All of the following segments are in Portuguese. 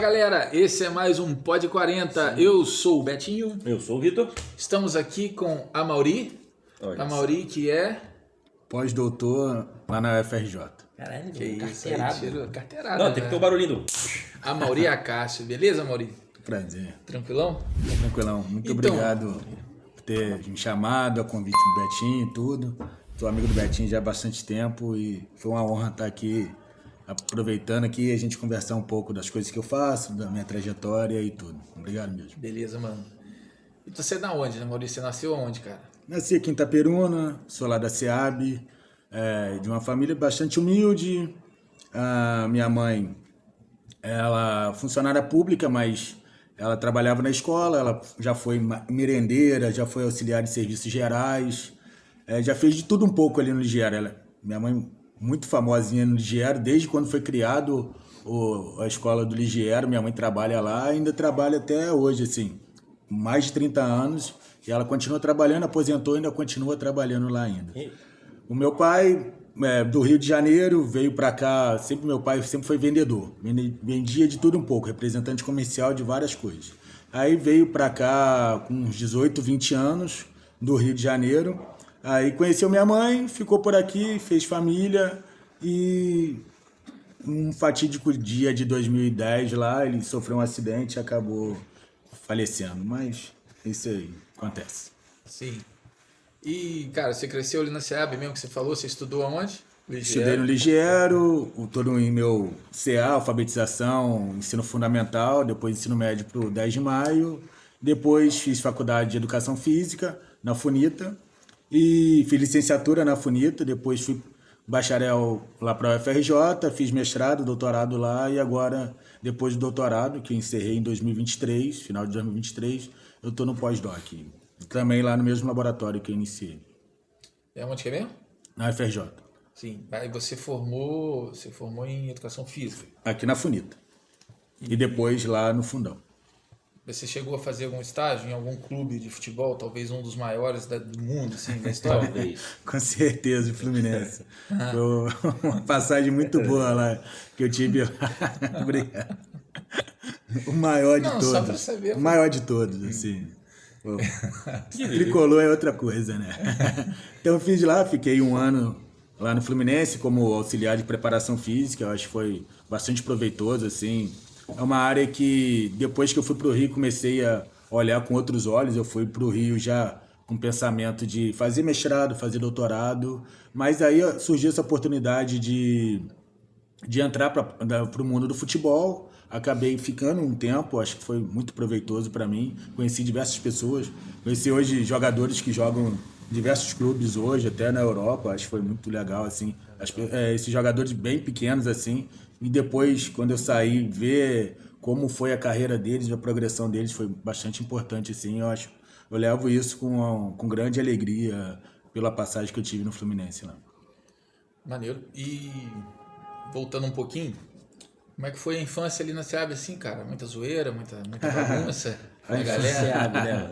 galera, esse é mais um Pod 40. Sim. Eu sou o Betinho. Eu sou o Vitor. Estamos aqui com a Mauri. Olha a Mauri que é pós-doutor lá na UFRJ. Caralho, que carteirada. Carteirada. Não, tem que ter o barulhinho. A Mauri Acácio, beleza, Mauri? Prazer. Tranquilão? Tranquilão. Muito obrigado por ter me chamado, a convite do Betinho e tudo. Sou amigo do Betinho já há bastante tempo e foi uma honra estar aqui, aproveitando aqui a gente conversar um pouco das coisas que eu faço, da minha trajetória e tudo. Obrigado mesmo. Beleza, mano. E você é da onde, né, Maurício? Você nasceu aonde, cara? Nasci aqui em Itaperuna, sou lá da SEAB, de uma família bastante humilde. A minha mãe, ela é funcionária pública, mas ela trabalhava na escola, ela já foi merendeira, já foi auxiliar de serviços gerais, já fez de tudo um pouco ali no Ligiero. Minha mãe muito famosinha no Ligiero, desde quando foi criado a escola do Ligiero, minha mãe trabalha lá, ainda trabalha até hoje, assim, mais de 30 anos, e ela continua trabalhando, aposentou e ainda continua trabalhando lá ainda. O meu pai, do Rio de Janeiro, veio para cá, meu pai sempre foi vendedor, vendia de tudo um pouco, representante comercial de várias coisas. Aí veio para cá com uns 18, 20 anos, do Rio de Janeiro. Aí conheceu minha mãe, ficou por aqui, fez família e um fatídico dia de 2010 lá, ele sofreu um acidente e acabou falecendo. Mas isso aí acontece. Sim. E, cara, você cresceu ali na SEAB mesmo que você falou? Você estudou aonde? Estudei no Ligiero, todo em meu CA, alfabetização, ensino fundamental, depois ensino médio para o 10 de maio. Depois fiz faculdade de educação física na FUNITA. E fiz licenciatura na FUNITA, depois fui bacharel lá para a UFRJ, fiz mestrado, doutorado lá e agora, depois do doutorado, que eu encerrei em 2023, final de 2023, eu estou no pós-doc, também lá no mesmo laboratório que eu iniciei. É onde que é mesmo? Na UFRJ. Sim, aí você formou em educação física? Aqui na FUNITA. E depois lá no Fundão. Você chegou a fazer algum estágio em algum clube de futebol, talvez um dos maiores do mundo, assim, da história? Com certeza, o Fluminense. Foi uma passagem muito boa lá que eu tive lá. Obrigado. O maior de todos. Só pra saber. O maior de todos, assim. Tricolor é outra coisa, né? Então eu fiz lá, fiquei um ano lá no Fluminense como auxiliar de preparação física. Eu acho que foi bastante proveitoso, assim. É uma área que, depois que eu fui para o Rio, comecei a olhar com outros olhos. Eu fui para o Rio já com pensamento de fazer mestrado, fazer doutorado. Mas aí surgiu essa oportunidade de entrar para o mundo do futebol. Acabei ficando um tempo, acho que foi muito proveitoso para mim. Conheci diversas pessoas. Conheci hoje jogadores que jogam em diversos clubes hoje, até na Europa. Acho que foi muito legal, assim. Esses jogadores bem pequenos, assim. E depois, quando eu saí, ver como foi a carreira deles, a progressão deles foi bastante importante, assim. Eu levo isso com grande alegria pela passagem que eu tive no Fluminense lá. Maneiro. E voltando um pouquinho, como é que foi a infância ali na SEAB, assim, cara? Muita zoeira, muita bagunça? A galera. SEAB, né?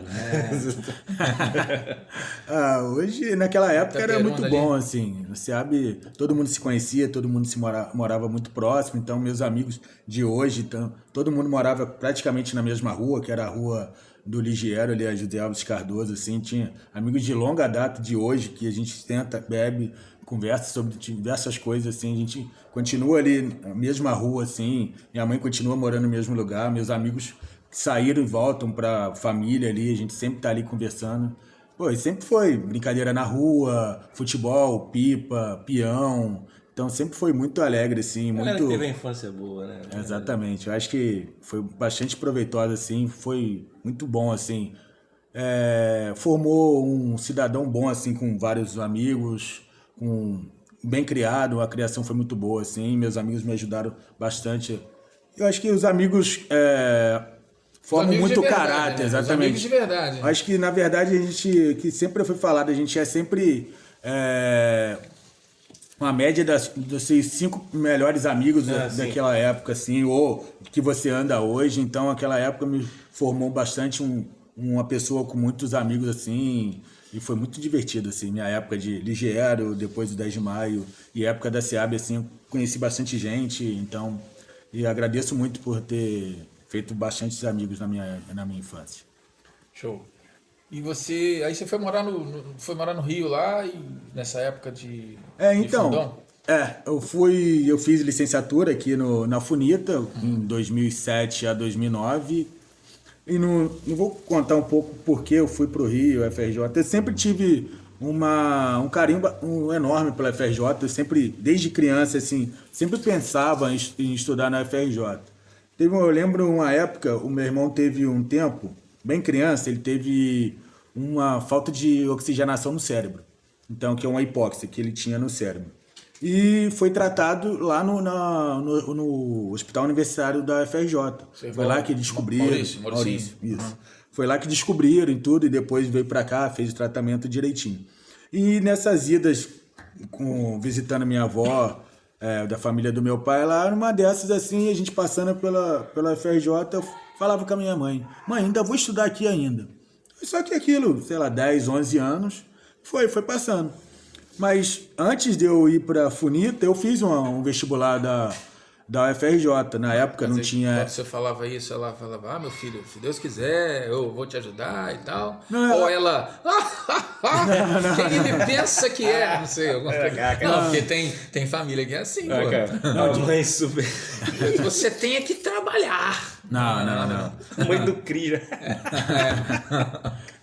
Hoje, naquela época, era muito ali. bom, assim. No SEAB, todo mundo se conhecia, todo mundo morava muito próximo. Então, meus amigos de hoje, todo mundo morava praticamente na mesma rua, que era a rua do Ligiero, ali, a José Alves Cardoso, assim. Tinha amigos de longa data de hoje, que a gente senta, bebe, conversa sobre diversas coisas, assim. A gente continua ali na mesma rua, assim. Minha mãe continua morando no mesmo lugar. Meus amigos saíram e voltam para família ali, a gente sempre tá ali conversando. Pô, e sempre foi brincadeira na rua, futebol, pipa, peão. Então sempre foi muito alegre, assim. Muito... teve a infância boa, né? Exatamente. Eu acho que foi bastante proveitoso, assim. Foi muito bom, assim. Formou um cidadão bom, assim, com vários amigos, bem criado. A criação foi muito boa, assim. Meus amigos me ajudaram bastante. Eu acho que os amigos... formam muito caráter, né? Exatamente. Os amigos de verdade. Acho que, na verdade, a gente, que sempre foi falado, a gente é sempre uma média dos seus 5 melhores amigos daquela época, assim, ou que você anda hoje. Então, aquela época me formou bastante uma pessoa com muitos amigos, assim, e foi muito divertido, assim. Minha época de Ligiero, depois do 10 de maio, e época da SEAB, assim, eu conheci bastante gente, então... e agradeço muito por ter feito bastantes amigos na minha infância. Show. E aí você foi morar no Rio lá, e nessa época de fundão? Eu fiz licenciatura aqui na FUNITA em 2007 a 2009. E não vou contar um pouco porque eu fui pro Rio, FRJ. Eu sempre tive um carinho enorme pela FRJ. Eu sempre, desde criança, assim, sempre pensava em estudar na FRJ. Eu lembro uma época, o meu irmão teve um tempo, bem criança, ele teve uma falta de oxigenação no cérebro. Então, que é uma hipóxia que ele tinha no cérebro. E foi tratado lá no Hospital Universitário da FRJ. Foi lá que descobriram. Maurício, isso. Foi lá que descobriram e tudo, e depois veio pra cá, fez o tratamento direitinho. E nessas idas, visitando a minha avó, da família do meu pai, lá numa dessas assim, a gente passando pela FRJ, eu falava com a minha mãe: mãe, ainda vou estudar aqui ainda. Só que aquilo, sei lá, 10, 11 anos, foi passando. Mas antes de eu ir para a FUNITA, eu fiz um vestibular da UFRJ. Na época não tinha... Quando você falava isso, ela falava: meu filho, se Deus quiser, eu vou te ajudar e tal. Não, ou ela... quem ele pensa que é? Não sei. Não, porque tem família que é assim, pô. Não, mãe super... Você tem que trabalhar. Não. Mãe do Cria.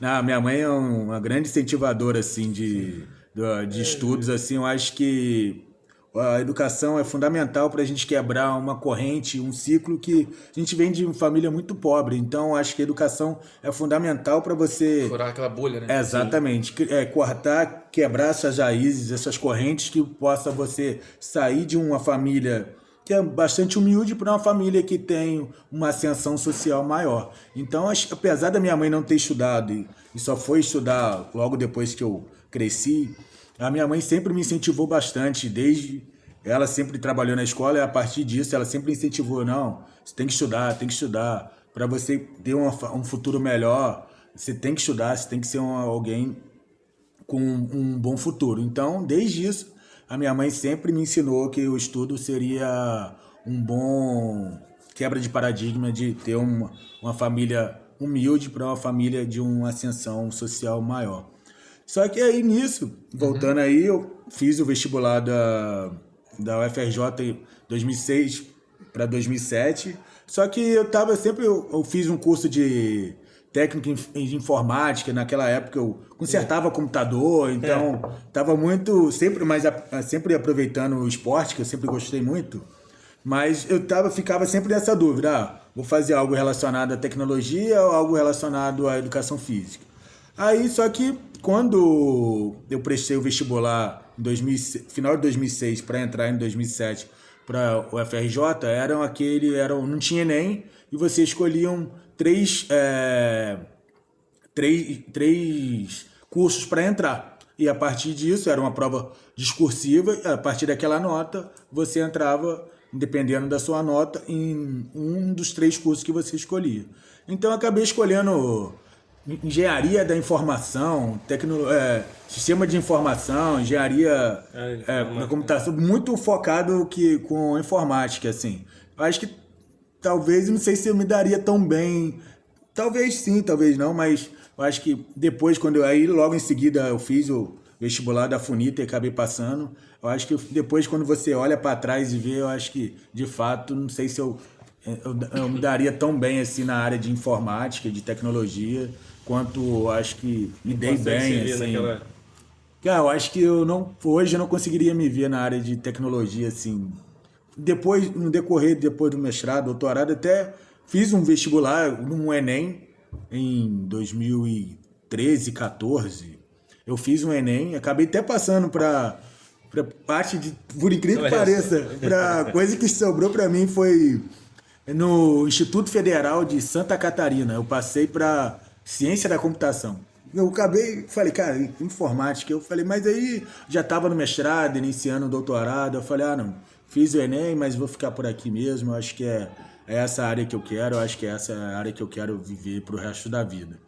Não, minha mãe é uma grande incentivadora, assim, de estudos, assim. Eu acho que a educação é fundamental para a gente quebrar uma corrente, um ciclo que a gente vem de uma família muito pobre. Então, acho que a educação é fundamental para você... furar aquela bolha, né? Exatamente. Cortar, quebrar essas raízes, essas correntes que possa você sair de uma família que é bastante humilde para uma família que tem uma ascensão social maior. Então, apesar da minha mãe não ter estudado e só foi estudar logo depois que eu cresci, a minha mãe sempre me incentivou bastante, ela sempre trabalhou na escola, e a partir disso ela sempre incentivou: não, você tem que estudar, para você ter um futuro melhor, você tem que estudar, você tem que ser alguém com um bom futuro. Então, desde isso, a minha mãe sempre me ensinou que o estudo seria um bom quebra de paradigma de ter uma família humilde para uma família de uma ascensão social maior. Só que aí nisso, voltando aí, eu fiz o vestibular da UFRJ em 2006 para 2007. Só que eu fiz um curso de técnico em informática. Naquela época eu consertava computador, então estava muito, sempre aproveitando o esporte, que eu sempre gostei muito. Mas ficava sempre nessa dúvida: vou fazer algo relacionado à tecnologia ou algo relacionado à educação física. Aí, só que quando eu prestei o vestibular em final de 2006 para entrar em 2007 para o UFRJ, não tinha Enem, e você escolhiam três cursos para entrar. E a partir disso, era uma prova discursiva, e a partir daquela nota, você entrava, dependendo da sua nota, em um dos 3 cursos que você escolhia. Então, eu acabei escolhendo engenharia da informação, sistema de informação, engenharia da computação, muito focado com informática, assim. Eu acho que talvez, não sei se eu me daria tão bem, talvez sim, talvez não, mas eu acho que depois, logo em seguida eu fiz o vestibular da FUNITA e acabei passando. Eu acho que depois, quando você olha para trás e vê, eu acho que, de fato, não sei se eu me daria tão bem assim na área de informática, de tecnologia, quanto acho que me dei bem, assim. Cara, eu acho que hoje eu não conseguiria me ver na área de tecnologia, assim. Depois do mestrado, doutorado, até fiz um vestibular, um Enem, em 2013, 14. Eu fiz um Enem, acabei até passando para parte de, por incrível que pareça, para coisa que sobrou para mim foi no Instituto Federal de Santa Catarina. Eu passei para Ciência da Computação. Eu falei, cara, informática. Eu falei, mas aí já estava no mestrado, iniciando o doutorado. Eu falei, não, fiz o Enem, mas vou ficar por aqui mesmo. Eu acho que é essa área que eu quero, eu acho que é essa área que eu quero viver pro resto da vida.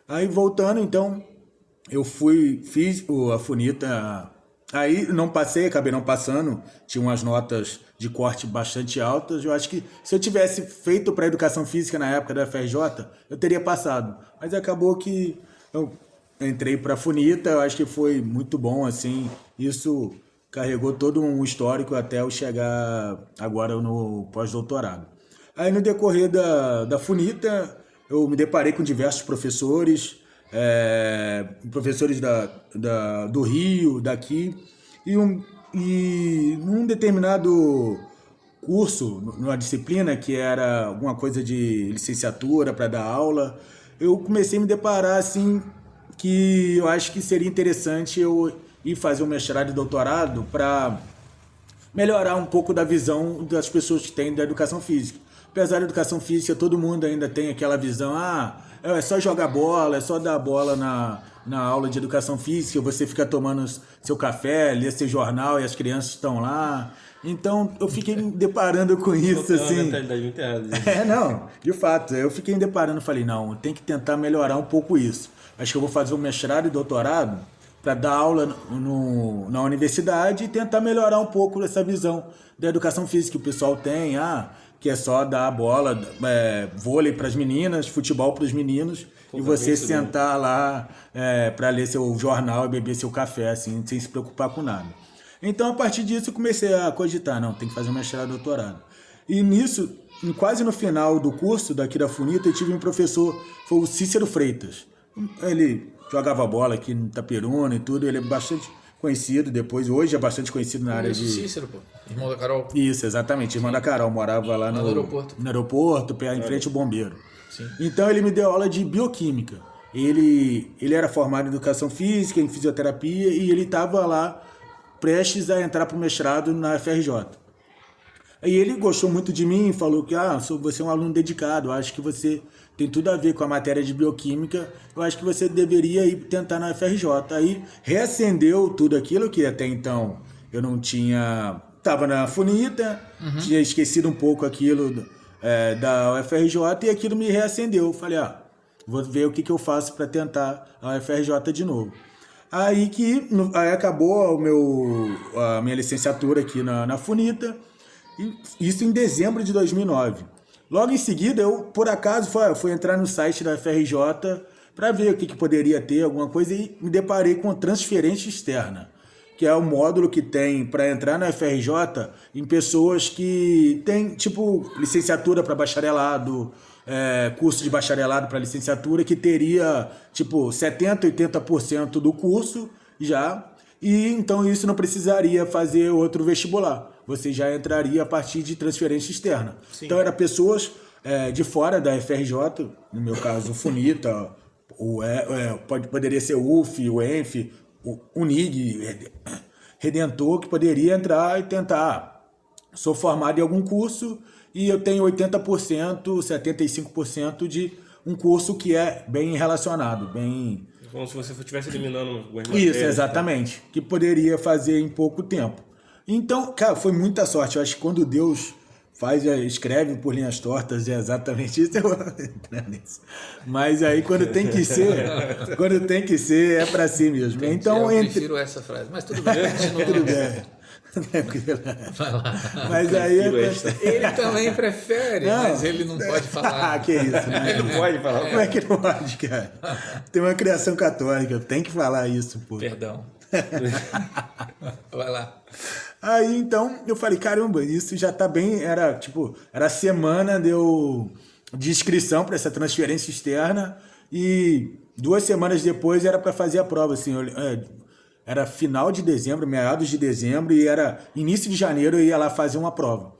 Aí, voltando, então, eu fiz a FUNITA Aí não passei, acabei não passando, tinha umas notas de corte bastante altas. Eu acho que se eu tivesse feito para educação física na época da FRJ, eu teria passado. Mas acabou que eu entrei para a FUNITA, eu acho que foi muito bom, assim, isso carregou todo um histórico até eu chegar agora no pós-doutorado. Aí no decorrer da FUNITA, eu me deparei com diversos professores, professores do Rio, daqui, e num determinado curso, numa disciplina que era alguma coisa de licenciatura para dar aula, eu comecei a me deparar assim que eu acho que seria interessante eu ir fazer um mestrado e doutorado para melhorar um pouco da visão das pessoas que têm da educação física. Apesar da educação física, todo mundo ainda tem aquela visão, é só jogar bola, é só dar bola na aula de educação física, você fica tomando seu café, lê seu jornal e as crianças estão lá. Então, eu fiquei me deparando com isso, assim. Uma mentalidade muito errada. Não, de fato. Eu fiquei me deparando e falei, não, tem que tentar melhorar um pouco isso. Acho que eu vou fazer um mestrado e doutorado para dar aula na universidade e tentar melhorar um pouco essa visão da educação física que o pessoal tem, que é só dar bola, vôlei para as meninas, futebol para os meninos, e você sentar lá para ler seu jornal e beber seu café, assim, sem se preocupar com nada. Então, a partir disso, eu comecei a cogitar, não, tem que fazer um mestrado e doutorado. E nisso, quase no final do curso daqui da FUNITA, eu tive um professor, foi o Cícero Freitas. Ele jogava bola aqui no Itaperuna e tudo, ele é bastante conhecido depois, hoje é bastante conhecido na área de... Cícero, pô, irmão da Carol. Isso, exatamente, irmão da Carol, morava lá no aeroporto. No aeroporto, em frente ao bombeiro. Sim. Então ele me deu aula de bioquímica. Ele era formado em educação física, em fisioterapia, e ele estava lá prestes a entrar para o mestrado na FRJ. Aí ele gostou muito de mim, falou que você é um aluno dedicado, acho que você tem tudo a ver com a matéria de bioquímica, eu acho que você deveria ir tentar na FRJ. Aí reacendeu tudo aquilo que até então eu não tinha... Estava na FUNITA, tinha esquecido um pouco aquilo da UFRJ e aquilo me reacendeu. Falei, vou ver o que eu faço para tentar a UFRJ de novo. Aí acabou a minha licenciatura aqui na FUNITA, isso em dezembro de 2009. Logo em seguida, eu, por acaso, fui entrar no site da FRJ para ver o que poderia ter, alguma coisa, e me deparei com transferência externa, que é o módulo que tem para entrar na FRJ em pessoas que têm, tipo, licenciatura para bacharelado, curso de bacharelado para licenciatura, que teria, tipo, 70%, 80% do curso já, e então isso não precisaria fazer outro vestibular. Você já entraria a partir de transferência externa. Sim. Então, eram pessoas de fora da FRJ, no meu caso, o FUNITA, poderia ser o UF, o ENF, o UNIG, Redentor, que poderia entrar e tentar. Sou formado em algum curso e eu tenho 80%, 75% de um curso que é bem relacionado, bem... Como se você estivesse eliminando algumas matérias. Isso, exatamente. Que poderia fazer em pouco tempo. Então, cara, foi muita sorte. Eu acho que quando Deus escreve por linhas tortas, é exatamente isso. Eu vou entrar nisso. Mas aí, quando tem que ser, é pra si mesmo. Entendi, então, eu prefiro essa frase. Mas tudo bem, tudo bem. Vai lá. Mas aí ele também prefere, mas ele não pode falar. Que isso, né? Ele não pode falar. Como é que não pode, cara? Tem uma criação católica, tem que falar isso, pô. Perdão. Vai lá. Aí, então, eu falei, caramba, isso já tá bem, era a semana de inscrição para essa transferência externa e 2 semanas depois era para fazer a prova, assim, era final de dezembro, meados de dezembro, e era início de janeiro eu ia lá fazer uma prova.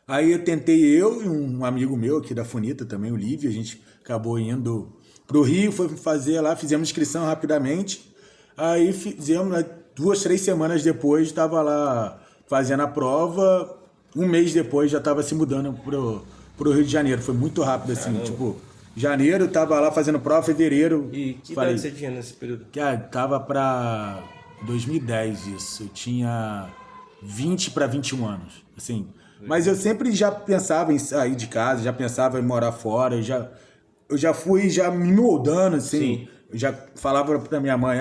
Aí eu e um amigo meu aqui da FUNITA também, o Lívio, a gente acabou indo pro Rio, foi fazer lá, fizemos inscrição rapidamente, aí fizemos 2, 3 semanas depois, estava lá fazendo a prova, 1 mês depois já estava se mudando pro Rio de Janeiro, foi muito rápido assim, janeiro estava lá fazendo prova, fevereiro... E que idade você tinha nesse período? Tava para 2010 isso, eu tinha 20 para 21 anos, assim. Mas eu sempre já pensava em sair de casa, já pensava em morar fora, eu já fui me moldando, assim. Sim. Eu já falava para minha mãe,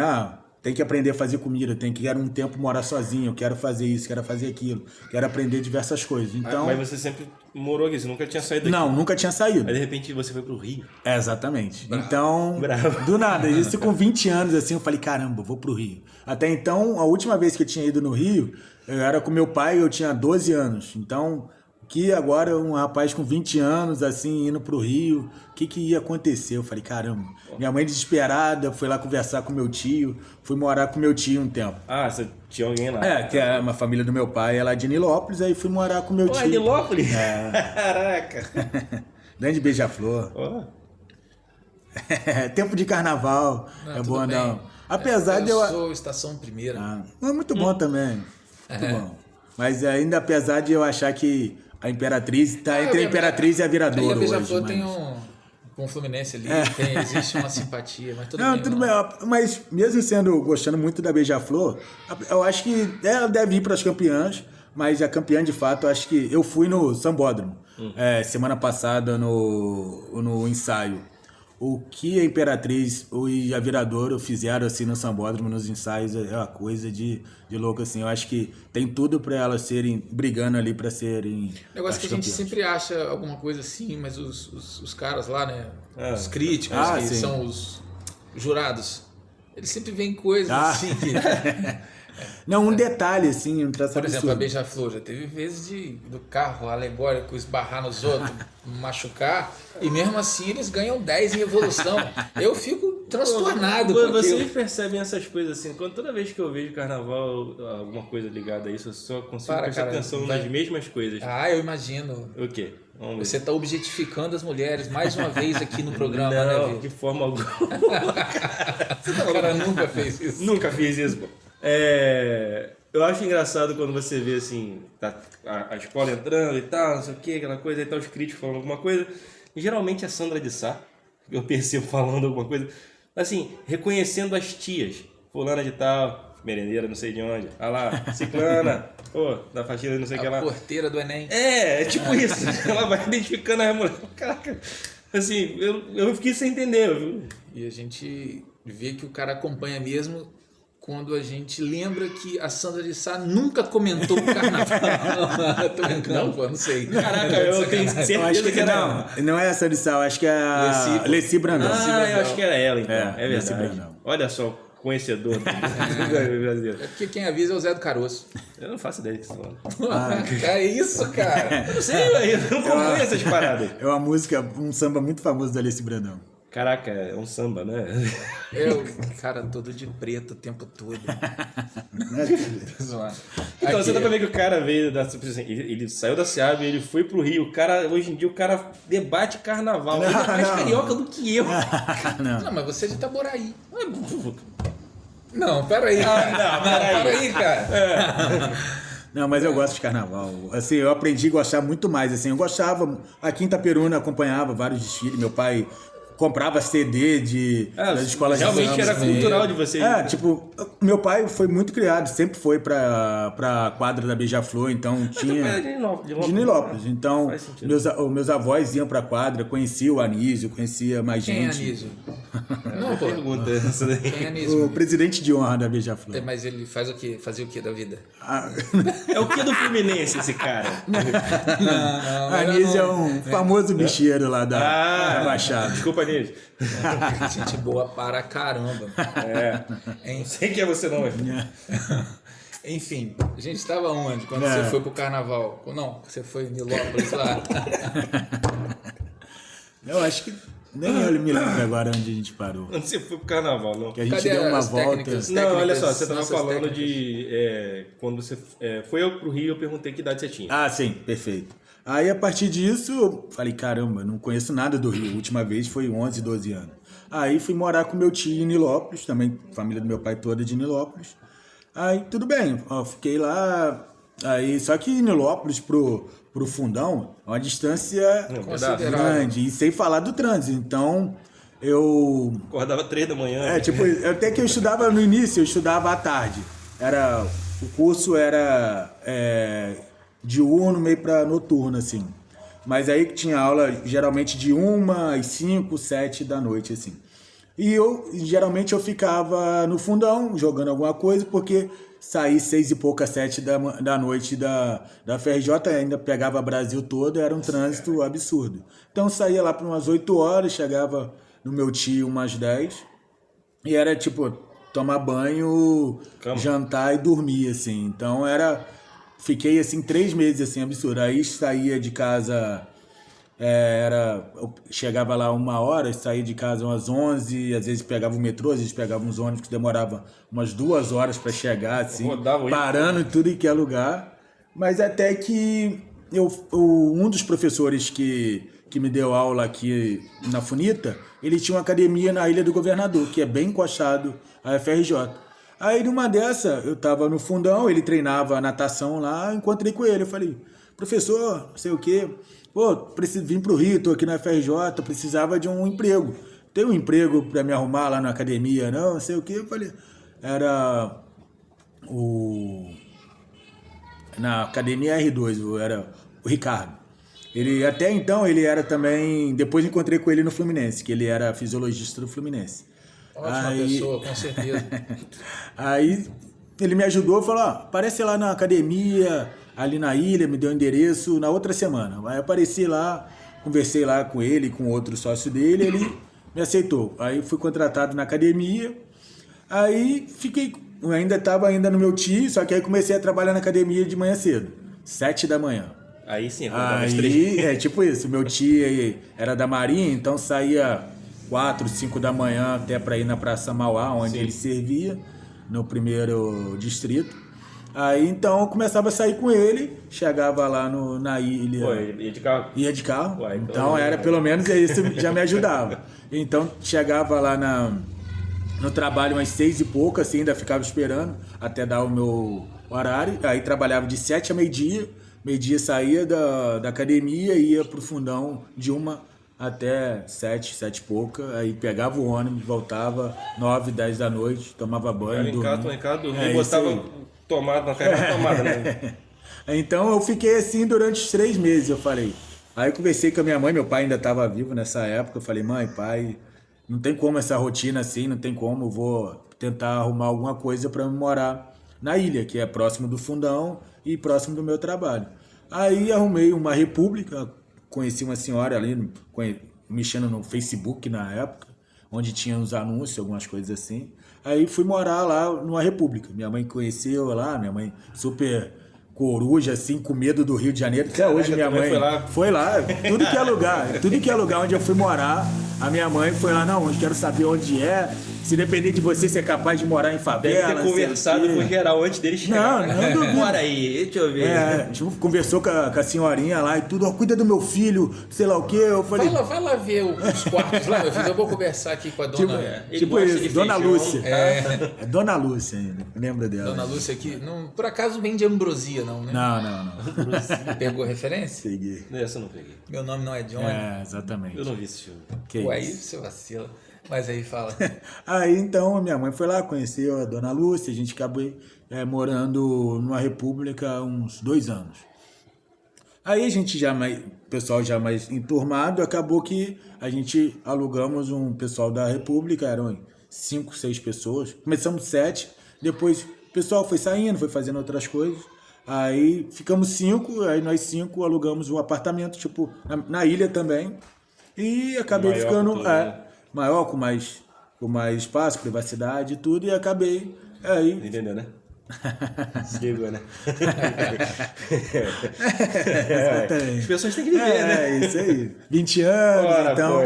tem que aprender a fazer comida, quero um tempo morar sozinho, quero fazer isso, quero fazer aquilo, quero aprender diversas coisas. Então, Mas você sempre morou aqui, você nunca tinha saído daqui? não, nunca tinha saído. Aí de repente você foi pro Rio. É, exatamente. Então, Bravo. do nada, isso com 20 anos, assim, eu falei, caramba, vou pro Rio. Até então, a última vez que eu tinha ido no Rio, eu era com meu pai, eu tinha 12 anos. Então, que agora um rapaz com 20 anos, assim, indo pro Rio, o que ia acontecer? Eu falei, caramba. Minha mãe desesperada, foi lá conversar com meu tio, fui morar com meu tio um tempo. Ah, você tinha alguém lá. É, que é uma família do meu pai, ela é de Nilópolis, aí fui morar com meu Pô, tio. é Nilópolis? É. Caraca. Grande Beija-Flor. Ó. Tempo de carnaval, Não, é tudo bom bem. não. Apesar de eu eu... sou estação primeira. É muito bom também, muito bom. Mas ainda apesar de eu achar que a Imperatriz tá entre a Imperatriz e a Aí a Viradouro hoje. Beija-Flor Mas... tem com o Fluminense ali, existe uma simpatia, mas tudo Não, bem. tudo mano. bem, mas mesmo gostando muito da Beija-Flor, eu acho que ela deve ir para as campeãs, mas a campeã de fato, eu acho que eu fui no Sambódromo semana passada no ensaio. O que a Imperatriz e a Viradouro fizeram assim no Sambódromo, nos ensaios, é uma coisa de louco assim. Eu acho que tem tudo para elas serem brigando ali para serem. Negócio que a gente campeãs. sempre acha alguma coisa assim, mas os caras lá, né? Os críticos, que sim. são os jurados, eles sempre veem coisas Ah. assim. Que, Não, um detalhe assim, um traço por exemplo, a absurdo. Beija-Flor já teve vezes do carro alegórico esbarrar nos outros, machucar, e mesmo assim eles ganham 10 em evolução. Eu fico transtornado com Vocês aquilo. percebem essas coisas assim? Toda vez que eu vejo carnaval, alguma coisa ligada a isso, eu só consigo Para, prestar cara, atenção vai. nas mesmas coisas. Ah, eu imagino. O quê? Vamos ver. Você está objetificando as mulheres mais uma vez aqui no programa, né, Não, Vitor? de forma alguma. O cara nunca fez isso. Nunca fiz isso, pô. Eu acho engraçado quando você vê assim, tá a escola entrando e tal, não sei o que, aquela coisa, e tá os críticos falando alguma coisa. E geralmente é Sandra de Sá, eu percebo falando alguma coisa, assim, reconhecendo as tias, fulana de tal, merendeira, não sei de onde, ah lá, ciclana, pô, da faxina, não sei o que A lá. porteira do Enem. É tipo isso. Ela vai identificando a mulher. Caraca, assim, eu fiquei sem entender, viu? E a gente vê que o cara acompanha mesmo quando a gente lembra que a Sandra de Sá nunca comentou o carnaval. Tô brincando, pô, não sei. Caraca, eu tenho Eu acho certeza que que era ela. não é essa de Sal, acho que é a Leci Brandão. Ah, eu acho que era ela, então. É Leci verdade. Brandão. Olha só, conhecedor do brasileiro. É porque quem avisa é o Zé do Caroço. Eu não faço ideia disso. Não. É isso, cara. Eu não sei, velho. Eu não conheço essas paradas. É uma música, um samba muito famoso da Leci Brandão. Caraca, é um samba, né? Eu, cara, todo de preto o tempo todo. Tô zoando. Então, Aqui, você dá pra ver que o cara veio da... Ele saiu da SEAB, ele foi pro Rio. O cara, hoje em dia, o cara debate carnaval. Ele é mais carioca do que eu. Não, mas você é de Itaboraí. Não, peraí. Peraí, cara. Não, mas eu gosto de carnaval. Assim, eu aprendi a gostar muito mais. Assim, eu gostava. Aqui em Itaperuna acompanhava vários desfiles. Meu pai comprava CD das escolas de realmente samba, era assim. cultural de vocês. Tipo, meu pai foi muito criado, sempre foi pra quadra da Beija-Flor, então tinha... De Nilópolis. Então, Faz sentido. meus avós iam pra quadra, conhecia o Anísio, conhecia mais Quem é gente. Anísio? Não, pô. Pergunta essa daí. Quem é Anísio? O presidente de honra da Beija-Flor. Mas ele faz o quê? Fazia o quê da vida? É o que do Fluminense, esse cara? Não, Anísio é um famoso bicheiro lá da Baixada. Desculpa, Nils. Gente boa para caramba. Não sei quem é você não. Enfim, a gente estava onde quando É. você foi pro carnaval? Não, você foi em Nilópolis lá. Eu acho que nem eu me lembro agora onde a gente parou. Não sei se foi pro carnaval, não. Que a gente Cadê deu uma as volta. técnicas? Não, olha só, você estava nossas falando técnicas. de... quando você foi eu pro Rio, eu perguntei que idade você tinha. Ah, sim, perfeito. Aí, a partir disso, eu falei, caramba, não conheço nada do Rio. A última vez foi 11, 12 anos. Aí, fui morar com meu tio em Nilópolis, também, família do meu pai toda de Nilópolis. Aí, tudo bem, ó, fiquei lá. Aí, só que Nilópolis pro Fundão é uma distância Considerável. grande, e sem falar do trânsito. Então, eu... Acordava 3 da manhã. tipo, até que eu estudava no início, eu estudava à tarde. O curso era diurno, meio para noturno, assim. Mas aí tinha aula geralmente de 1 às 5, 7 da noite, assim. E geralmente eu ficava no fundão, jogando alguma coisa, porque saí 6 e pouca, 7 da noite da FRJ, ainda pegava Brasil todo, era um trânsito absurdo. Então saía lá por umas 8 horas, chegava no meu tio umas 10, e era tipo tomar banho, jantar e dormir, assim. Então fiquei assim 3 meses, assim, absurdo. Aí saía de casa... eu chegava lá 1 hora, saía de casa umas 11, às vezes pegava o metrô, às vezes pegava uns ônibus que demorava umas 2 horas para chegar, assim, parando em tudo em que é lugar. Mas até que um dos professores que me deu aula aqui na Funita, ele tinha uma academia na Ilha do Governador, que é bem encostado à FRJ. Aí numa dessa, eu tava no fundão, ele treinava natação lá, encontrei com ele, eu falei, professor, não sei o quê, pô, vim pro Rio, tô aqui na FRJ, precisava de um emprego. Tem um emprego para me arrumar lá na academia, não sei o quê. Eu falei, era na academia R2, era o Ricardo. Ele, até então, ele era também, depois encontrei com ele no Fluminense, que ele era fisiologista do Fluminense. Ótima pessoa, com certeza. Aí ele me ajudou, falou, aparece lá na academia, ali na ilha, me deu o endereço na outra semana. Aí apareci lá, conversei lá com ele, com outro sócio dele, ele me aceitou. Aí fui contratado na academia, aí ainda estava no meu tio, só que aí comecei a trabalhar na academia de manhã cedo, 7 da manhã. Aí sim, aí tipo isso, meu tio era da Marinha, então saía 4, 5 da manhã até para ir na Praça Mauá, onde ele servia, no 1º distrito. Aí então eu começava a sair com ele, chegava lá na ilha. Pô, ia de carro? Ia de carro. Ué, então era pelo menos isso já me ajudava. Então chegava lá no trabalho umas 6 e pouco, assim, ainda ficava esperando até dar o meu horário. Aí trabalhava de 7 a meio-dia. Meio-dia saía da academia e ia pro fundão de 1 até 7 e pouca. Aí pegava o ônibus, voltava 9, 10 da noite, tomava banho. Em casa, dormia, botava tomada na cara, tomada, né? Então eu fiquei assim durante os 3 meses, eu falei. Aí eu conversei com a minha mãe, meu pai ainda estava vivo nessa época. Eu falei, mãe, pai, não tem como essa rotina assim, não tem como, eu vou tentar arrumar alguma coisa para morar na ilha, que é próximo do fundão e próximo do meu trabalho. Aí arrumei uma república, conheci uma senhora ali, mexendo no Facebook na época, onde tinha uns anúncios, algumas coisas assim. Aí fui morar lá numa república. Minha mãe conheceu lá, minha mãe super coruja, assim, com medo do Rio de Janeiro. Até hoje minha mãe foi lá, tudo que é lugar onde eu fui morar, a minha mãe foi lá, não, eu quero saber onde é, se depender de você ser capaz de morar em favela. Deve ter conversado com o geral antes dele chegar. Não duvido. Bora aí, deixa eu ver. Conversou com a senhorinha lá e tudo, cuida do meu filho, sei lá o quê. Eu falei... Vai lá ver os quartos lá, meu filho, eu vou conversar aqui com a dona... Tipo isso, Dona Lúcia. É Dona Lúcia ainda, lembra dela. Dona Lúcia aqui, não, por acaso vem de ambrosia não, né? Não. Pegou a referência? Peguei. Essa eu não peguei. Meu nome não é Johnny. Exatamente. Eu não vi esse filme. Pô, aí você vacila. Mas aí fala. Aí então minha mãe foi lá, conheceu a Dona Lúcia, a gente acabou morando numa república uns 2 anos. Aí a gente pessoal já mais enturmado, acabou que a gente alugamos um pessoal da república, eram 5, 6 pessoas. Começamos 7, depois o pessoal foi saindo, foi fazendo outras coisas. Aí ficamos 5, aí nós 5 alugamos um apartamento, tipo, na ilha também. E acabei ficando maior, com mais espaço, privacidade e tudo, e acabei aí... Entendeu, né? Chegou, né? As pessoas têm que viver, né? É, isso aí. 20 anos, então...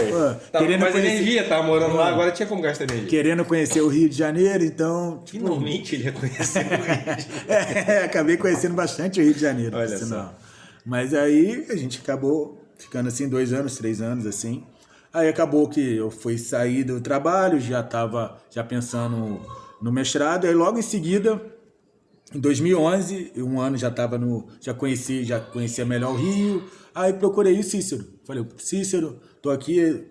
querendo mais energia, tava morando lá, agora tinha como gastar energia. Querendo conhecer o Rio de Janeiro, então... Finalmente ele ia conhecer o Rio de Janeiro. Acabei conhecendo bastante o Rio de Janeiro, olha só. Mas aí a gente acabou ficando assim 2 anos, 3 anos, assim... Aí acabou que eu fui sair do trabalho, já estava pensando no mestrado, aí logo em seguida, em 2011, um ano já conhecia melhor o Rio, aí procurei o Cícero. Falei, Cícero, tô aqui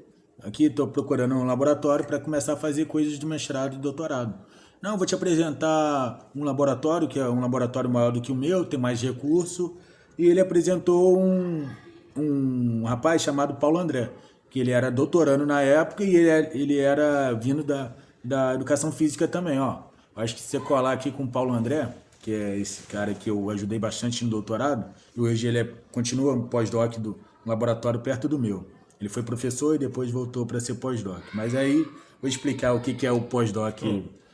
tô procurando um laboratório para começar a fazer coisas de mestrado e doutorado. Não, vou te apresentar um laboratório, que é um laboratório maior do que o meu, tem mais recurso, e ele apresentou um rapaz chamado Paulo André, que ele era doutorando na época e ele era vindo da educação física também, ó. Acho que se você colar aqui com o Paulo André, que é esse cara que eu ajudei bastante no doutorado, e hoje ele continua um pós-doc do laboratório perto do meu. Ele foi professor e depois voltou para ser pós-doc. Mas aí vou explicar o que é o pós-doc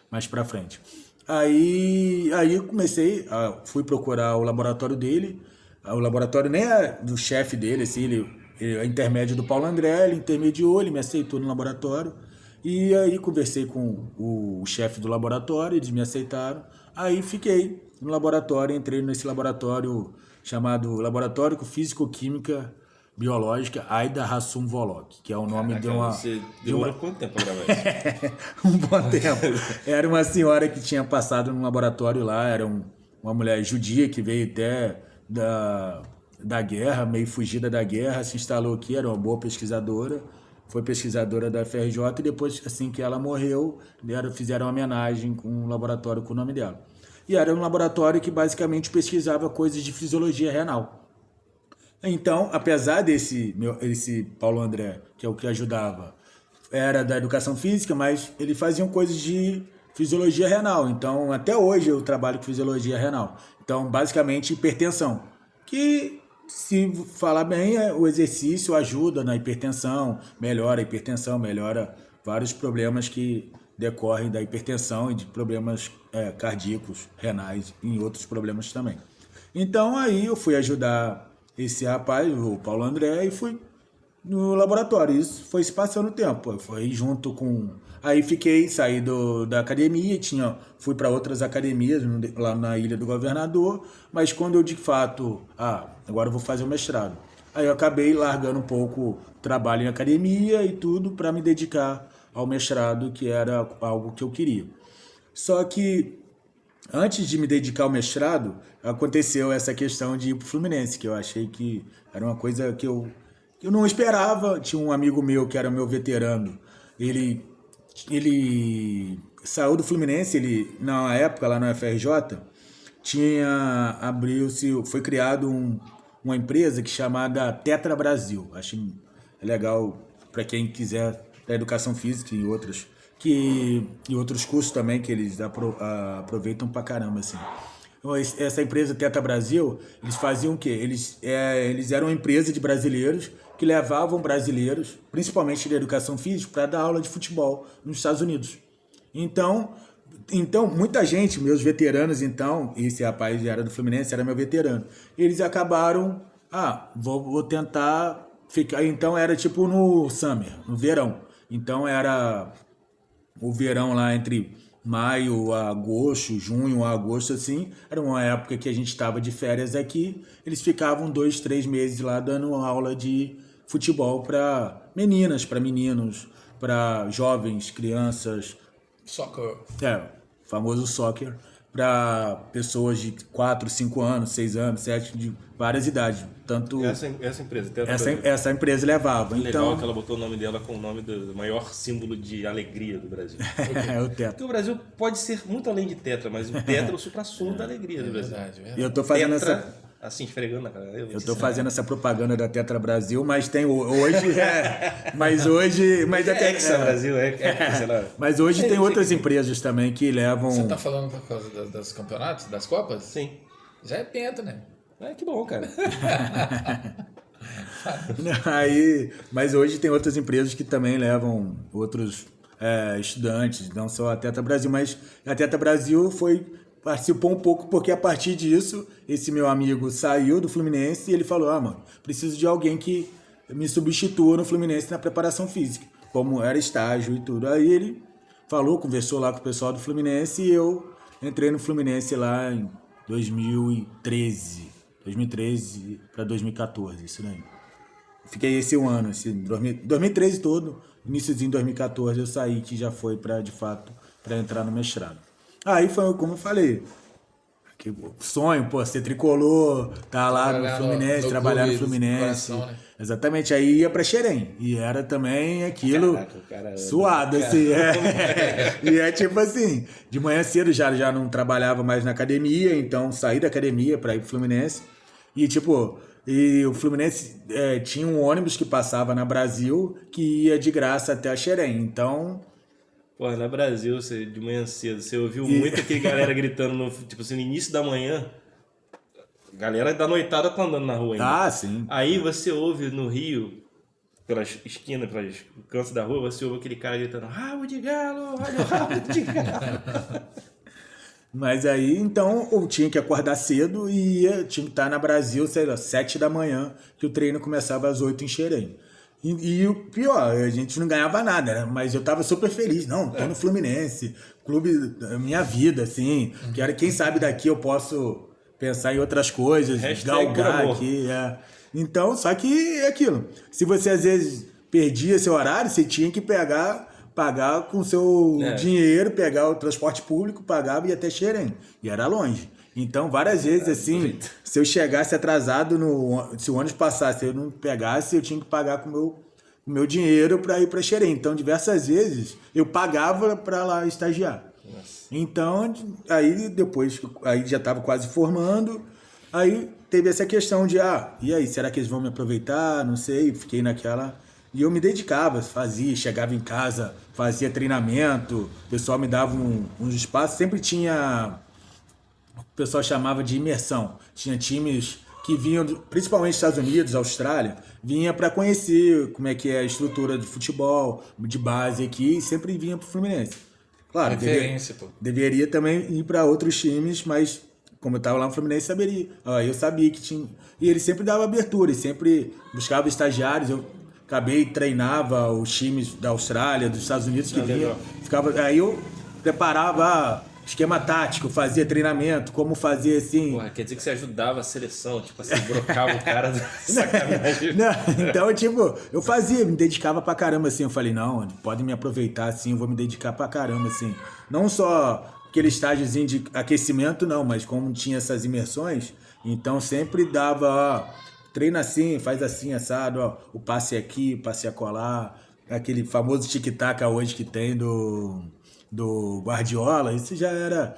mais para frente. Aí comecei, fui procurar o laboratório dele. O laboratório nem é do chefe dele, assim, ele é intermédio do Paulo André, ele intermediou, ele me aceitou no laboratório. E aí conversei com o chefe do laboratório, eles me aceitaram. Aí fiquei no laboratório, entrei nesse laboratório chamado Laboratório Físico-Química Biológica Aida Hassum Volok, que é o nome de uma... Você demorou quanto tempo para gravar isso? Um bom tempo. Era uma senhora que tinha passado no laboratório lá, era uma mulher judia que veio até da guerra, meio fugida da guerra, se instalou aqui, era uma boa pesquisadora, foi pesquisadora da FRJ e depois, assim que ela morreu, fizeram uma homenagem com um laboratório com o nome dela. E era um laboratório que basicamente pesquisava coisas de fisiologia renal. Então, apesar esse Paulo André, que é o que ajudava, era da educação física, mas ele fazia coisas de fisiologia renal. Então, até hoje eu trabalho com fisiologia renal. Então, basicamente, hipertensão. Que, se falar bem, o exercício ajuda na hipertensão, melhora vários problemas que decorrem da hipertensão e de problemas cardíacos, renais e outros problemas também. Então, aí eu fui ajudar esse rapaz, o Paulo André, e fui no laboratório. Isso foi se passando o tempo. Foi junto com... Aí saí da academia, fui para outras academias lá na Ilha do Governador, mas quando eu de fato, agora eu vou fazer o mestrado. Aí eu acabei largando um pouco o trabalho em academia e tudo para me dedicar ao mestrado, que era algo que eu queria. Só que antes de me dedicar ao mestrado, aconteceu essa questão de ir pro Fluminense, que eu achei que era uma coisa que eu não esperava. Tinha um amigo meu que era meu veterano, ele saiu do Fluminense, na época lá na FRJ, foi criado uma empresa chamada Tetra Brasil. Acho legal para quem quiser da educação física e outros cursos também que eles aproveitam pra caramba, assim. Essa empresa Tetra Brasil, eles faziam o quê? Eles eram uma empresa de brasileiros que levavam brasileiros, principalmente de educação física, para dar aula de futebol nos Estados Unidos. Então, muita gente, meus veteranos, esse rapaz era do Fluminense, era meu veterano, eles acabaram, vou tentar ficar, então era tipo no summer, no verão. Então era o verão lá entre maio a agosto, junho a agosto, assim, era uma época que a gente estava de férias aqui, eles ficavam 2-3 meses lá dando aula de futebol para meninas, para meninos, para jovens, crianças. Soccer. Famoso soccer, para pessoas de 4, 5 anos, 6 anos, 7, de várias idades. Tanto essa empresa, essa empresa levava. Legal que ela botou o nome dela com o nome do maior símbolo de alegria do Brasil. É o tetra. Porque o Brasil pode ser muito além de tetra, mas o tetra é o supra-sumo da alegria do Brasil. Verdade. E eu tô fazendo tetra, assim, esfregando na cara. Eu tô fazendo essa propaganda da Tetra Brasil, mas tem hoje mas até Hexa Brasil, sei lá. Mas hoje tem outras empresas também que levam. Você tá falando por causa dos campeonatos, das copas? Sim. Já é penta, né? Que bom, cara. Mas hoje tem outras empresas que também levam outros estudantes, não só a Tetra Brasil, mas a Tetra Brasil participou um pouco porque a partir disso, esse meu amigo saiu do Fluminense e ele falou, mano, preciso de alguém que me substitua no Fluminense na preparação física, como era estágio e tudo. Aí ele conversou lá com o pessoal do Fluminense e eu entrei no Fluminense lá em 2013 para 2014, isso daí. Fiquei esse um ano, 2013 todo, iníciozinho de 2014 eu saí, que já foi de fato para entrar no mestrado. Aí foi como eu falei, que sonho, ser tricolor, tá lá no Fluminense, trabalhar no Fluminense. Coração, né? Exatamente, aí ia pra Xerém. E era também aquilo. Caraca, cara, suado, assim. E é tipo assim, de manhã cedo já não trabalhava mais na academia, então saí da academia pra ir pro Fluminense. E tipo, E o Fluminense tinha um ônibus que passava na Brasil que ia de graça até a Xerém. Então, Pô, no Brasil, você, de manhã cedo, você ouviu muito aquele galera gritando, tipo assim, no início da manhã, galera da noitada tá andando na rua ainda. sim. Aí você ouve no Rio, pelas esquinas, pelos cantos da rua, você ouve aquele cara gritando, rabo de galo, olha o rabo de galo. Mas aí, então, eu tinha que acordar cedo e tinha que estar na Brasil, sei lá, 7 da manhã, que o treino começava às 8 em Xerém. E o pior, a gente não ganhava nada, né? Mas eu tava super feliz. Não, tô no Fluminense, clube da minha vida, assim. Quem sabe daqui eu posso pensar em outras coisas, galgar aqui. Então, só que é aquilo. Se você às vezes perdia seu horário, você tinha que pagar com seu dinheiro, pegar o transporte público, pagava e ia até Xerém. E era longe. Então, várias vezes, assim, se eu chegasse atrasado, se o ônibus passasse, se eu não pegasse, eu tinha que pagar com o meu dinheiro para ir para Xerém. Então, diversas vezes, eu pagava para lá estagiar. Nossa. Então, aí depois, aí já estava quase formando, aí teve essa questão de, e aí, será que eles vão me aproveitar? Não sei, fiquei naquela... E eu me dedicava, chegava em casa, fazia treinamento, o pessoal me dava uns espaços, sempre tinha... O pessoal chamava de imersão. Tinha times que vinham, principalmente dos Estados Unidos, Austrália, vinha para conhecer como é que é a estrutura de futebol, de base aqui, e sempre vinha para o Fluminense. Claro, deveria também ir para outros times, mas como eu estava lá no Fluminense, eu sabia que tinha... E ele sempre dava abertura, e sempre buscava estagiários, treinava os times da Austrália, dos Estados Unidos que vinham. Aí eu preparava... esquema tático, fazia treinamento, como fazer assim... Porra, quer dizer que você ajudava a seleção, tipo assim, brocava o cara do sacanagem. Não, então, tipo, eu me dedicava pra caramba, assim, eu falei, não, podem me aproveitar, assim, eu vou me dedicar pra caramba, assim. Não só aquele estágiozinho de aquecimento, não, mas como tinha essas imersões, então sempre dava, treina assim, faz assim, assado, o passe aqui, o passe acolá, aquele famoso tic-tac hoje que tem do Guardiola, isso já era...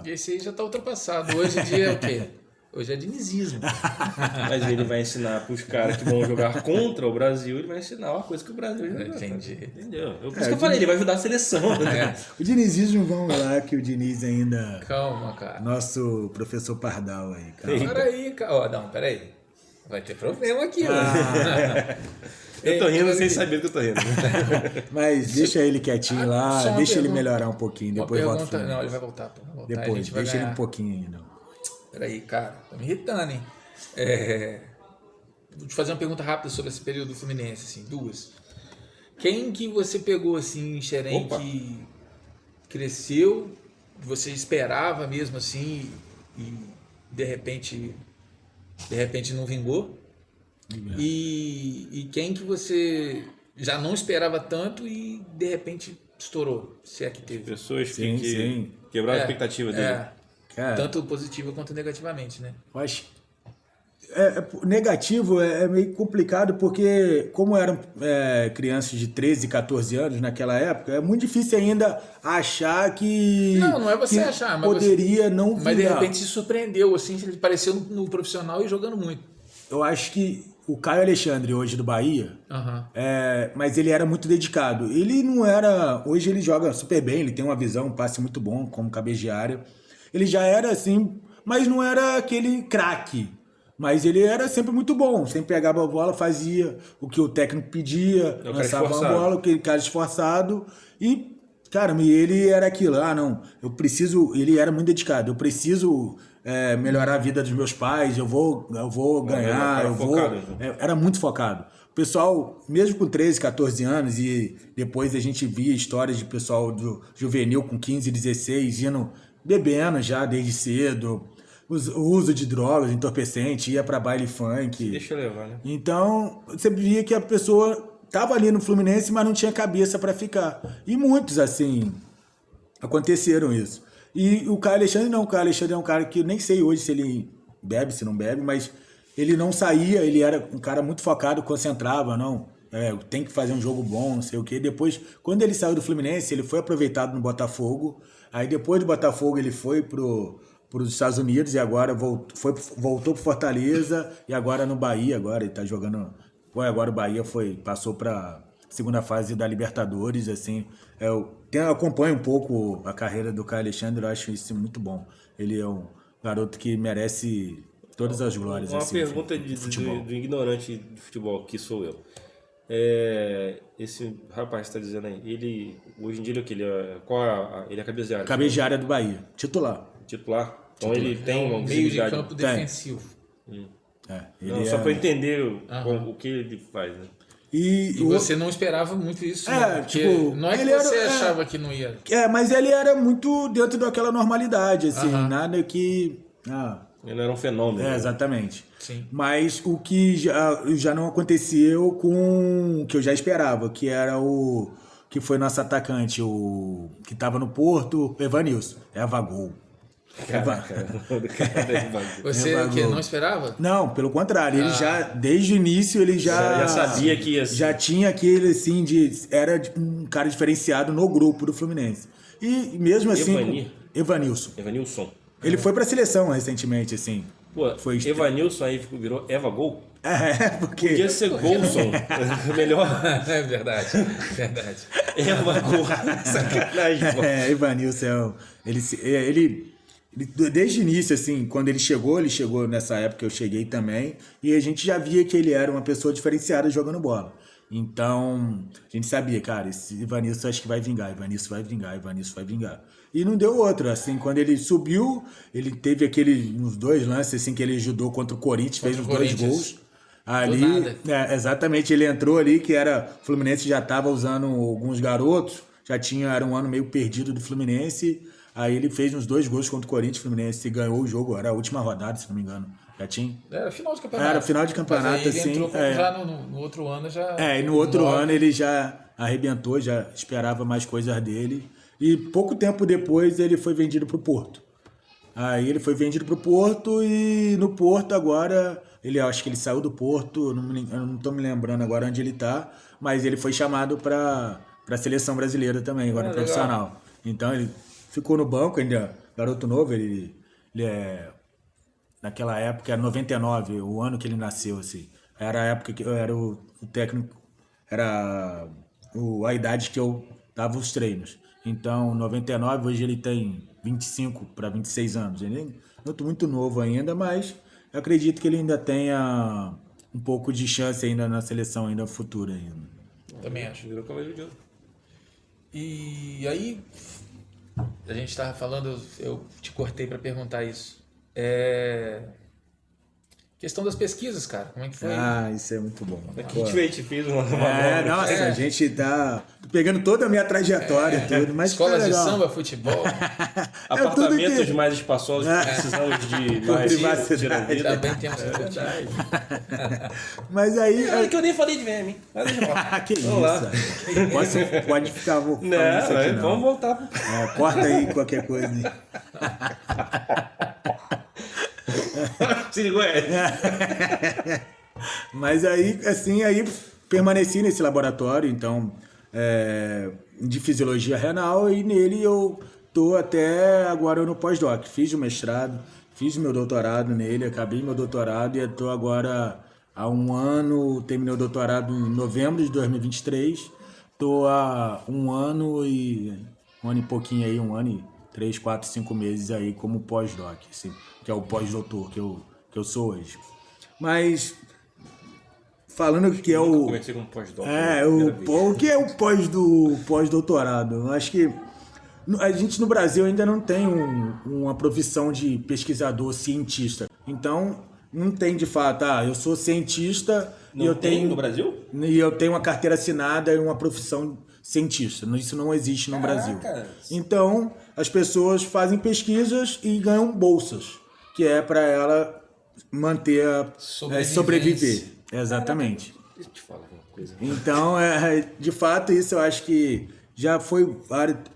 Esse aí já tá ultrapassado. Hoje em dia é o quê? Hoje é dinizismo. Mas ele vai ensinar pros caras que vão jogar contra o Brasil, ele vai ensinar uma coisa que o Brasil já entendi. Entendeu? Por isso que eu falei, ele vai ajudar a seleção. Né? O dinizismo, vamos lá, que o Diniz ainda... Calma, cara. Nosso professor Pardal aí, cara. Peraí, cara. Não, peraí. Vai ter problema aqui, Eu tô rindo sem saber que eu tô rindo. Mas deixa ele quietinho lá, deixa ele melhorar um pouquinho, depois volta. Não, ele vai voltar. Depois, deixa ele um pouquinho ainda. Peraí, cara, tá me irritando, hein? Vou te fazer uma pergunta rápida sobre esse período do Fluminense, assim, duas. Quem que você pegou, assim, em Xerém, que cresceu, você esperava mesmo, assim, e de repente não vingou? E quem que você já não esperava tanto e de repente estourou, se é que teve? Pessoas que quebraram a expectativa dele. Tanto positiva quanto negativamente, né? Eu acho negativo é meio complicado porque como eram crianças de 13, 14 anos naquela época, é muito difícil ainda achar que... Não é você achar, mas poderia não vingar. Mas de repente se surpreendeu, assim, ele apareceu no profissional e jogando muito. Eu acho que o Caio Alexandre, hoje do Bahia, mas ele era muito dedicado. Ele não era... Hoje ele joga super bem, ele tem uma visão, um passe muito bom, como cabeça de área. Ele já era assim, mas não era aquele craque. Mas ele era sempre muito bom, sempre pegava a bola, fazia o que o técnico pedia, lançava a bola, aquele cara esforçado. E, cara, ele era aquilo, ele era muito dedicado, eu preciso... melhorar a vida dos meus pais, eu vou ganhar, era muito focado. O pessoal, mesmo com 13, 14 anos, e depois a gente via histórias de pessoal do juvenil com 15, 16, bebendo já desde cedo, o uso de drogas, entorpecente, ia pra baile funk. Deixa eu levar, né? Então, você via que a pessoa tava ali no Fluminense, mas não tinha cabeça para ficar. E muitos, assim, aconteceram isso. E o Caio Alexandre não, o Caio Alexandre é um cara que eu nem sei hoje se ele bebe, se não bebe, mas ele não saía, ele era um cara muito focado, concentrava, tem que fazer um jogo bom, não sei o quê. Depois, quando ele saiu do Fluminense, ele foi aproveitado no Botafogo, aí depois do Botafogo ele foi pro para os Estados Unidos e agora voltou para Fortaleza e agora no Bahia, agora ele está jogando. Agora o Bahia passou para segunda fase da Libertadores, assim. Eu acompanho um pouco a carreira do Caio Alexandre, eu acho isso muito bom. Ele é um garoto que merece todas as glórias. Uma assim, pergunta futebol. do ignorante de futebol, que sou eu. Esse rapaz está dizendo aí, hoje em dia ele é o que? Ele é cabeça de área? Cabeça de área do Bahia, titular. Então ele tem uma meio de visibilidade. campo defensivo. Só para entender o que ele faz, né? E você não esperava muito isso, né? Porque tipo, não é que você achava que não ia. Mas ele era muito dentro daquela normalidade, assim, nada que... Ele não era um fenômeno. Exatamente. Sim. Mas o que já não aconteceu com o que eu já esperava, que era que foi nosso atacante, o que estava no Porto, Evanilson. Evagol. Caraca, Você que não esperava? Não, pelo contrário, ele já, desde o início, ele já sabia que ia ser. Já tinha aquele, assim, era um cara diferenciado no grupo do Fluminense. E mesmo assim... Evanilson. Ele foi pra seleção recentemente, assim. Pô, Evanilson aí virou Evagol? Porque... Podia ser Golson. Melhor. É verdade. Evagol. Sacanagem, pô. Evanilson, ele desde o início, assim, quando ele chegou nessa época, eu cheguei também, e a gente já via que ele era uma pessoa diferenciada jogando bola. Então, a gente sabia, cara, esse Evanilson acho que vai vingar, Evanilson vai vingar. E não deu outra, assim, quando ele subiu, ele teve uns 2 lances, assim, que ele ajudou contra o Corinthians, fez uns 2 gols. Ali, exatamente, ele entrou ali, que o Fluminense já estava usando alguns garotos, era um ano meio perdido do Fluminense, aí ele fez uns 2 gols contra o Corinthians, o Fluminense ganhou o jogo, era a última rodada, se não me engano. Já tinha? Era final de campeonato. Era final de campeonato, mas aí ele assim. Entrou já no outro ano já. E no outro ano ele já arrebentou, já esperava mais coisas dele. E pouco tempo depois ele foi vendido pro Porto. Aí ele foi vendido pro Porto e no Porto agora, acho que ele saiu do Porto, eu não tô me lembrando agora onde ele tá, mas ele foi chamado pra seleção brasileira também, agora profissional. Então ele ficou no banco ainda, garoto novo, ele naquela época era 99, o ano que ele nasceu, assim. Era a época que eu era o técnico, era a idade que eu dava os treinos. Então, 99, hoje ele tem 25 para 26 anos. Ele é muito novo ainda, mas eu acredito que ele ainda tenha um pouco de chance ainda na seleção ainda futura. Ainda. Também acho. Virou cavaleiro de ouro. E aí, a gente estava falando, eu te cortei para perguntar isso. Questão das pesquisas, cara, como é que foi? Isso é muito bom. Aqui a gente fez uma nossa, a gente tá pegando toda a minha trajetória e tudo, mas escolas de samba, futebol, apartamentos mais espaçosos, precisamos de mais privacidade. Também temos Mas aí... que eu nem falei de VM, mas deixa eu falar. Que vamos lá. Pode ficar falando isso aqui, não. Vamos voltar. Corta aí qualquer coisa. Se ligou, Mas aí, assim, permaneci nesse laboratório, então, de fisiologia renal, e nele eu tô até agora no pós-doc. Fiz o mestrado, fiz o meu doutorado nele, acabei meu doutorado e estou agora há um ano, terminei o doutorado em novembro de 2023, estou há um ano e pouquinho aí, 1 ano e 3, 4, 5 meses aí como pós-doc, assim, que é o pós-doutor que eu sou hoje. Mas, falando que é o... Comecei como pós-doc. O que é o pós-doutorado? Eu acho que a gente no Brasil ainda não tem uma profissão de pesquisador cientista. Então, não tem de fato, eu sou cientista não e eu tem tenho... no Brasil? E eu tenho uma carteira assinada e uma profissão cientista. Isso não existe no Brasil. Então, as pessoas fazem pesquisas e ganham bolsas, que é para ela manter sobreviver. Exatamente. Deixa eu te falar uma coisa. Então, de fato, isso eu acho que já foi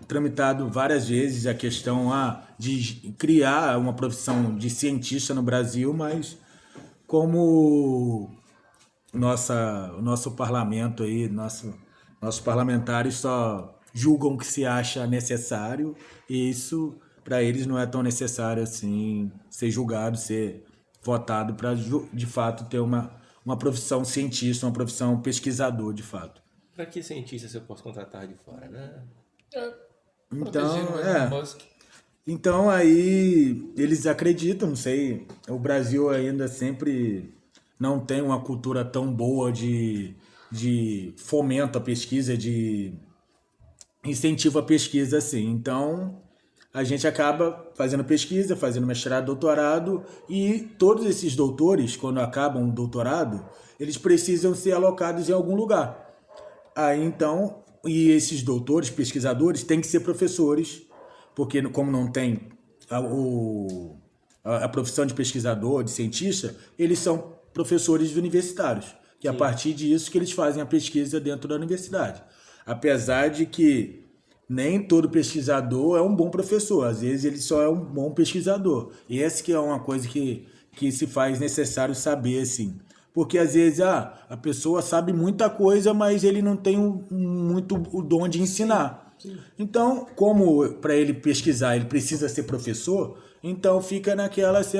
tramitado várias vezes a questão de criar uma profissão de cientista no Brasil, mas como o nosso parlamento aí, nossos parlamentares só julgam o que se acha necessário, e isso para eles não é tão necessário assim ser julgado, ser votado para de fato ter uma profissão cientista, uma profissão pesquisador de fato. Para que cientista você pode contratar de fora, né? Então, Protegendo o Elon Musk. então aí eles acreditam, não sei, o Brasil ainda sempre não tem uma cultura tão boa de fomento à pesquisa, de incentivo à pesquisa assim. Então, a gente acaba fazendo pesquisa, fazendo mestrado, doutorado, e todos esses doutores, quando acabam o doutorado, eles precisam ser alocados em algum lugar. Aí então, e esses doutores, pesquisadores, têm que ser professores, porque como não tem a profissão de pesquisador, de cientista, eles são professores universitários, que é a partir disso que eles fazem a pesquisa dentro da universidade. Apesar de que nem todo pesquisador é um bom professor, às vezes ele só é um bom pesquisador. E essa que é uma coisa que se faz necessário saber, assim. Porque às vezes a pessoa sabe muita coisa, mas ele não tem muito o dom de ensinar. Sim. Então, como para ele pesquisar ele precisa ser professor, então fica naquela assim,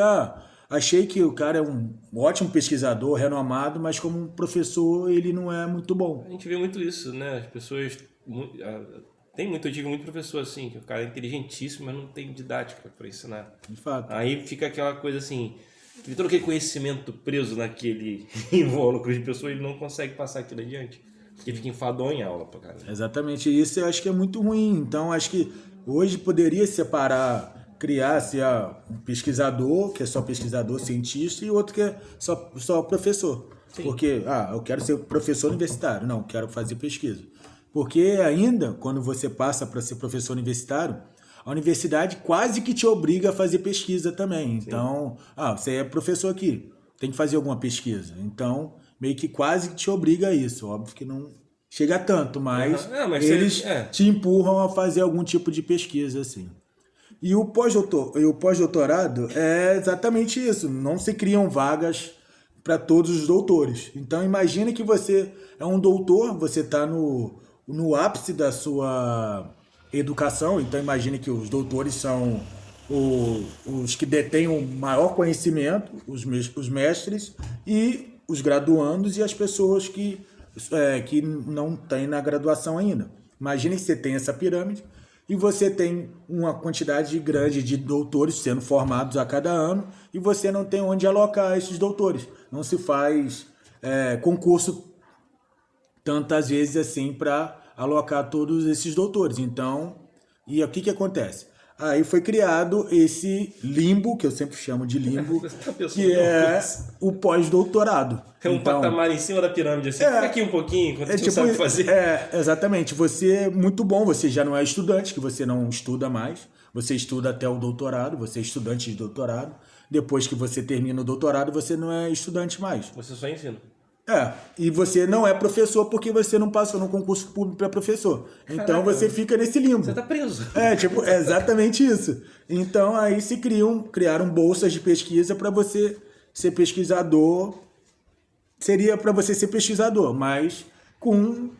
achei que o cara é um ótimo pesquisador, renomado, mas como professor ele não é muito bom. A gente vê muito isso, né? As pessoas... eu digo muito professor assim, que o cara é inteligentíssimo, mas não tem didática para ensinar. De fato. Aí fica aquela coisa assim, todo aquele conhecimento preso naquele invólucro de pessoa, ele não consegue passar aquilo adiante. Porque fica enfadonho em aula pra caramba. Exatamente, isso eu acho que é muito ruim. Então, acho que hoje poderia separar, criar-se um pesquisador, que é só pesquisador, cientista, e outro que é só professor. Sim. Porque, eu quero ser professor universitário. Não, quero fazer pesquisa. Porque ainda, quando você passa para ser professor universitário, a universidade quase que te obriga a fazer pesquisa também. Então, você é professor aqui, tem que fazer alguma pesquisa. Então, meio que quase que te obriga a isso. Óbvio que não chega tanto, mas, eles te empurram a fazer algum tipo de pesquisa, assim. E o pós-doutorado é exatamente isso. Não se criam vagas para todos os doutores. Então, imagine que você é um doutor, você está no ápice da sua educação, então imagine que os doutores são os que detêm o maior conhecimento, os mestres, e os graduandos e as pessoas que não têm na graduação ainda. Imagine que você tem essa pirâmide e você tem uma quantidade grande de doutores sendo formados a cada ano e você não tem onde alocar esses doutores. Não se faz concurso tantas vezes assim para alocar todos esses doutores. Então, e o que acontece? Aí foi criado esse limbo, que eu sempre chamo de limbo, que é o pós-doutorado. É um patamar em cima da pirâmide, assim, fica aqui um pouquinho, enquanto você sabe fazer. Exatamente. Você é muito bom, você já não é estudante, que você não estuda mais, você estuda até o doutorado, você é estudante de doutorado. Depois que você termina o doutorado, você não é estudante mais. Você só ensina. E você não é professor porque você não passou no concurso público para professor. Então, caraca, você fica nesse limbo. Você tá preso. É exatamente isso. Então, aí se criaram bolsas de pesquisa para você ser pesquisador. Seria para você ser pesquisador, mas com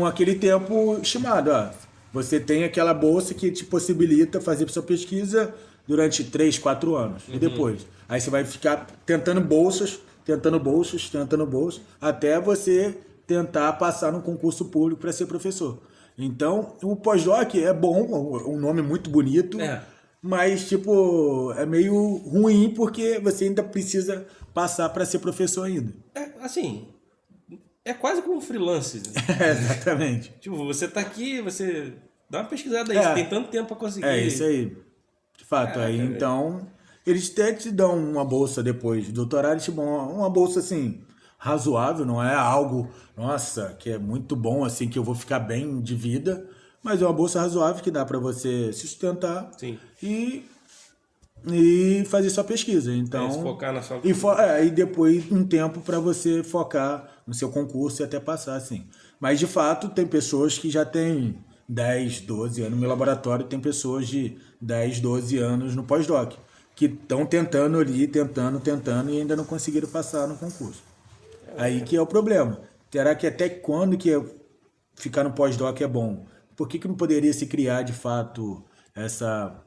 aquele tempo estimado. Você tem aquela bolsa que te possibilita fazer sua pesquisa durante 3, 4 anos. E depois? Aí você vai ficar tentando bolsas, até você tentar passar no concurso público para ser professor. Então, o pós-doc é bom, um nome muito bonito, mas, é meio ruim porque você ainda precisa passar para ser professor ainda. É quase como um freelance. Exatamente. Você tá aqui, você dá uma pesquisada aí, você tem tanto tempo para conseguir. É isso aí. De fato, então, eles até te dão uma bolsa depois de doutorado, uma bolsa assim, razoável, não é algo, nossa, que é muito bom, assim, que eu vou ficar bem de vida, mas é uma bolsa razoável que dá para você se sustentar. Sim. E fazer sua pesquisa. Então, focar na sua... E depois um tempo para você focar no seu concurso e até passar, assim. Mas, de fato, tem pessoas que já têm 10, 12 anos. No meu laboratório tem pessoas de 10, 12 anos no pós-doc, que estão tentando ali, tentando, e ainda não conseguiram passar no concurso. Aí que é o problema. Será que até quando que ficar no pós-doc é bom? por que não poderia se criar, de fato, essa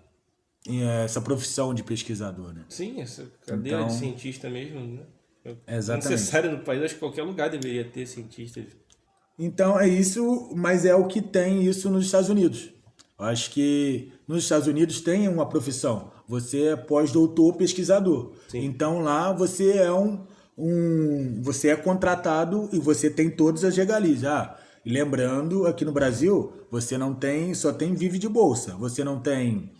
profissão de pesquisador, né? Sim, essa cadeira de cientista mesmo, né? É Exatamente. necessário no país, acho que qualquer lugar deveria ter cientistas. Então é isso, mas é o que tem isso nos Estados Unidos. Eu acho que nos Estados Unidos tem uma profissão. Você é pós-doutor pesquisador. Sim. Então lá você é você é contratado e você tem todas as regalias. E lembrando, aqui no Brasil, você não tem, só tem vive de bolsa. Você não tem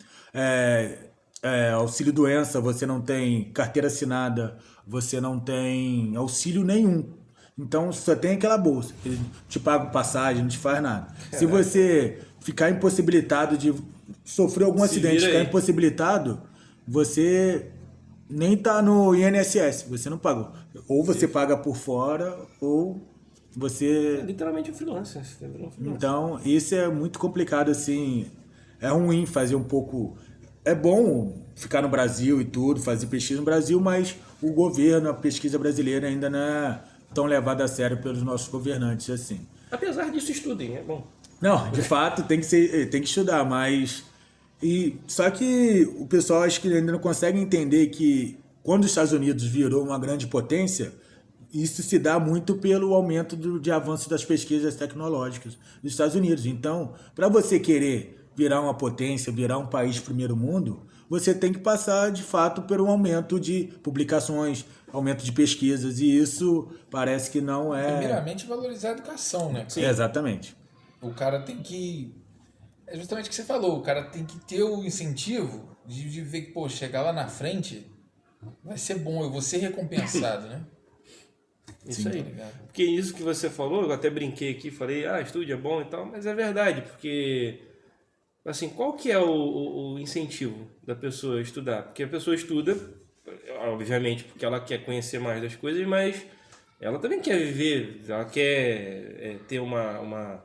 auxílio-doença, você não tem carteira assinada, você não tem auxílio nenhum. Então só tem aquela bolsa. Ele te paga passagem, não te faz nada. Caraca. Se você ficar impossibilitado de sofrer algum acidente, ficar impossibilitado, você nem tá no INSS, você não pagou. Ou você paga por fora, ou você... É literalmente um freelancer. Então, isso é muito complicado, assim. É ruim fazer um pouco... É bom ficar no Brasil e tudo, fazer pesquisa no Brasil, mas o governo, a pesquisa brasileira ainda não é tão levada a sério pelos nossos governantes, assim. Apesar disso, estudem, é bom. Não, de fato, tem que estudar, mas... Só que o pessoal acho que ainda não consegue entender que quando os Estados Unidos virou uma grande potência, isso se dá muito pelo aumento de avanço das pesquisas tecnológicas dos Estados Unidos. Então, para você querer virar uma potência, virar um país de primeiro mundo, você tem que passar, de fato, por um aumento de publicações, aumento de pesquisas, e isso parece que não é... Primeiramente, valorizar a educação, né? Sim. Exatamente. O cara tem que... É justamente o que você falou, o cara tem que ter o incentivo de ver que, pô, chegar lá na frente vai ser bom, eu vou ser recompensado, né? Isso Sim, aí. tá ligado? Porque isso que você falou, eu até brinquei aqui, falei, estude é bom e tal, mas é verdade, porque, assim, qual que é o incentivo da pessoa estudar? Porque a pessoa estuda, obviamente, porque ela quer conhecer mais das coisas, mas ela também quer viver, ela quer ter uma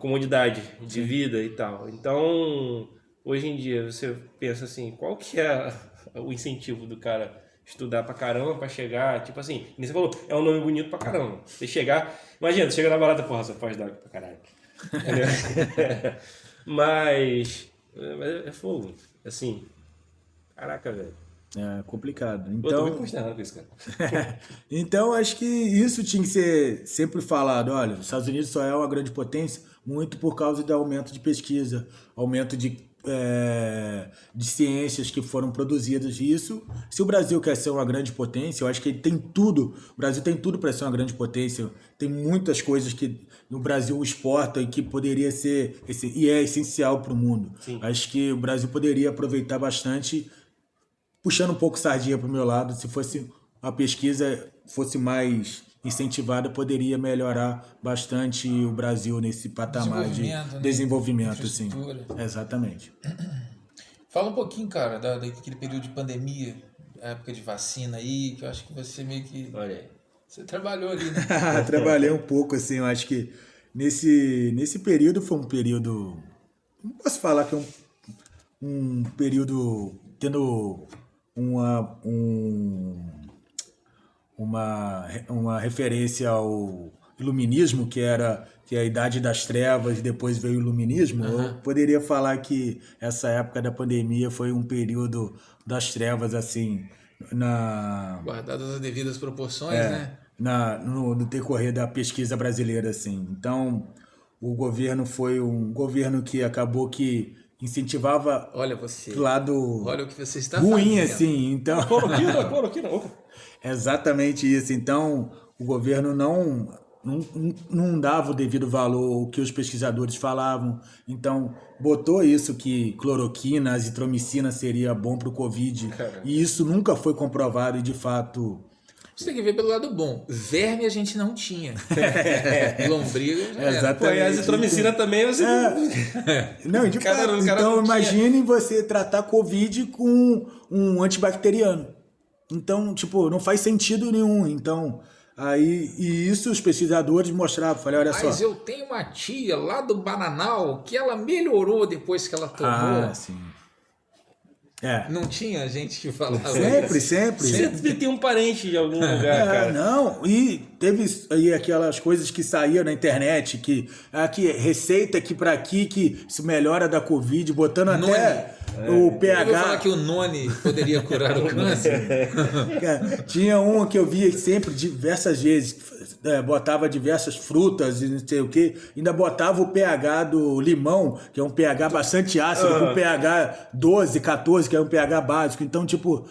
comodidade de vida e tal. Então, hoje em dia, você pensa assim, qual que é o incentivo do cara estudar pra caramba, pra chegar, tipo assim, como você falou, é um nome bonito pra caramba. Você chegar, imagina, você chega na balada, porra, você pode dar pra caralho. Mas é fogo, assim, caraca, velho. É complicado. Eu tô muito consternado com isso, cara. Então, acho que isso tinha que ser sempre falado. Olha, os Estados Unidos só é uma grande potência muito por causa do aumento de pesquisa, aumento de ciências que foram produzidas. Isso, se o Brasil quer ser uma grande potência, eu acho que ele tem tudo. O Brasil tem tudo para ser uma grande potência. Tem muitas coisas que o Brasil exporta e que poderia ser e é essencial para o mundo. Sim. Acho que o Brasil poderia aproveitar bastante, puxando um pouco sardinha para o meu lado. Se fosse a pesquisa fosse mais incentivada, poderia melhorar bastante o Brasil nesse patamar de desenvolvimento, sim. Exatamente. Fala um pouquinho, cara, daquele período de pandemia, época de vacina aí, que eu acho que você meio que... Olha aí. Você trabalhou ali, né? Trabalhei um pouco, assim, eu acho que nesse período foi um período... Não posso falar que é um período tendo uma referência ao iluminismo, que é a Idade das Trevas, depois veio o iluminismo. Eu poderia falar que essa época da pandemia foi um período das trevas, assim, guardadas as devidas proporções, né? No decorrer da pesquisa brasileira, assim. Então, o governo foi um governo que acabou que incentivava pro lado olha o que você está ruim, fazendo. Assim. Então, cloroquina. Exatamente isso. Então, o governo não dava o devido valor ao que os pesquisadores falavam. Então, botou isso que cloroquina, azitromicina seria bom para o Covid. Caramba. E isso nunca foi comprovado e, de fato... Você tem que ver pelo lado bom. Verme a gente não tinha. Lombriga já era. Exatamente. Pô, e a azitromicina também você... Não, de fato. Então, imagine você tratar Covid com um antibacteriano. Então, tipo, não faz sentido nenhum. Então, e isso os pesquisadores mostravam. Falei, olha só. Mas eu tenho uma tia lá do Bananal que ela melhorou depois que ela tomou. Sim. Não tinha gente que falava Sempre, isso? sempre. Sempre tem um parente de algum lugar, cara. Não, e teve aí aquelas coisas que saíam na internet, que aqui, receita aqui pra aqui, que se melhora da Covid, botando até o Eu pH. vou falar que o Noni poderia curar o câncer. Cara, tinha uma que eu via sempre diversas vezes, botava diversas frutas e não sei o que, ainda botava o pH do limão, que é um pH bastante ácido, com pH 12, 14, que é um pH básico. Então, tipo,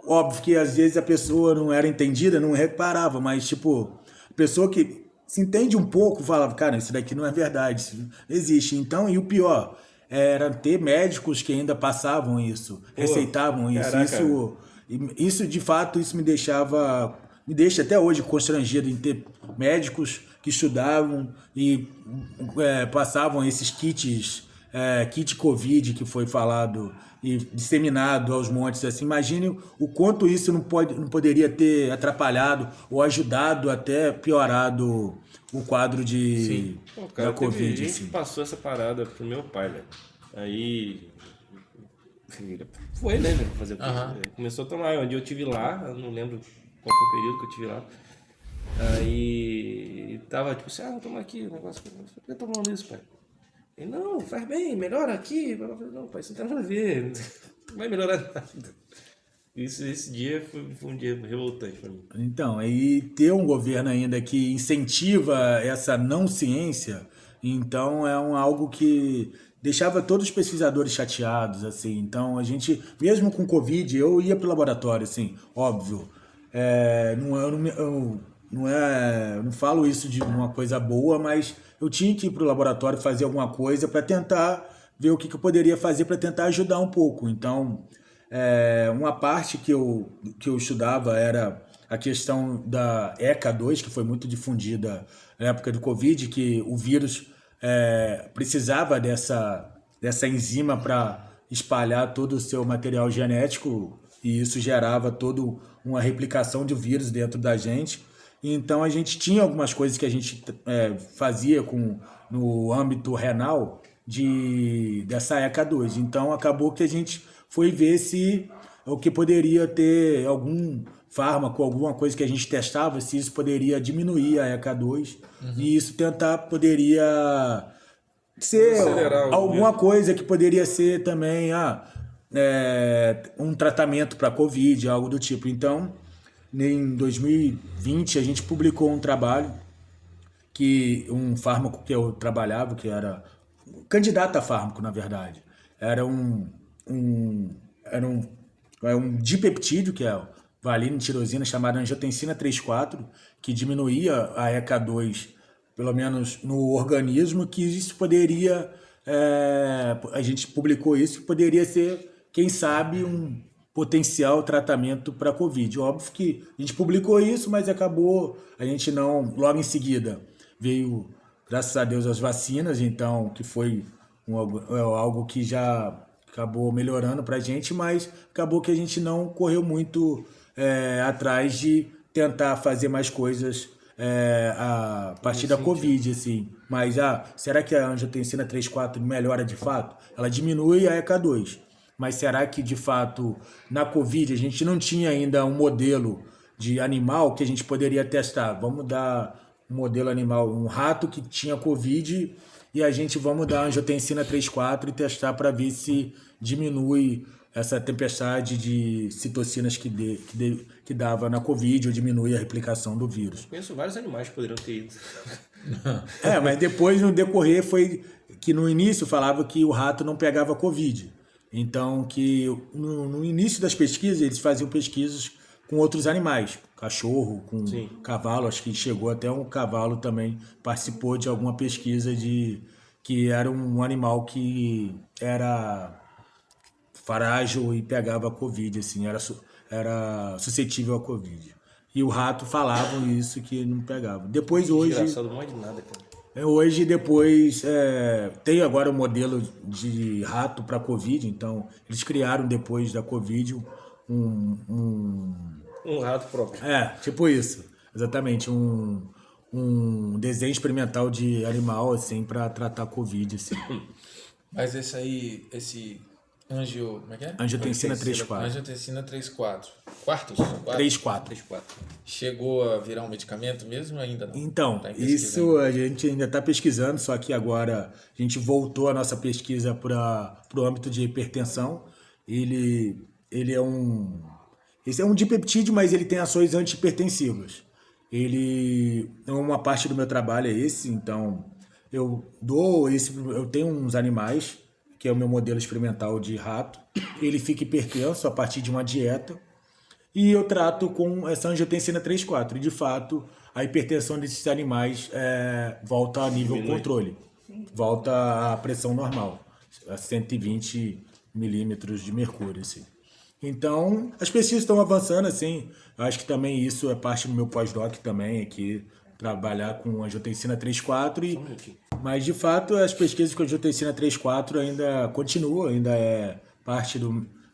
óbvio que às vezes a pessoa não era entendida, não reparava, mas, tipo, a pessoa que se entende um pouco falava, cara, isso daqui não é verdade, isso não existe. Então, e o pior era ter médicos que ainda passavam isso, receitavam isso. Caraca. Isso, de fato, isso me deixa até hoje constrangido em ter médicos que estudavam e passavam esses kit Covid que foi falado e disseminado aos montes. Assim, imagine o quanto isso não poderia ter atrapalhado ou ajudado até piorado o quadro Pô, cara, da Covid. teve gente Assim. que passou essa parada pro meu pai, velho. Aí... Foi, né? Fazer começou a tomar. Onde eu tive lá, eu não lembro qual foi o período que eu tive lá. Aí tava tipo assim, vou tomar aqui o negócio. Por que tomando isso, pai? Ele, não, faz bem, melhora aqui. Eu falei, não, pai, isso não tem nada a ver. Não vai melhorar nada. Esse dia foi um dia revoltante pra mim. Então, aí ter um governo ainda que incentiva essa não ciência, então algo que deixava todos os pesquisadores chateados, assim. Então, a gente, mesmo com Covid, eu ia pro laboratório, assim, óbvio. Eu não falo isso de uma coisa boa, mas eu tinha que ir pro laboratório fazer alguma coisa para tentar ver o que eu poderia fazer para tentar ajudar um pouco. Então, uma parte que eu estudava era a questão da ECA2, que foi muito difundida na época do Covid, que o vírus precisava dessa enzima para espalhar todo o seu material genético e isso gerava toda uma replicação de vírus dentro da gente. Então a gente tinha algumas coisas que a gente fazia no âmbito renal dessa ECA2. Então acabou que a gente foi ver se o que poderia ter algum fármaco, alguma coisa que a gente testava, se isso poderia diminuir a ECA2 e isso poderia ser alguma coisa que poderia ser também um tratamento para Covid, algo do tipo. Então, em 2020, a gente publicou um trabalho um fármaco que eu trabalhava, que era candidato a fármaco, na verdade. Era um dipeptídeo, que é valina e tirosina, chamada angiotensina 3,4, que diminuía a ECA2, pelo menos no organismo, que isso poderia... a gente publicou isso, que poderia ser, quem sabe, um potencial tratamento para Covid. Óbvio que a gente publicou isso, mas acabou, a gente não... Logo em seguida, veio, graças a Deus, as vacinas, então, que foi algo que já acabou melhorando para a gente, mas acabou que a gente não correu muito atrás de tentar fazer mais coisas a partir da Covid, assim. Mas será que a angiotensina 3,4 melhora de fato? Ela diminui a ECA2. Mas será que, de fato, na Covid a gente não tinha ainda um modelo de animal que a gente poderia testar? Vamos dar um modelo animal, um rato que tinha Covid e vamos dar angiotensina 3,4 e testar para ver se diminui essa tempestade de citocinas que dava na Covid ou diminui a replicação do vírus. Conheço vários animais que poderiam ter ido. Mas depois, no decorrer, foi que no início falava que o rato não pegava Covid. Então, que no início das pesquisas, eles faziam pesquisas com outros animais, cachorro, com cavalo, acho que chegou até um cavalo também, participou de alguma pesquisa que era um animal que era frágil e pegava Covid, assim, era suscetível à Covid. E o rato falavam isso que não pegava. Depois hoje... Engraçado, não é de nada, cara. Hoje, depois, tem agora um modelo de rato para Covid, então eles criaram depois da Covid um rato próprio. Tipo isso, exatamente, um desenho experimental de animal, assim, para tratar Covid, assim. Mas esse Como é que é? Angiotensina 3,4. Angiotensina 3,4. Quartos? 3,4. 3-4. Chegou a virar um medicamento mesmo? Ainda não? Então, Tá em pesquisa isso a gente ainda está pesquisando, só que agora a gente voltou a nossa pesquisa para o âmbito de hipertensão. Ele é um... Esse é um dipeptídeo, mas ele tem ações antihipertensivas. Uma parte do meu trabalho é esse, então eu tenho uns animais, que é o meu modelo experimental de rato, ele fica hipertenso a partir de uma dieta, e eu trato com essa angiotensina 3,4. E de fato, a hipertensão desses animais volta a nível controle, volta à pressão normal, a 120 milímetros de mercúrio, assim. Então, as pesquisas estão avançando, assim. Eu acho que também isso é parte do meu pós-doc também, aqui, trabalhar com angiotensina 3,4. Mas, de fato, as pesquisas com angiotensina 3,4 ainda continuam, ainda é parte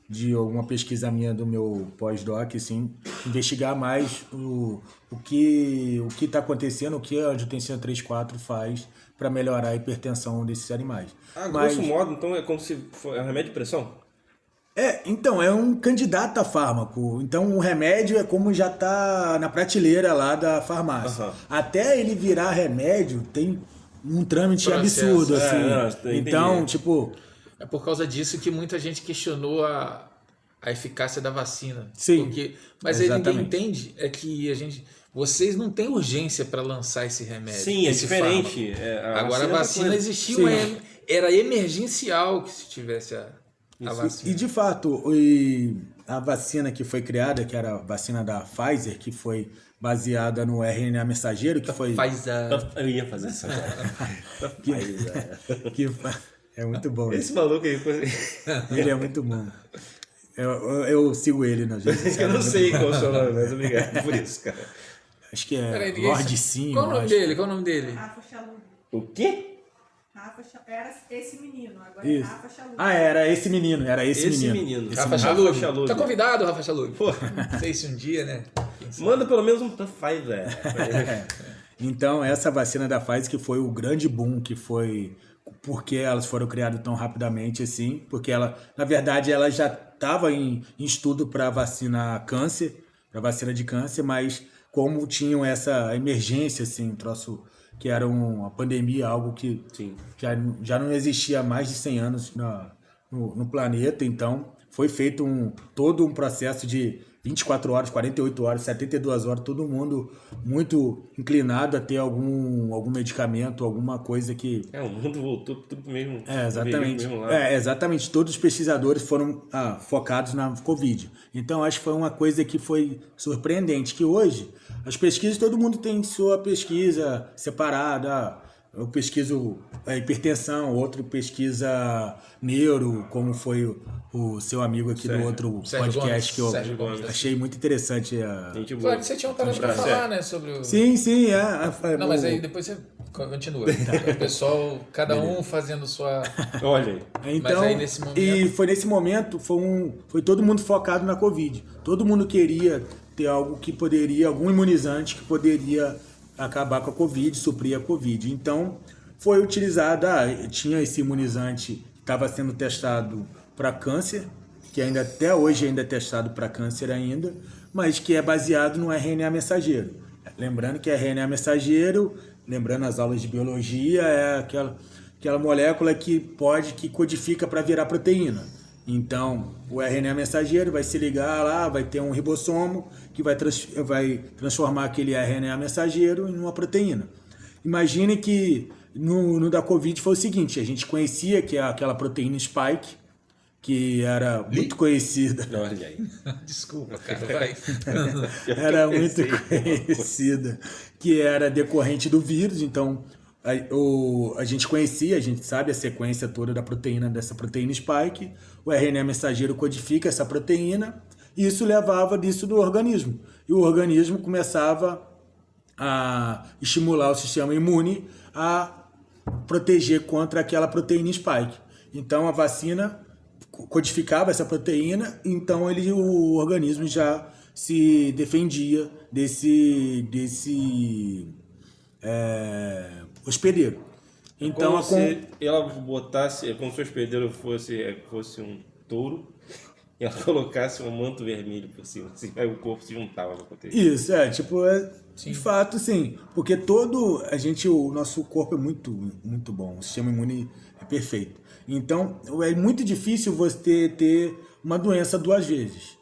de uma pesquisa minha do meu pós-doc, assim, investigar mais o que está acontecendo, o que a angiotensina 3,4 faz para melhorar a hipertensão desses animais. Grosso modo, então é como se fosse um remédio de pressão? Então, é um candidato a fármaco. Então, o remédio é como já está na prateleira lá da farmácia. Até ele virar remédio, tem um trâmite absurdo, assim. Então, tipo... É por causa disso que muita gente questionou a eficácia da vacina. Sim, mas aí ninguém entende é que vocês não têm urgência para lançar esse remédio. Sim, é diferente. Agora a vacina existia, era emergencial que se tivesse a vacina. E de fato, a vacina que foi criada, que era a vacina da Pfizer, que foi baseada no RNA mensageiro, que foi... Eu ia fazer isso agora. É muito bom. Esse maluco aí... Ele é muito bom. Eu sigo ele nas redes sociais. Eu não sei qual é o seu nome, mas obrigado por isso, cara. Acho que é Lorde Sim. Qual o nome dele? Rafa Chalub. O quê? Era esse menino, agora Isso. é Rafa Chalub. Era esse menino, esse menino. Rafa Chalub. Tá convidado, Rafa Chalub. Não sei se um dia, né? Manda pelo menos um Pfizer. Então, essa vacina da Pfizer que foi o grande boom, que foi porque elas foram criadas tão rapidamente assim, porque na verdade, ela já estava em estudo para vacinar câncer, para vacina de câncer, mas como tinham essa emergência, assim, um troço que era uma pandemia, algo que já não existia há mais de 100 anos no planeta, então foi feito todo um processo de 24 horas, 48 horas, 72 horas, todo mundo muito inclinado a ter algum medicamento, alguma coisa que... O mundo voltou tudo pro mesmo... exatamente. Exatamente. Todos os pesquisadores foram focados na Covid. Então, acho que foi uma coisa que foi surpreendente, que hoje, as pesquisas, todo mundo tem sua pesquisa separada. Eu pesquiso hipertensão, outro pesquisa neuro, como foi o seu amigo aqui do outro podcast que eu achei muito interessante. Claro que você tinha uma parada para falar, né? Sobre o... Sim. Não, mas aí depois você continua. O pessoal, cada um fazendo sua... Olha aí. Então, mas aí nesse momento... E foi nesse momento, foi todo mundo focado na Covid. Todo mundo queria ter algo que poderia, algum imunizante que poderia acabar com a Covid, suprir a Covid. Então, foi utilizado, tinha esse imunizante que estava sendo testado para câncer, que até hoje ainda é testado para câncer ainda, mas que é baseado no RNA mensageiro. Lembrando que RNA mensageiro, lembrando as aulas de biologia, é aquela molécula que codifica para virar proteína. Então, o RNA mensageiro vai se ligar lá, vai ter um ribossomo que vai transformar aquele RNA mensageiro em uma proteína. Imagine que no da Covid foi o seguinte, a gente conhecia que é aquela proteína spike, que era muito conhecida. Olha aí. Desculpa, cara, vai. Era muito conhecida, que era decorrente do vírus, então... A gente conhecia, a gente sabe a sequência toda dessa proteína spike, o RNA mensageiro codifica essa proteína, e isso levava disso do organismo. E o organismo começava a estimular o sistema imune a proteger contra aquela proteína spike. Então a vacina codificava essa proteína, então o organismo já se defendia desse hospedeiro. Então, como se ela botasse, como se o hospedeiro fosse touro e ela colocasse um manto vermelho por cima, assim, aí o corpo se juntava pra proteger. Isso, de fato, sim. Porque o nosso corpo é muito, muito bom. O sistema imune é perfeito. Então, é muito difícil você ter uma doença 2 vezes.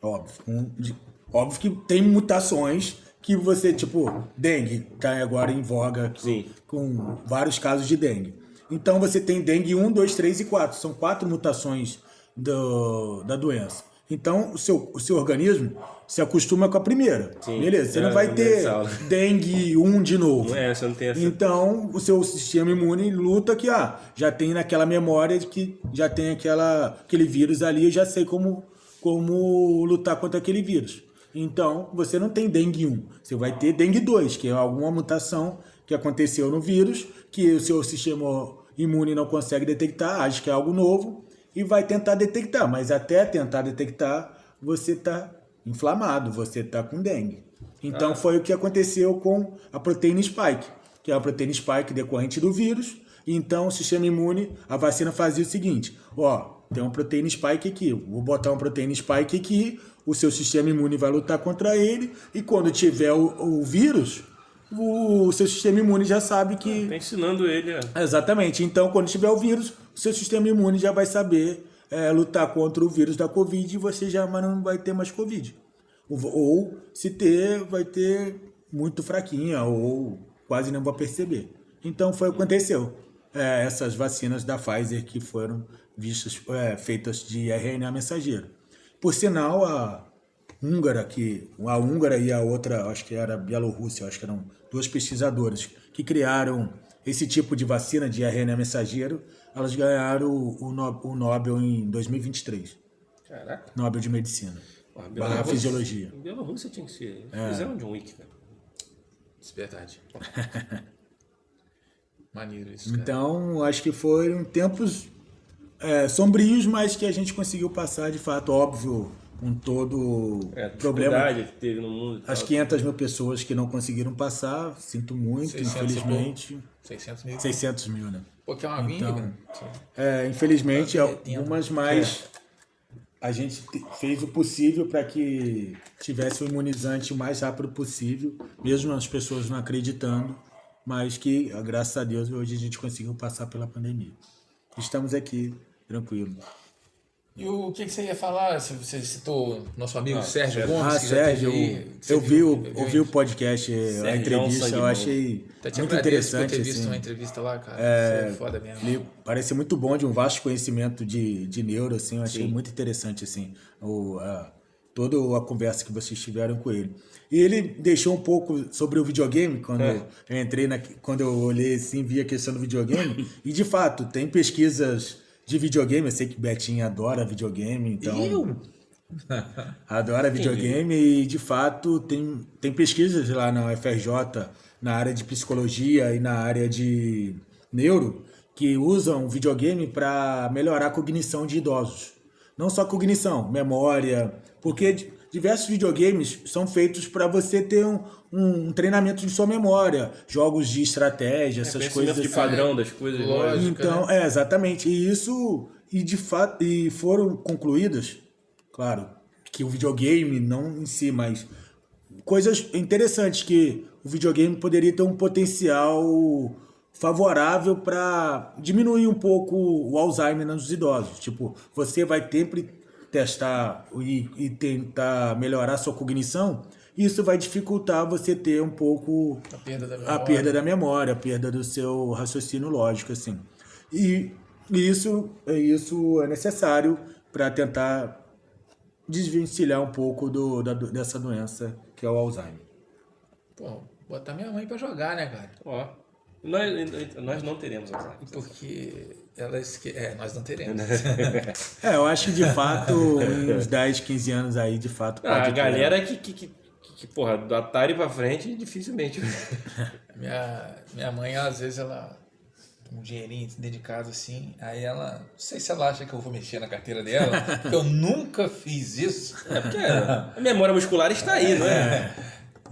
Óbvio que tem mutações que você, tipo, dengue, cai agora em voga Sim. com vários casos de dengue. Então, você tem dengue 1, 2, 3 e 4. São 4 mutações da doença. Então, o seu organismo se acostuma com a primeira. Sim. Beleza, você não vai ter dengue 1 de novo. Não é, você não tem essa... Então, o seu sistema imune luta que, já tem naquela memória de que já tem aquele vírus ali, eu já sei como lutar contra aquele vírus. Então, você não tem dengue 1, você vai ter dengue 2, que é alguma mutação que aconteceu no vírus, que o seu sistema imune não consegue detectar, acha que é algo novo, e vai tentar detectar, mas até tentar detectar, você está inflamado, você está com dengue. Então foi o que aconteceu com a proteína spike, que é a proteína spike decorrente do vírus. Então o sistema imune, a vacina fazia o seguinte, tem uma proteína spike aqui, vou botar uma proteína spike aqui, o seu sistema imune vai lutar contra ele, e quando tiver o vírus, o seu sistema imune já sabe que... Tá ensinando ele Exatamente. Então, quando tiver o vírus, o seu sistema imune já vai saber lutar contra o vírus da Covid e você já não vai ter mais Covid. Ou se ter, vai ter muito fraquinha ou quase não vai perceber. Então, foi o que aconteceu. Essas vacinas da Pfizer que foram feitas de RNA mensageiro. Por sinal, a húngara e a outra, acho que era Bielorrússia, acho que eram 2 pesquisadoras que criaram esse tipo de vacina de RNA mensageiro, elas ganharam o Nobel em 2023. Caraca. Nobel de Medicina. Barra Fisiologia. Bielorrússia tinha que ser. Fizeram John Wick, cara. Isso é verdade. Maneiro isso, cara. Então, acho que foram tempos sombrios, mas que a gente conseguiu passar, de fato, óbvio, com todo problema. Que teve no mundo. As 500 mil pessoas que não conseguiram passar, sinto muito, infelizmente. 600 mil, né? Pô, que é uma vinha, infelizmente, algumas mais... A gente fez o possível para que tivesse o imunizante o mais rápido possível, mesmo as pessoas não acreditando, mas que, graças a Deus, hoje a gente conseguiu passar pela pandemia. Estamos aqui, tranquilo. E o que você ia falar? Você citou nosso amigo Sérgio Gomes. Que Sérgio, já teve ouvi o podcast, a entrevista, eu achei muito interessante. Eu ter visto uma entrevista lá, cara. Isso é foda mesmo. Ele parece muito bom, de um vasto conhecimento de neuro, assim, eu achei muito interessante, assim, toda a conversa que vocês tiveram com ele. E ele deixou um pouco sobre o videogame, quando eu entrei, quando eu olhei assim, vi a questão do videogame, e de fato, tem pesquisas de videogame, eu sei que Betinho adora videogame, então... Adora videogame e, de fato, tem pesquisas lá na UFRJ, na área de psicologia e na área de neuro, que usam videogame para melhorar a cognição de idosos. Não só cognição, memória, porque diversos videogames são feitos para você ter um treinamento de sua memória, jogos de estratégia, essas coisas de padrão das coisas. Lógica, então, né? Exatamente. E de fato, foram concluídas, claro, que o videogame, não em si, mas coisas interessantes, que o videogame poderia ter um potencial favorável para diminuir um pouco o Alzheimer nos idosos. Tipo, você vai sempre testar e tentar melhorar a sua cognição, isso vai dificultar você ter um pouco a perda da memória, a perda do seu raciocínio lógico, assim. E isso é necessário para tentar desvencilhar um pouco dessa doença que é o Alzheimer. Pô, botar minha mãe para jogar, né, cara? Ó, nós não teremos Alzheimer. Porque nós não teremos. Eu acho que de fato, uns 10, 15 anos aí, de fato, pode a galera que porra, do Atari pra frente, dificilmente. Minha mãe, às vezes, ela tem um dinheirinho dentro de casa, assim, aí ela, não sei se ela acha que eu vou mexer na carteira dela, porque eu nunca fiz isso. Porque a memória muscular está aí, não é?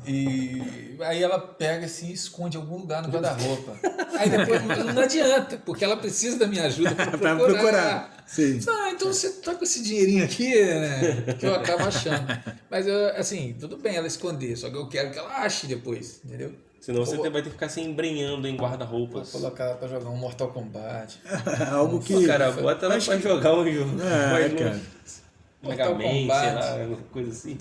E aí ela pega assim e esconde em algum lugar no guarda-roupa. Aí depois não adianta, porque ela precisa da minha ajuda para Pra procurar. procurar. Sim. Ah, então você tá com esse dinheirinho aqui, né? Que eu acabo achando. Mas, assim, tudo bem ela esconder, só que eu quero que ela ache depois, entendeu? Senão você vai ter que ficar se embrenhando em Vou guarda-roupas. colocar ela pra jogar um Mortal Kombat. Algo que... Pô, cara, bota ela pra jogar um jogo. É, cara. Mega Mortal Man, sei Kombat. lá, alguma coisa assim.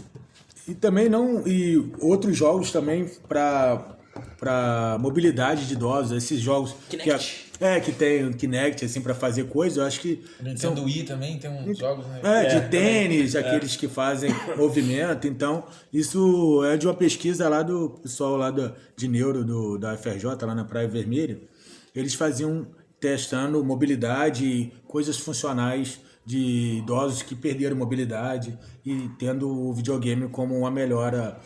E também não... E outros jogos também para mobilidade de idosos. Esses jogos... Kinect. Que tem o Kinect, assim, para fazer coisa. Eu acho que... Nintendo Wii também tem uns jogos, né? de tênis, aqueles que fazem movimento. Então, isso é de uma pesquisa lá do pessoal lá de neuro da UFRJ, lá na Praia Vermelha. Eles faziam testando mobilidade e coisas funcionais de idosos que perderam mobilidade e tendo o videogame como uma melhora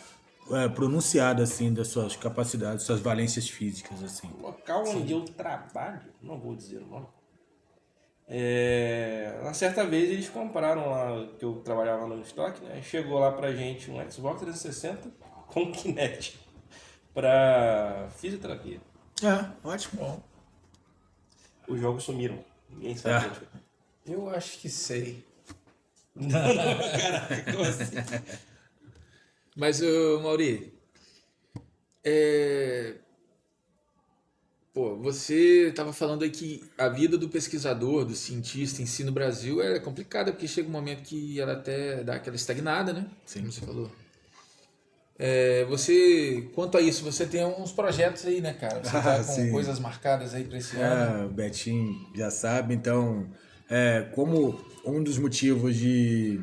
pronunciada assim das suas capacidades, suas valências físicas assim. O local onde eu trabalho, não vou dizer o nome. Uma certa vez eles compraram lá, que eu trabalhava lá no estoque, né? Chegou lá pra gente um Xbox 360 com Kinect pra fisioterapia. Ótimo. Bom, Os jogos sumiram. Ninguém sabe. eu acho que sei. Caraca, como assim? Mas, Mauri, você estava falando aí que a vida do pesquisador, do cientista em si no Brasil é complicada, porque chega um momento que ela até dá aquela estagnada, né? Sim. Como você falou. Quanto a isso, você tem uns projetos aí, né, cara? Você tá com Sim. coisas marcadas aí para esse ano. O Betinho já sabe, então, como um dos motivos de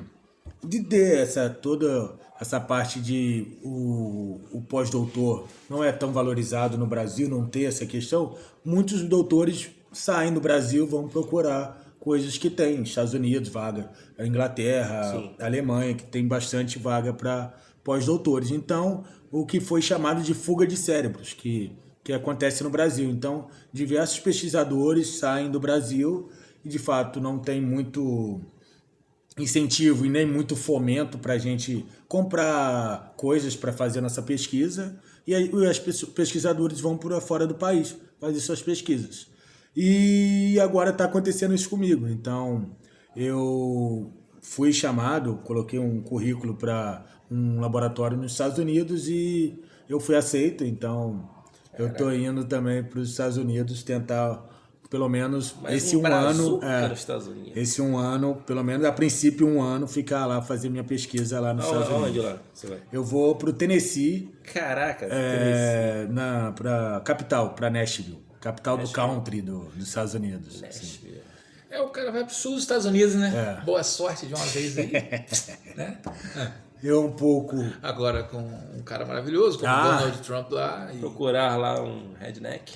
ter toda essa parte de o pós-doutor não é tão valorizado no Brasil, não ter essa questão, muitos doutores saem do Brasil, vão procurar coisas que tem, Estados Unidos, vaga, a Inglaterra, Sim. a Alemanha, que tem bastante vaga para pós-doutores. Então, o que foi chamado de fuga de cérebros, que acontece no Brasil. Então, diversos pesquisadores saem do Brasil e, de fato, não tem muito incentivo e nem muito fomento para a gente comprar coisas para fazer nossa pesquisa, e aí os pesquisadores vão para fora do país fazer suas pesquisas. E agora está acontecendo isso comigo. Então, eu fui chamado, coloquei um currículo para um laboratório nos Estados Unidos e eu fui aceito. Então, eu estou indo também para os Estados Unidos tentar, pelo menos, esse um ano, esse um ano, pelo menos a princípio um ano, ficar lá, fazer minha pesquisa lá nos Estados Unidos. Onde lá você vai? Eu vou pro Tennessee, Caraca, pra capital, pra Nashville, capital do country dos Estados Unidos. Nashville. O cara vai pro sul dos Estados Unidos, né? Boa sorte de uma vez aí. Né? Eu um pouco... Agora com um cara maravilhoso, como o Donald Trump lá. Procurar lá um redneck.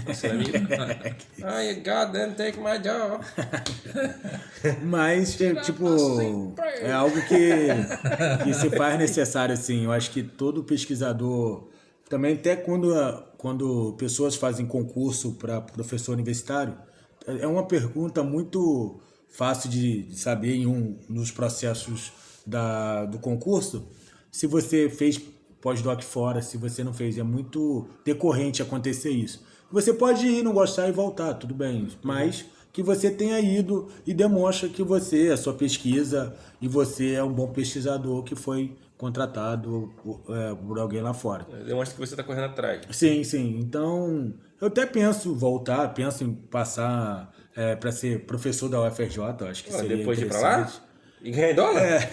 Nosso amigo. I God then take my job. Mas, tipo, é algo que se faz necessário, assim. Eu acho que todo pesquisador, também até quando pessoas fazem concurso para professor universitário, é uma pergunta muito fácil de saber nos processos do concurso, se você fez pós-doc fora, se você não fez. É muito decorrente acontecer isso. Você pode ir, não gostar e voltar, tudo bem, mas que você tenha ido e demonstra que a sua pesquisa, e você é um bom pesquisador que foi contratado por alguém lá fora. Demonstra que você está correndo atrás. Sim, sim. Então, eu até penso em passar para ser professor da UFRJ, eu acho que seria depois de ir para lá? E ganhar em dólar?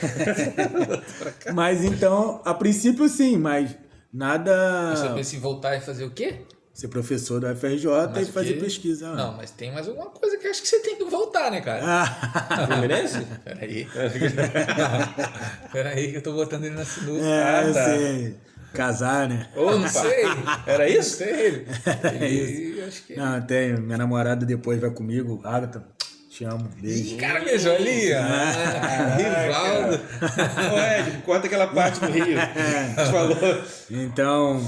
Mas então, a princípio sim, mas nada... Você pensa em voltar e fazer o quê? Ser professor da UFRJ e fazer pesquisa. Não, mas tem mais alguma coisa que eu acho que você tem que voltar, né, cara? Fluminense? Peraí que eu tô botando ele na sinuca. Eu sei. Casar, né? Não sei. Era isso? Não sei. É isso. Acho que... Não, tem. Minha namorada depois vai comigo. Agatha, te amo. Beijo. Cara, beijou ali. Rivaldo. Ed, corta aquela parte do Rio. Falou. Então,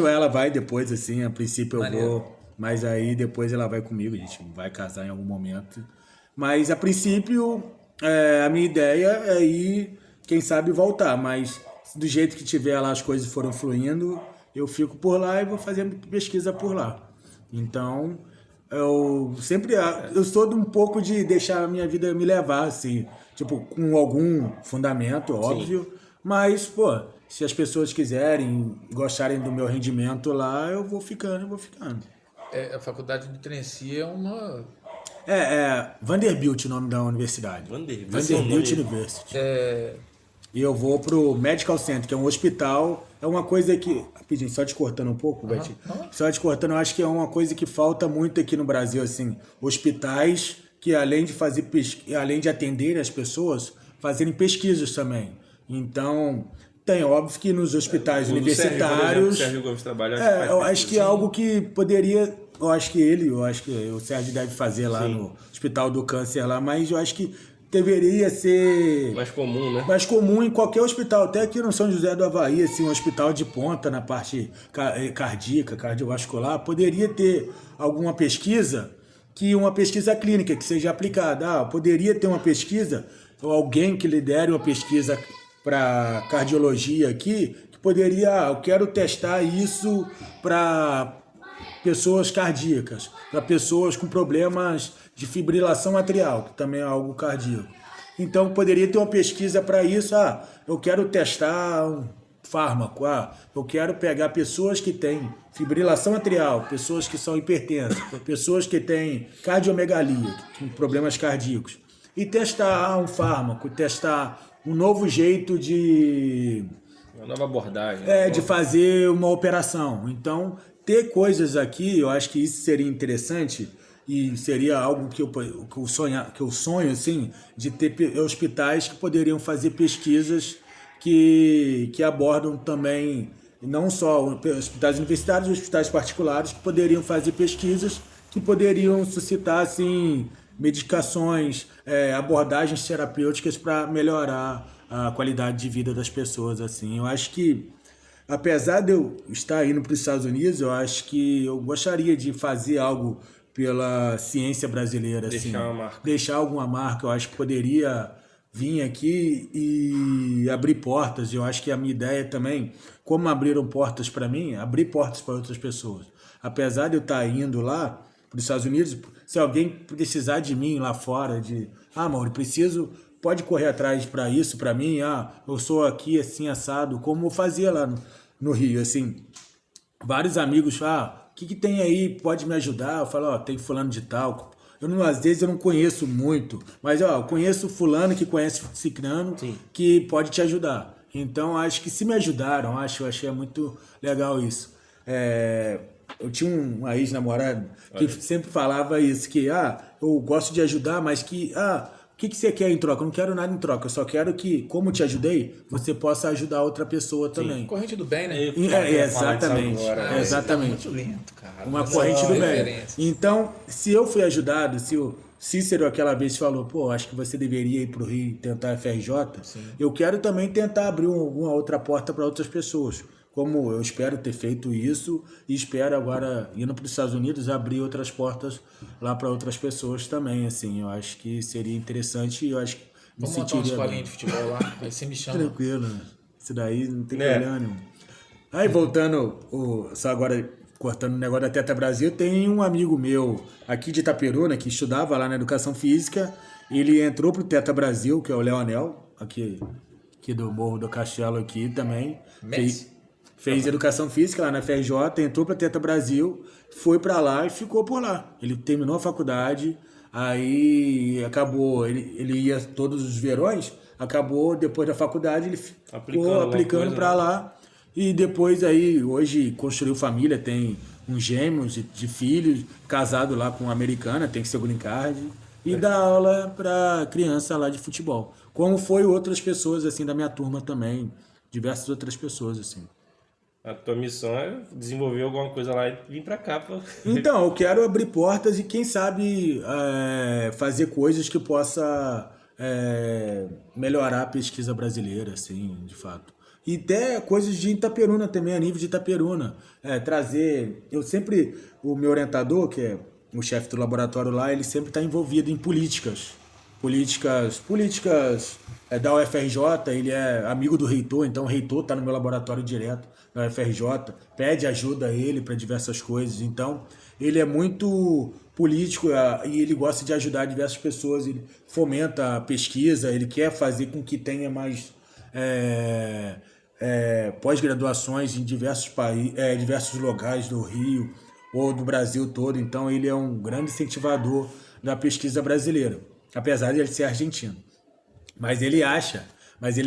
ela vai depois, assim. A princípio eu Maneiro. vou. Mas aí depois ela vai comigo. A gente vai casar em algum momento. Mas a princípio, a minha ideia é ir, quem sabe, voltar. Mas do jeito que tiver lá, as coisas foram fluindo, eu fico por lá e vou fazer pesquisa por lá. Então, eu sou de um pouco de deixar a minha vida me levar, assim, tipo, com algum fundamento, óbvio, mas, pô, se as pessoas quiserem, gostarem do meu rendimento lá, eu vou ficando. A faculdade do Tennessee é uma... Vanderbilt o nome da universidade. Vanderbilt University. E eu vou pro Medical Center, que é um hospital. É uma coisa que... Rapidinho, só te cortando um pouco, Betinho. Só te cortando, eu acho que é uma coisa que falta muito aqui no Brasil, assim. Hospitais que, além de atender as pessoas, fazerem pesquisas também. Então, tem, óbvio que nos hospitais universitários... O Sérgio Gomes trabalha... eu acho que é algo que poderia... Eu acho que o Sérgio deve fazer lá no Hospital do Câncer lá, mas eu acho que deveria ser mais comum, né? Mais comum em qualquer hospital, até aqui no São José do Avaí, assim, um hospital de ponta na parte cardíaca, cardiovascular, poderia ter alguma pesquisa, uma pesquisa clínica que seja aplicada. Poderia ter uma pesquisa, ou alguém que lidere uma pesquisa para cardiologia aqui, que poderia, eu quero testar isso para pessoas cardíacas, para pessoas com problemas de fibrilação atrial, que também é algo cardíaco. Então, poderia ter uma pesquisa para isso. Eu quero testar um fármaco. Eu quero pegar pessoas que têm fibrilação atrial, pessoas que são hipertensas, pessoas que têm cardiomegalia, que têm problemas cardíacos, e testar um fármaco, testar um novo jeito de... Uma nova abordagem. De fazer uma operação. Então, ter coisas aqui, eu acho que isso seria interessante e seria algo que eu sonho, assim, de ter hospitais que poderiam fazer pesquisas que abordam também, não só hospitais universitários, hospitais particulares, que poderiam fazer pesquisas que poderiam suscitar, assim, medicações, abordagens terapêuticas para melhorar a qualidade de vida das pessoas, assim. Eu acho que, apesar de eu estar indo para os Estados Unidos, eu acho que eu gostaria de fazer algo pela ciência brasileira, assim. Deixar alguma marca. Eu acho que poderia vir aqui e abrir portas. Eu acho que a minha ideia também, como abriram portas para mim, abrir portas para outras pessoas. Apesar de eu estar indo lá para os Estados Unidos, se alguém precisar de mim lá fora, Mauro, pode correr atrás para isso, para mim, eu sou aqui assim, assado, como eu fazia lá no Rio, assim, vários amigos, o que tem aí, pode me ajudar? Eu falo, tem fulano de tal, às vezes eu não conheço muito, mas eu conheço fulano que conhece ciclano, que pode te ajudar. Então, acho que se me ajudaram, eu achei muito legal isso. Eu tinha uma ex-namorada que sempre falava isso, que eu gosto de ajudar, mas que o que você quer em troca? Eu não quero nada em troca, eu só quero que, como te ajudei, você possa ajudar outra pessoa também. Corrente do bem, né? Exatamente. Exatamente. Muito lento, cara. Uma corrente do bem. Então, se eu fui ajudado, se o Cícero aquela vez falou, acho que você deveria ir para o Rio tentar a FRJ, eu quero também tentar abrir alguma outra porta para outras pessoas. Como eu espero ter feito isso e espero agora, indo para os Estados Unidos, abrir outras portas lá para outras pessoas também, assim. Eu acho que seria interessante e eu acho que me Vamos montar uma sentiria escolinha de futebol lá, aí você me chama. tranquilo, né? Isso daí não tem problema nenhum. Aí voltando, só agora cortando o negócio da Teta Brasil, tem um amigo meu aqui de Itaperuna que estudava lá na Educação Física, ele entrou pro Teta Brasil, que é o Leonel, aqui do Morro do Castelo aqui também. Fez Educação Física lá na FRJ, entrou para Teta Brasil, foi para lá e ficou por lá. Ele terminou a faculdade, aí acabou, ele ia todos os verões, acabou depois da faculdade, ele ficou aplicando para lá. E depois aí, hoje construiu família, tem uns gêmeos de filhos, casado lá com uma americana, tem seu green card, e dá aula para criança lá de futebol. Como foi outras pessoas assim da minha turma também, diversas outras pessoas assim. A tua missão é desenvolver alguma coisa lá e vir pra cá. Então, eu quero abrir portas e quem sabe fazer coisas que possa melhorar a pesquisa brasileira, assim, de fato. E até coisas de Itaperuna também, a nível de Itaperuna. Trazer... O meu orientador, que é o chefe do laboratório lá, ele sempre está envolvido em políticas da UFRJ, ele é amigo do reitor, então o reitor está no meu laboratório direto, da UFRJ, pede ajuda a ele para diversas coisas. Então, ele é muito político e ele gosta de ajudar diversas pessoas, ele fomenta a pesquisa, ele quer fazer com que tenha mais pós-graduações em diversos países, diversos locais do Rio ou do Brasil todo. Então, ele é um grande incentivador da pesquisa brasileira, apesar de ele ser argentino. Mas ele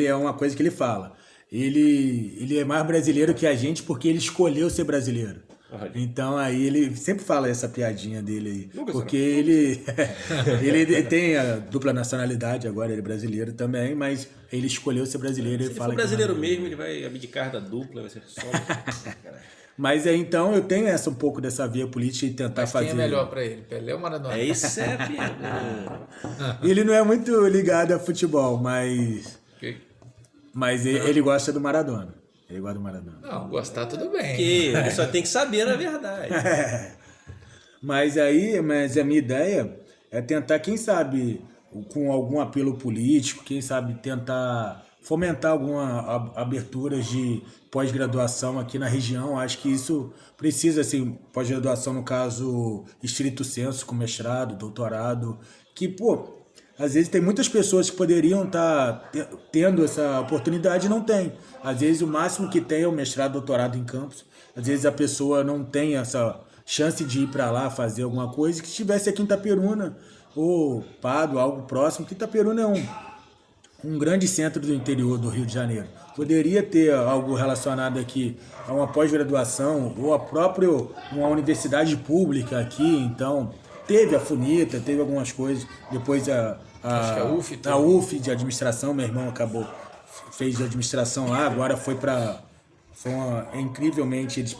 é uma coisa que ele fala, ele é mais brasileiro que a gente porque ele escolheu ser brasileiro. Então aí ele sempre fala essa piadinha dele aí, porque ele tem a dupla nacionalidade, agora ele é brasileiro também, mas ele escolheu ser brasileiro. Se ele for brasileiro mesmo, ele vai abdicar da dupla, vai ser só... Mas então eu tenho um pouco dessa via política e tentar fazer... Quem é melhor pra ele, Pelé ou Maradona? Isso é pergunta. Ele não é muito ligado a futebol, mas ele gosta do Maradona. Ele gosta do Maradona. Não, gostar tudo bem. Ele só tem que saber a verdade. Mas a minha ideia é tentar, quem sabe, com algum apelo político, quem sabe tentar fomentar alguma aberturas de pós-graduação aqui na região. Acho que isso precisa, assim, pós-graduação no caso estrito sensu, com mestrado, doutorado, que, às vezes tem muitas pessoas que poderiam estar tendo essa oportunidade e não tem. Às vezes o máximo que tem é o mestrado, doutorado em campus. Às vezes a pessoa não tem essa chance de ir para lá fazer alguma coisa. Que estivesse aqui em Itaperuna ou Pado, algo próximo, que Itaperuna é um grande centro do interior do Rio de Janeiro. Poderia ter algo relacionado aqui a uma pós-graduação ou uma universidade pública aqui. Então, teve a FUNITA, teve algumas coisas. Depois acho que a UF de administração, meu irmão fez de administração lá, agora incrivelmente eles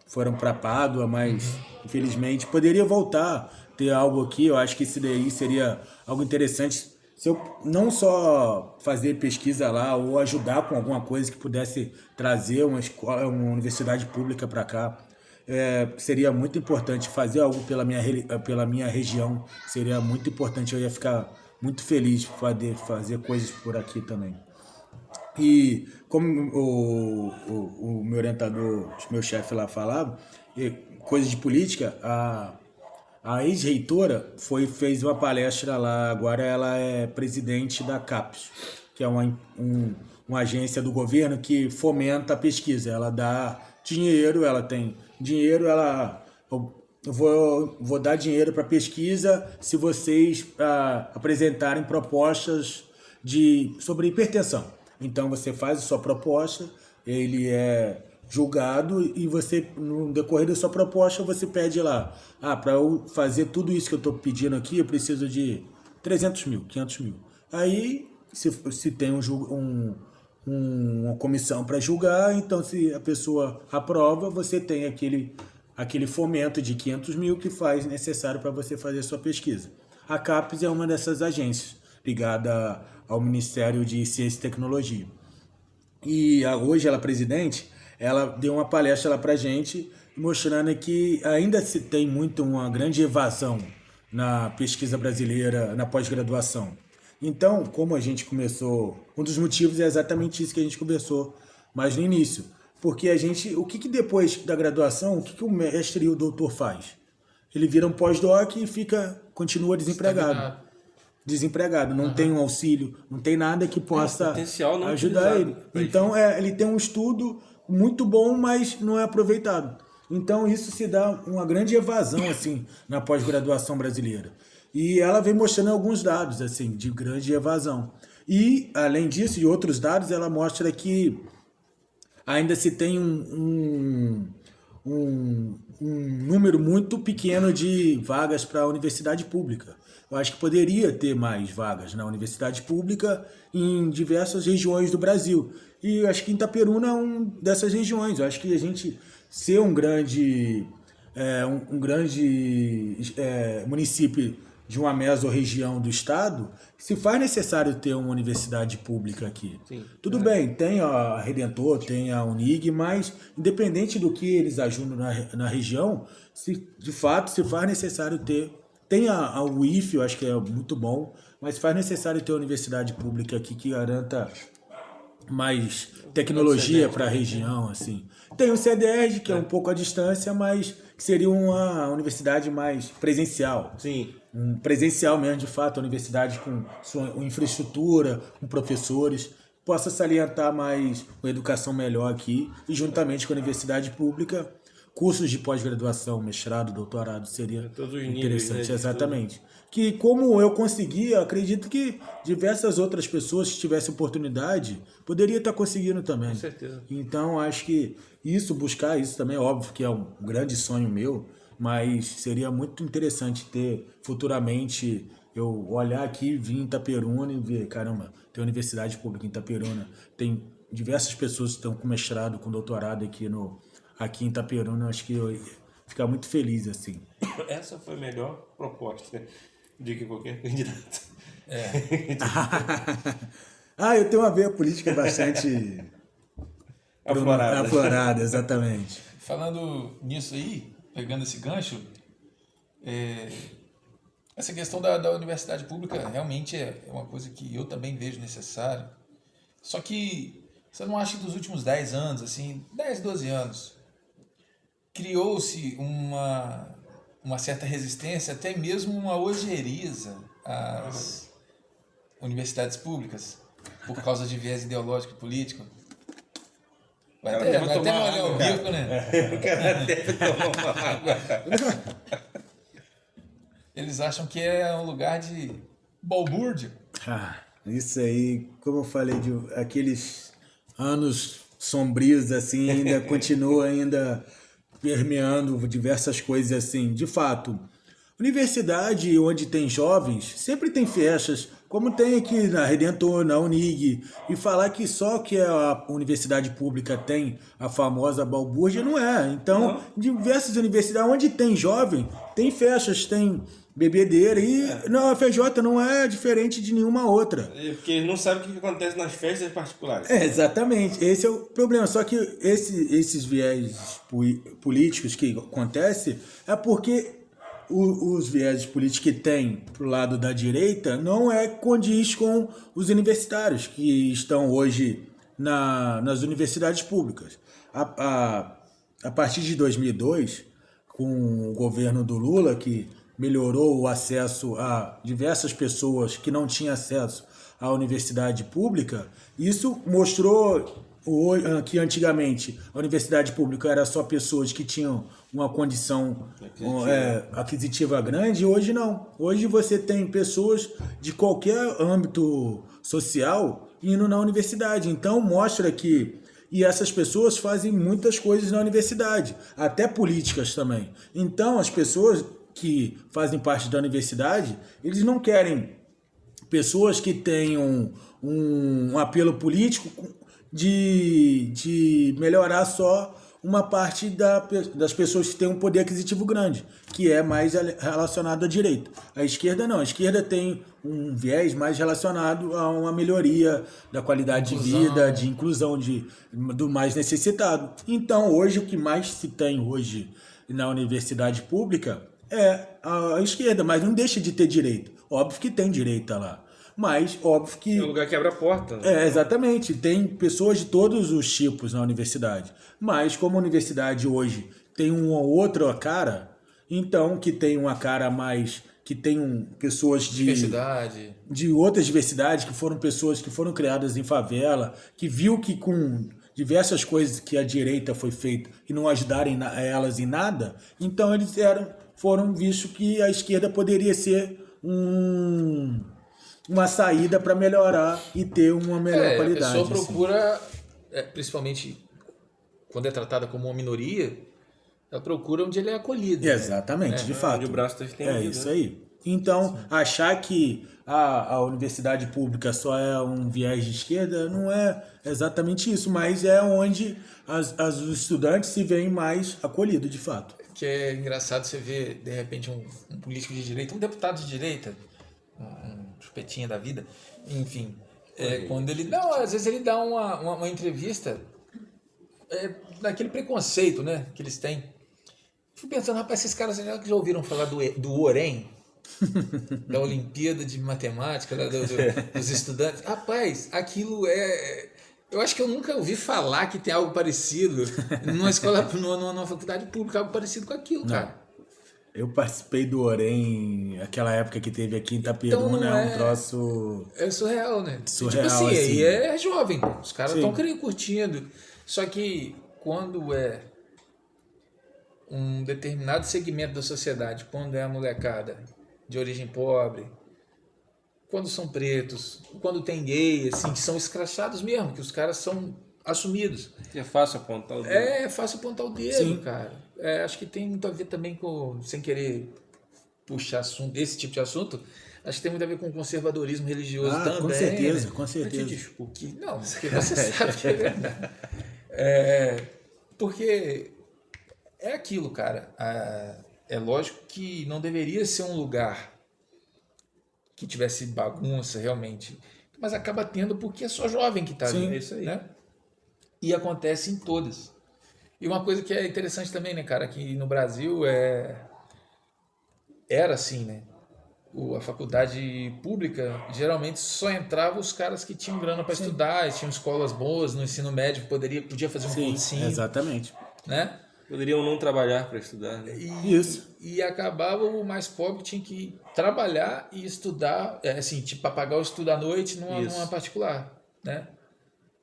foram para Pádua, mas infelizmente poderia voltar, ter algo aqui. Eu acho que isso daí seria algo interessante, se eu não só fazer pesquisa lá ou ajudar com alguma coisa que pudesse trazer uma escola, uma universidade pública para cá. Seria muito importante fazer algo pela minha região, seria muito importante, eu ia ficar muito feliz de fazer coisas por aqui também. E como o meu orientador, meu chefe lá falava, coisas de política, a ex-reitora fez uma palestra lá, agora ela é presidente da CAPES, que é uma agência do governo que fomenta a pesquisa. Ela dá dinheiro, ela tem dinheiro, eu vou dar dinheiro para pesquisa se vocês apresentarem propostas sobre hipertensão. Então você faz a sua proposta, ele é julgado e você, no decorrer da sua proposta, você pede lá, para eu fazer tudo isso que eu estou pedindo aqui, eu preciso de 300 mil, 500 mil. Aí, se tem uma comissão para julgar, então se a pessoa aprova, você tem aquele fomento de 500 mil que faz necessário para você fazer a sua pesquisa. A CAPES é uma dessas agências ligada ao Ministério de Ciência e Tecnologia. E hoje ela é presidente, ela deu uma palestra lá para a gente, mostrando que ainda se tem uma grande evasão na pesquisa brasileira, na pós-graduação. Então, como a gente começou, um dos motivos é exatamente isso que a gente conversou mais no início. Porque o que depois da graduação, o que o mestre e o doutor faz? Ele vira um pós-doc e continua desempregado. Desempregado, não tem um auxílio, não tem nada que possa ajudar ele. Então, ele tem um estudo muito bom, mas não é aproveitado. Então, isso se dá uma grande evasão assim, na pós-graduação brasileira. E ela vem mostrando alguns dados assim, de grande evasão. E, além disso, de outros dados, ela mostra que ainda se tem um número muito pequeno de vagas para a universidade pública. Eu acho que poderia ter mais vagas na universidade pública em diversas regiões do Brasil. E eu acho que Itaperuna é uma dessas regiões. Eu acho que a gente ser um grande município de uma mesorregião do estado, se faz necessário ter uma universidade pública aqui. Sim, tudo bem, tem a Redentor, tem a Unig, mas independente do que eles ajudam na região, de fato se faz necessário ter. Tem a UIF, eu acho que é muito bom, mas faz necessário ter uma universidade pública aqui que garanta mais tecnologia para a região, assim. Tem o CDR, que é um pouco à distância, mas que seria uma universidade mais presencial. Sim. Um presencial mesmo, de fato, a universidade com sua infraestrutura, com professores, possa salientar mais uma educação melhor aqui, e juntamente com a universidade pública, cursos de pós-graduação, mestrado, doutorado, seria todos os interessante, níveis, né, exatamente. Que como eu consegui, eu acredito que diversas outras pessoas que tivessem oportunidade, poderia estar conseguindo também. Com certeza. Então, acho que buscar isso também, é óbvio que é um grande sonho meu, mas seria muito interessante ter futuramente, eu olhar aqui, vir em Itaperuna e ver, caramba, tem universidade pública em Itaperuna, tem diversas pessoas que estão com mestrado, com doutorado aqui em Itaperuna, acho que eu ia ficar muito feliz, assim. Essa foi a melhor proposta de que qualquer candidato. Eu tenho uma veia política bastante aflorada, exatamente. Falando nisso aí, pegando esse gancho, essa questão da universidade pública realmente é uma coisa que eu também vejo necessário. Só que você não acha que dos últimos 10 anos, assim, 10, 12 anos, criou-se uma certa resistência, até mesmo uma ojeriza às universidades públicas, por causa de viés ideológico e político? Vai até molhar o bico, né? O cara deve tomar uma água. Eles acham que é um lugar de balbúrdia. Isso aí, como eu falei, aqueles anos sombrios, assim, ainda continua permeando diversas coisas, assim. De fato, universidade onde tem jovens, sempre tem festas, como tem aqui na Redentor, na Unig, e falar que só que a universidade pública tem a famosa balbúrdia, não é. Então, diversas universidades onde tem jovem, tem festas, tem bebedeira, e a FJ não é diferente de nenhuma outra. Porque eles não sabem o que acontece nas festas particulares. Exatamente, esse é o problema. Só que esses viés políticos que acontecem é porque os viés políticos que tem pro lado da direita não condiz com os universitários que estão hoje nas universidades públicas. A partir de 2002, com o governo do Lula, que melhorou o acesso a diversas pessoas que não tinham acesso à universidade pública, isso mostrou que antigamente a universidade pública era só pessoas que tinham uma condição aquisitiva grande, e hoje não. Hoje você tem pessoas de qualquer âmbito social indo na universidade. Então mostra que essas pessoas fazem muitas coisas na universidade, até políticas também. Então as pessoas que fazem parte da universidade, eles não querem pessoas que tenham um apelo político de melhorar só uma parte das pessoas que têm um poder aquisitivo grande, que é mais relacionado à direita. A esquerda não, a esquerda tem um viés mais relacionado a uma melhoria da qualidade de vida, de inclusão do mais necessitado. Então, hoje, o que mais se tem hoje na universidade pública é a esquerda, mas não deixa de ter direita. Óbvio que tem direita lá. Mas, óbvio que... É um lugar que abre a porta. Né? Exatamente. Tem pessoas de todos os tipos na universidade. Mas, como a universidade hoje tem uma outra cara, então, que tem uma cara mais... que tem pessoas de outras diversidades, que foram pessoas que foram criadas em favela, que viu que com diversas coisas que a direita foi feita e não ajudarem elas em nada, então eles foram vistos que a esquerda poderia ser uma saída para melhorar e ter uma melhor qualidade. A pessoa procura, principalmente quando é tratada como uma minoria, ela procura onde ele é acolhido. Exatamente, de fato. Onde o braço está estendido. É isso aí. Então, achar que a universidade pública só é um viés de esquerda não é exatamente isso, mas é onde os estudantes se veem mais acolhidos, de fato. Que é engraçado você ver, de repente, um político de direita, um deputado de direita, um chupetinha da vida, enfim, quando ele... Não, às vezes ele dá uma entrevista daquele preconceito, né, que eles têm. Fui pensando, rapaz, esses caras já ouviram falar do Orem? Da Olimpíada de Matemática, dos estudantes. Rapaz, aquilo Eu acho que eu nunca ouvi falar que tem algo parecido numa escola, numa faculdade pública, algo parecido com aquilo, cara. Eu participei do Orem, aquela época que teve aqui em Itaperuna, Então, é um troço... É surreal, né? Surreal, tipo assim, assim. aí é jovem, pô. Os caras Sim. estão curtindo. Só que quando é um determinado segmento da sociedade, quando é a molecada de origem pobre, quando são pretos, quando tem gay, assim, que são escrachados mesmo, que os caras são assumidos. É fácil apontar o dedo. É fácil apontar o dedo, Sim. cara. Acho que tem muito a ver também com, sem querer puxar assunto, esse tipo de assunto, acho que tem muito a ver com o conservadorismo religioso também. Com certeza, né? com certeza. Desculpe. Não, porque você sabe que é verdade. Porque é aquilo, cara. É lógico que não deveria ser um lugar que tivesse bagunça realmente, mas acaba tendo porque é só jovem que está ali. é isso aí. Né? E acontece em todas. E uma coisa que é interessante também, né, cara, que no Brasil era assim, né? A faculdade pública geralmente só entrava os caras que tinham grana para estudar, tinham escolas boas no ensino médio, podia fazer um cursinho, Exatamente. né? Poderiam não trabalhar para estudar, né? Isso. E acabava o mais pobre tinha que trabalhar e estudar, assim, tipo, para pagar o estudo à noite numa particular, né?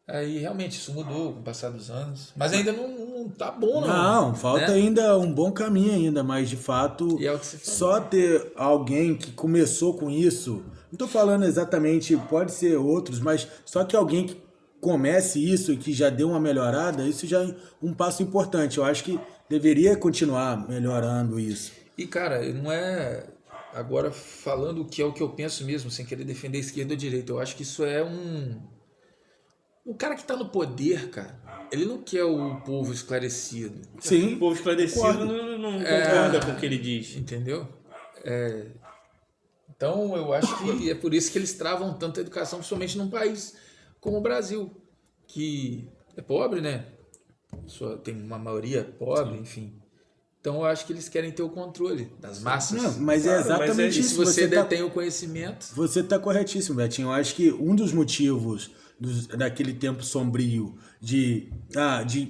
Aí realmente isso mudou com o passar dos anos, mas ainda não tá bom, Não, falta né? ainda um bom caminho ainda, mas de fato, E é o que você falou. só ter alguém que começou com isso, não estou falando exatamente, pode ser outros, mas só que alguém que comece isso e que já deu uma melhorada, isso já é um passo importante. Eu acho que deveria continuar melhorando isso. E, cara, não é... Agora, falando o que é o que eu penso mesmo, sem querer defender a esquerda ou a direita, eu acho que isso é O cara que tá no poder, cara, ele não quer o povo esclarecido. Sim. O povo esclarecido Concordo. não concorda com o que ele diz. Entendeu? Então, eu acho que é por isso que eles travam tanto a educação, principalmente num país como o Brasil, que é pobre, né? Só tem uma maioria pobre, enfim. Então, eu acho que eles querem ter o controle das massas. Não, mas é exatamente E isso. se você tá- detém o conhecimento... Você está corretíssimo, Betinho. Eu acho que um dos motivos daquele tempo sombrio de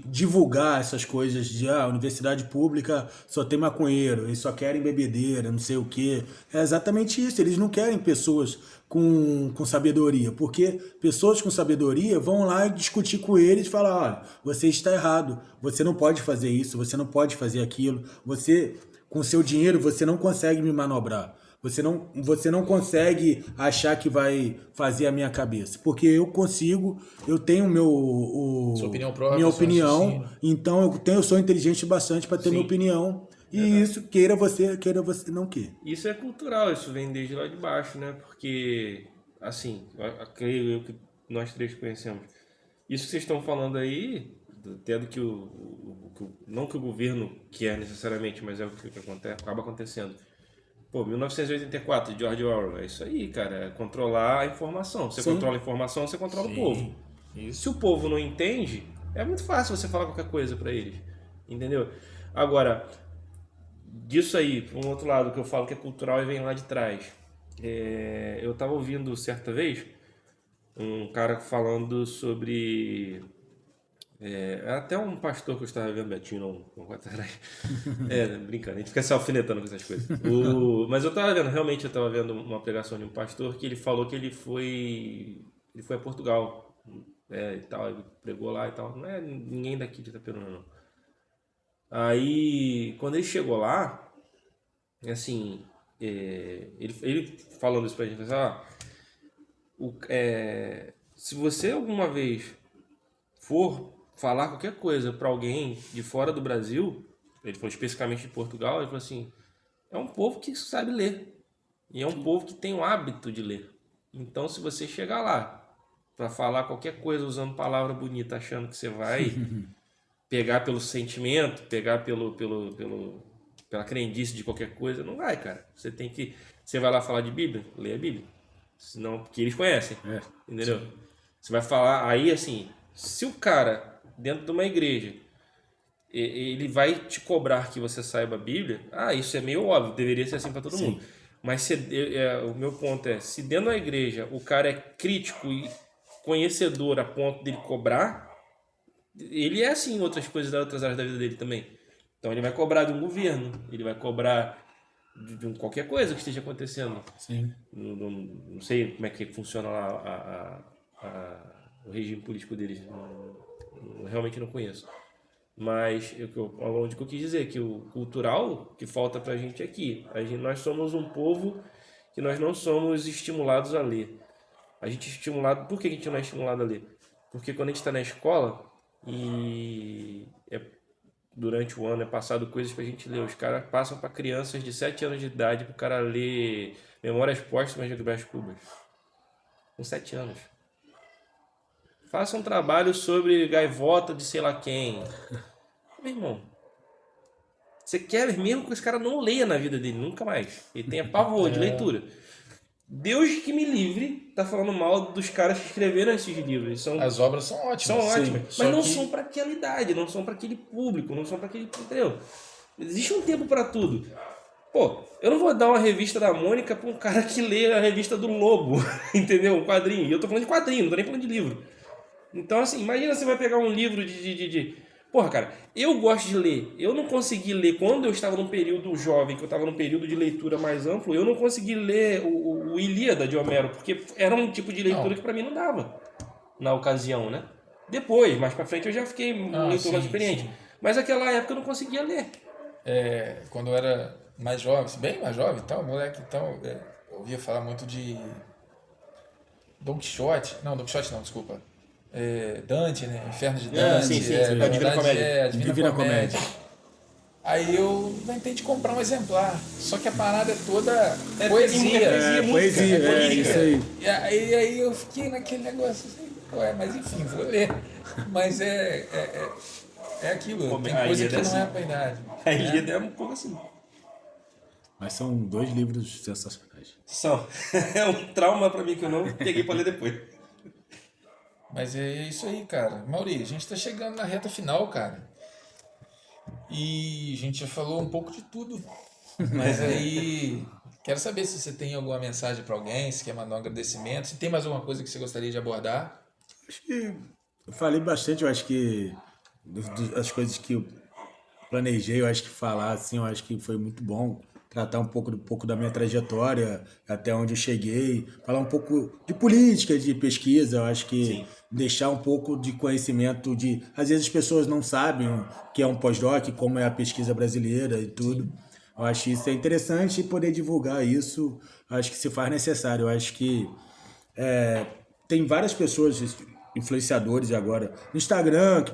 divulgar essas coisas de universidade pública só tem maconheiro, eles só querem bebedeira, não sei o quê. É exatamente isso. Eles não querem pessoas com sabedoria, porque pessoas com sabedoria vão lá discutir com eles e falar, olha, você está errado, você não pode fazer isso, você não pode fazer aquilo, você, com seu dinheiro, você não consegue me manobrar. Você não consegue achar que vai fazer a minha cabeça. Porque eu consigo, eu tenho Sua opinião própria, minha seu opinião, raciocínio. então eu sou inteligente bastante para ter minha opinião. E isso, queira você não queira. Isso é cultural, isso vem desde lá de baixo, né? Porque, assim, creio eu que nós três conhecemos. Isso que vocês estão falando aí, até do que não que o governo quer necessariamente, mas é o que acaba acontecendo. Pô, 1984, George Orwell, é isso aí, cara, é controlar a informação. Você controla a informação, você controla o povo. Isso. Se o povo não entende, é muito fácil você falar qualquer coisa pra eles, entendeu? Agora, disso aí, por um outro lado, que eu falo que é cultural e vem lá de trás. Eu tava ouvindo certa vez um cara falando sobre... até um pastor que eu estava vendo, Betinho, não atrás. Brincando, a gente fica se alfinetando com essas coisas. Mas eu estava vendo, realmente eu estava vendo uma pregação de um pastor que ele falou que ele foi a Portugal, e tal, ele pregou lá e tal. Não é ninguém daqui de Itaperuna, não. Aí, quando ele chegou lá, assim, ele falando isso pra gente, se você alguma vez for falar qualquer coisa para alguém de fora do Brasil, ele falou especificamente de Portugal, ele falou assim, é um povo que sabe ler. E é um povo que tem o hábito de ler. Então, se você chegar lá para falar qualquer coisa usando palavra bonita, achando que você vai pegar pelo sentimento, pegar pela crendice de qualquer coisa, não vai, cara. Você vai lá falar de Bíblia, lê a Bíblia. Senão, porque eles conhecem, entendeu? Sim. Você vai falar, aí assim, se o cara dentro de uma igreja, ele vai te cobrar que você saiba a Bíblia, isso é meio óbvio, deveria ser assim para todo mundo. Mas o meu ponto é, se dentro da igreja o cara é crítico conhecedor a ponto dele cobrar, ele é assim em outras coisas, das outras áreas da vida dele também. Então ele vai cobrar de um governo, ele vai cobrar de qualquer coisa que esteja acontecendo. Sim. Não sei como é que funciona lá o regime político deles, realmente não conheço. Mas onde que eu quis dizer que o cultural que falta pra gente aqui, nós somos um povo que nós não somos estimulados a ler. A gente é estimulado, por que a gente não é estimulado a ler? Porque quando a gente está na escola e durante o ano é passado coisas pra gente ler, os caras passam para crianças de 7 anos de idade pro cara ler Memórias Póstumas de Brás Cubas. Com 7 anos. Faça um trabalho sobre gaivota de sei lá quem. Meu irmão, você quer mesmo que esse cara não leia na vida dele, nunca mais. Ele tenha pavor de leitura. Deus que me livre tá falando mal dos caras que escreveram esses livros. As obras são ótimas. São ótimas, Só mas não que- são para aquela idade, não são para aquele público, não são para aquele... Entendeu? Existe um tempo para tudo. Pô, eu não vou dar uma revista da Mônica pra um cara que lê a revista do Lobo, entendeu? Um quadrinho. E eu tô falando de quadrinho, não tô nem falando de livro. Então, assim, imagina você vai pegar um livro Porra, cara, eu gosto de ler. Eu não consegui ler, quando eu estava num período jovem, que eu estava num período de leitura mais amplo, eu não consegui ler o Ilíada de Homero, porque era um tipo de leitura que pra mim não dava na ocasião, né? Depois, mais pra frente, eu já fiquei um leitor mais experiente. sim. Mas naquela época eu não conseguia ler. Quando eu era mais jovem, bem mais jovem e tal, moleque, então, eu ouvia falar muito de Don Quixote. Não, Don Quixote não, desculpa. Dante, né? Inferno de Dante. sim. Na A Divina verdade, Comédia. a Divina Comédia. Aí eu inventei de comprar um exemplar. Só que a parada é toda poesia. Poesia, isso aí. E aí eu fiquei naquele negócio assim, mas enfim, vou ler. Mas é aquilo, tem A coisa Ilíada que é não é assim. pra idade. A Ilíada é um pouco assim. Mas são 2 livros sensacionais. São. É um trauma pra mim que eu não peguei pra ler depois. Mas é isso aí, cara. Mauri, a gente tá chegando na reta final, cara. E a gente já falou um pouco de tudo. Mas aí, quero saber se você tem alguma mensagem pra alguém, se quer mandar um agradecimento, se tem mais alguma coisa que você gostaria de abordar. Acho que eu falei bastante, eu acho que as coisas que eu planejei, eu acho que falar assim, eu acho que foi muito bom. Tratar um pouco da minha trajetória, até onde eu cheguei, falar um pouco de política, de pesquisa, eu acho que deixar um pouco de conhecimento de... Às vezes as pessoas não sabem o que é um pós-doc, como é a pesquisa brasileira e tudo. Eu acho isso é interessante poder divulgar isso, eu acho que se faz necessário. Eu acho que tem várias pessoas, influenciadores agora, no Instagram,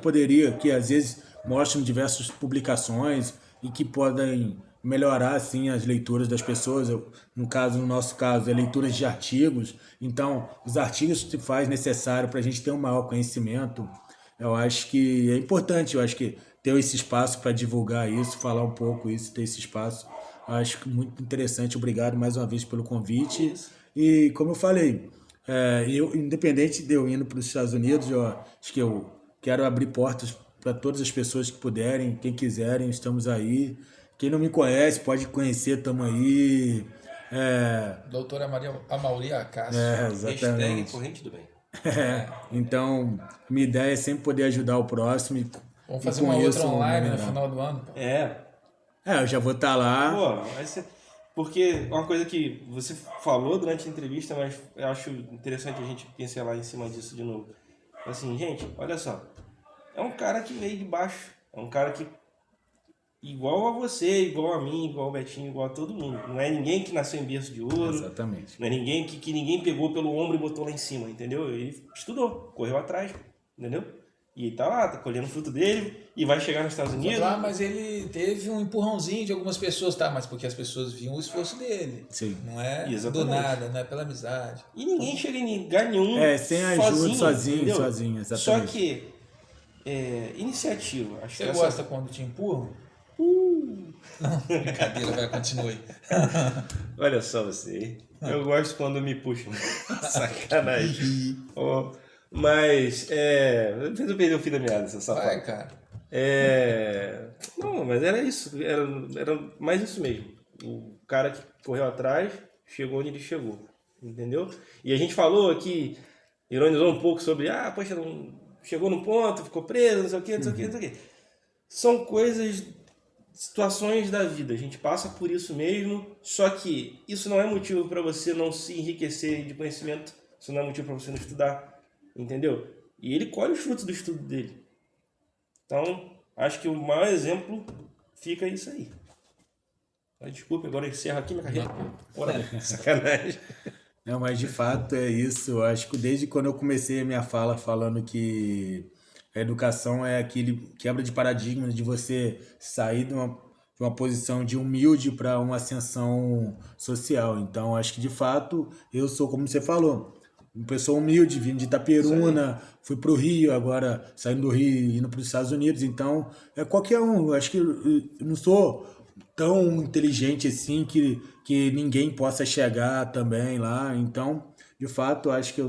que às vezes mostram diversas publicações e que podem melhorar assim as leituras das pessoas. No nosso caso, é leituras de artigos. Então, os artigos se faz necessário para a gente ter um maior conhecimento. Eu acho que é importante, eu acho que ter esse espaço para divulgar isso, falar um pouco isso, ter esse espaço. Eu acho muito interessante. Obrigado mais uma vez pelo convite. E como eu falei, independente de eu indo para os Estados Unidos, acho que eu quero abrir portas para todas as pessoas que puderem, quem quiserem, estamos aí. Quem não me conhece, pode conhecer, estamos aí. Doutora Amauri Acácio. Hashtag Exatamente. corrente do bem. Então, minha ideia é sempre poder ajudar o próximo. Vamos e fazer com uma outra isso, online no melhorar. final do ano. Pô. Eu já vou estar lá. Pô, porque uma coisa que você falou durante a entrevista, mas eu acho interessante a gente pincelar em cima disso de novo. Assim, gente, olha só. É um cara que veio de baixo. É um cara que igual a você, igual a mim, igual ao Betinho, igual a todo mundo. Não é ninguém que nasceu em berço de ouro. Exatamente. Não é ninguém que ninguém pegou pelo ombro e botou lá em cima, entendeu? Ele estudou, correu atrás, entendeu? E ele tá lá, tá colhendo o fruto dele e vai chegar nos Estados Unidos. Mas ele teve um empurrãozinho de algumas pessoas, tá? Mas porque as pessoas viam o esforço dele. Sim. Não é Exatamente. do nada, não é pela amizade. E ninguém chega em lugar nenhum Sem ajuda, sozinho, entendeu? exatamente. Só que, iniciativa. Acho Você que gosta quando te empurram? Não, brincadeira, vai, continue. Olha só você, hein? Eu gosto quando me puxam. Sacanagem. Mas, fez eu perder o fio da meada, essa safada. Vai, cara. Não, mas era isso. Era mais isso mesmo. O cara que correu atrás chegou onde ele chegou. Entendeu? E a gente falou aqui ironizou um pouco sobre, poxa, não chegou num ponto, ficou preso, não sei o quê, não sei o quê, não sei o quê. São coisas, situações da vida, a gente passa por isso mesmo, só que isso não é motivo para você não se enriquecer de conhecimento, isso não é motivo para você não estudar, entendeu? E ele colhe os frutos do estudo dele. Então, acho que o maior exemplo fica isso aí. Desculpa, agora eu encerro aqui minha carreira. Olha, sacanagem. Não, mas de fato é isso. Eu acho que desde quando eu comecei a minha fala falando que a educação é aquele quebra de paradigmas de você sair de uma posição de humilde para uma ascensão social. Então, acho que de fato eu sou, como você falou, uma pessoa humilde, vindo de Itaperuna, fui para o Rio, agora saindo do Rio e indo para os Estados Unidos. Então, é qualquer um. Eu acho que eu não sou tão inteligente assim que ninguém possa chegar também lá. Então, de fato, acho que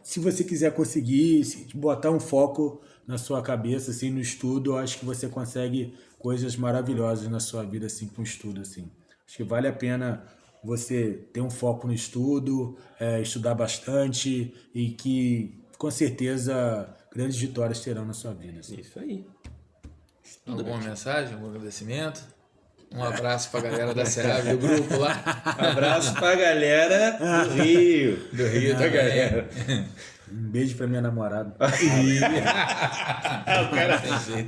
se você quiser conseguir botar um foco na sua cabeça, assim, no estudo, eu acho que você consegue coisas maravilhosas na sua vida, assim, com o estudo, assim. Acho que vale a pena você ter um foco no estudo, estudar bastante e que, com certeza, grandes vitórias terão na sua vida. Assim. Isso aí. Alguma mensagem, algum agradecimento? Um abraço pra galera da SEAB, do grupo lá. Abraço pra galera do Rio. Do Rio da galera. Um beijo pra minha namorada. O cara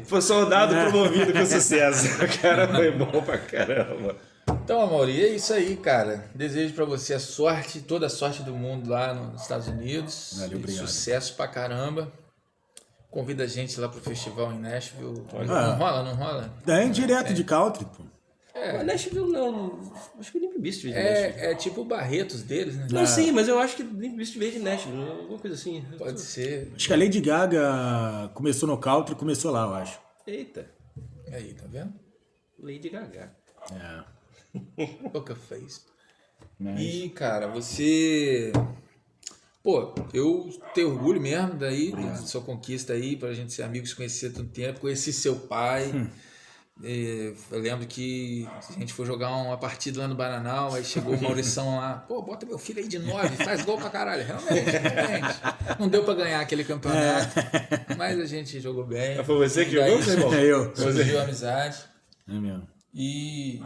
foi soldado promovido com sucesso. O cara foi bom pra caramba. Então, Amaury, é isso aí, cara. Desejo pra você a sorte, toda a sorte do mundo lá nos Estados Unidos. Valeu, obrigado. Sucesso pra caramba. Convida a gente lá pro festival em Nashville. Ah. Não rola? Daí direto de country, pô. Mas Nashville não. Acho que o Limp Bizkit veio de Nashville. É tipo o Barretos deles, né? Não, sim, mas eu acho que o Limp Bizkit veio de Nashville. Alguma coisa assim. Pode ser. Acho que a Lady Gaga começou no country e começou lá, eu acho. Eita. Aí, tá vendo? Lady Gaga. Poker Face. Mas... E, cara, você... Pô, eu tenho orgulho mesmo daí, da sua conquista aí, pra gente ser amigos, conhecer tanto tempo. Conheci seu pai. Eu lembro que a gente foi jogar uma partida lá no Bananal, aí chegou o Maurição lá, pô, bota meu filho aí de 9, faz gol pra caralho. Realmente. Não deu pra ganhar aquele campeonato, mas a gente jogou bem. Foi você que E daí jogou, irmão? eu. surgiu a amizade. É mesmo. E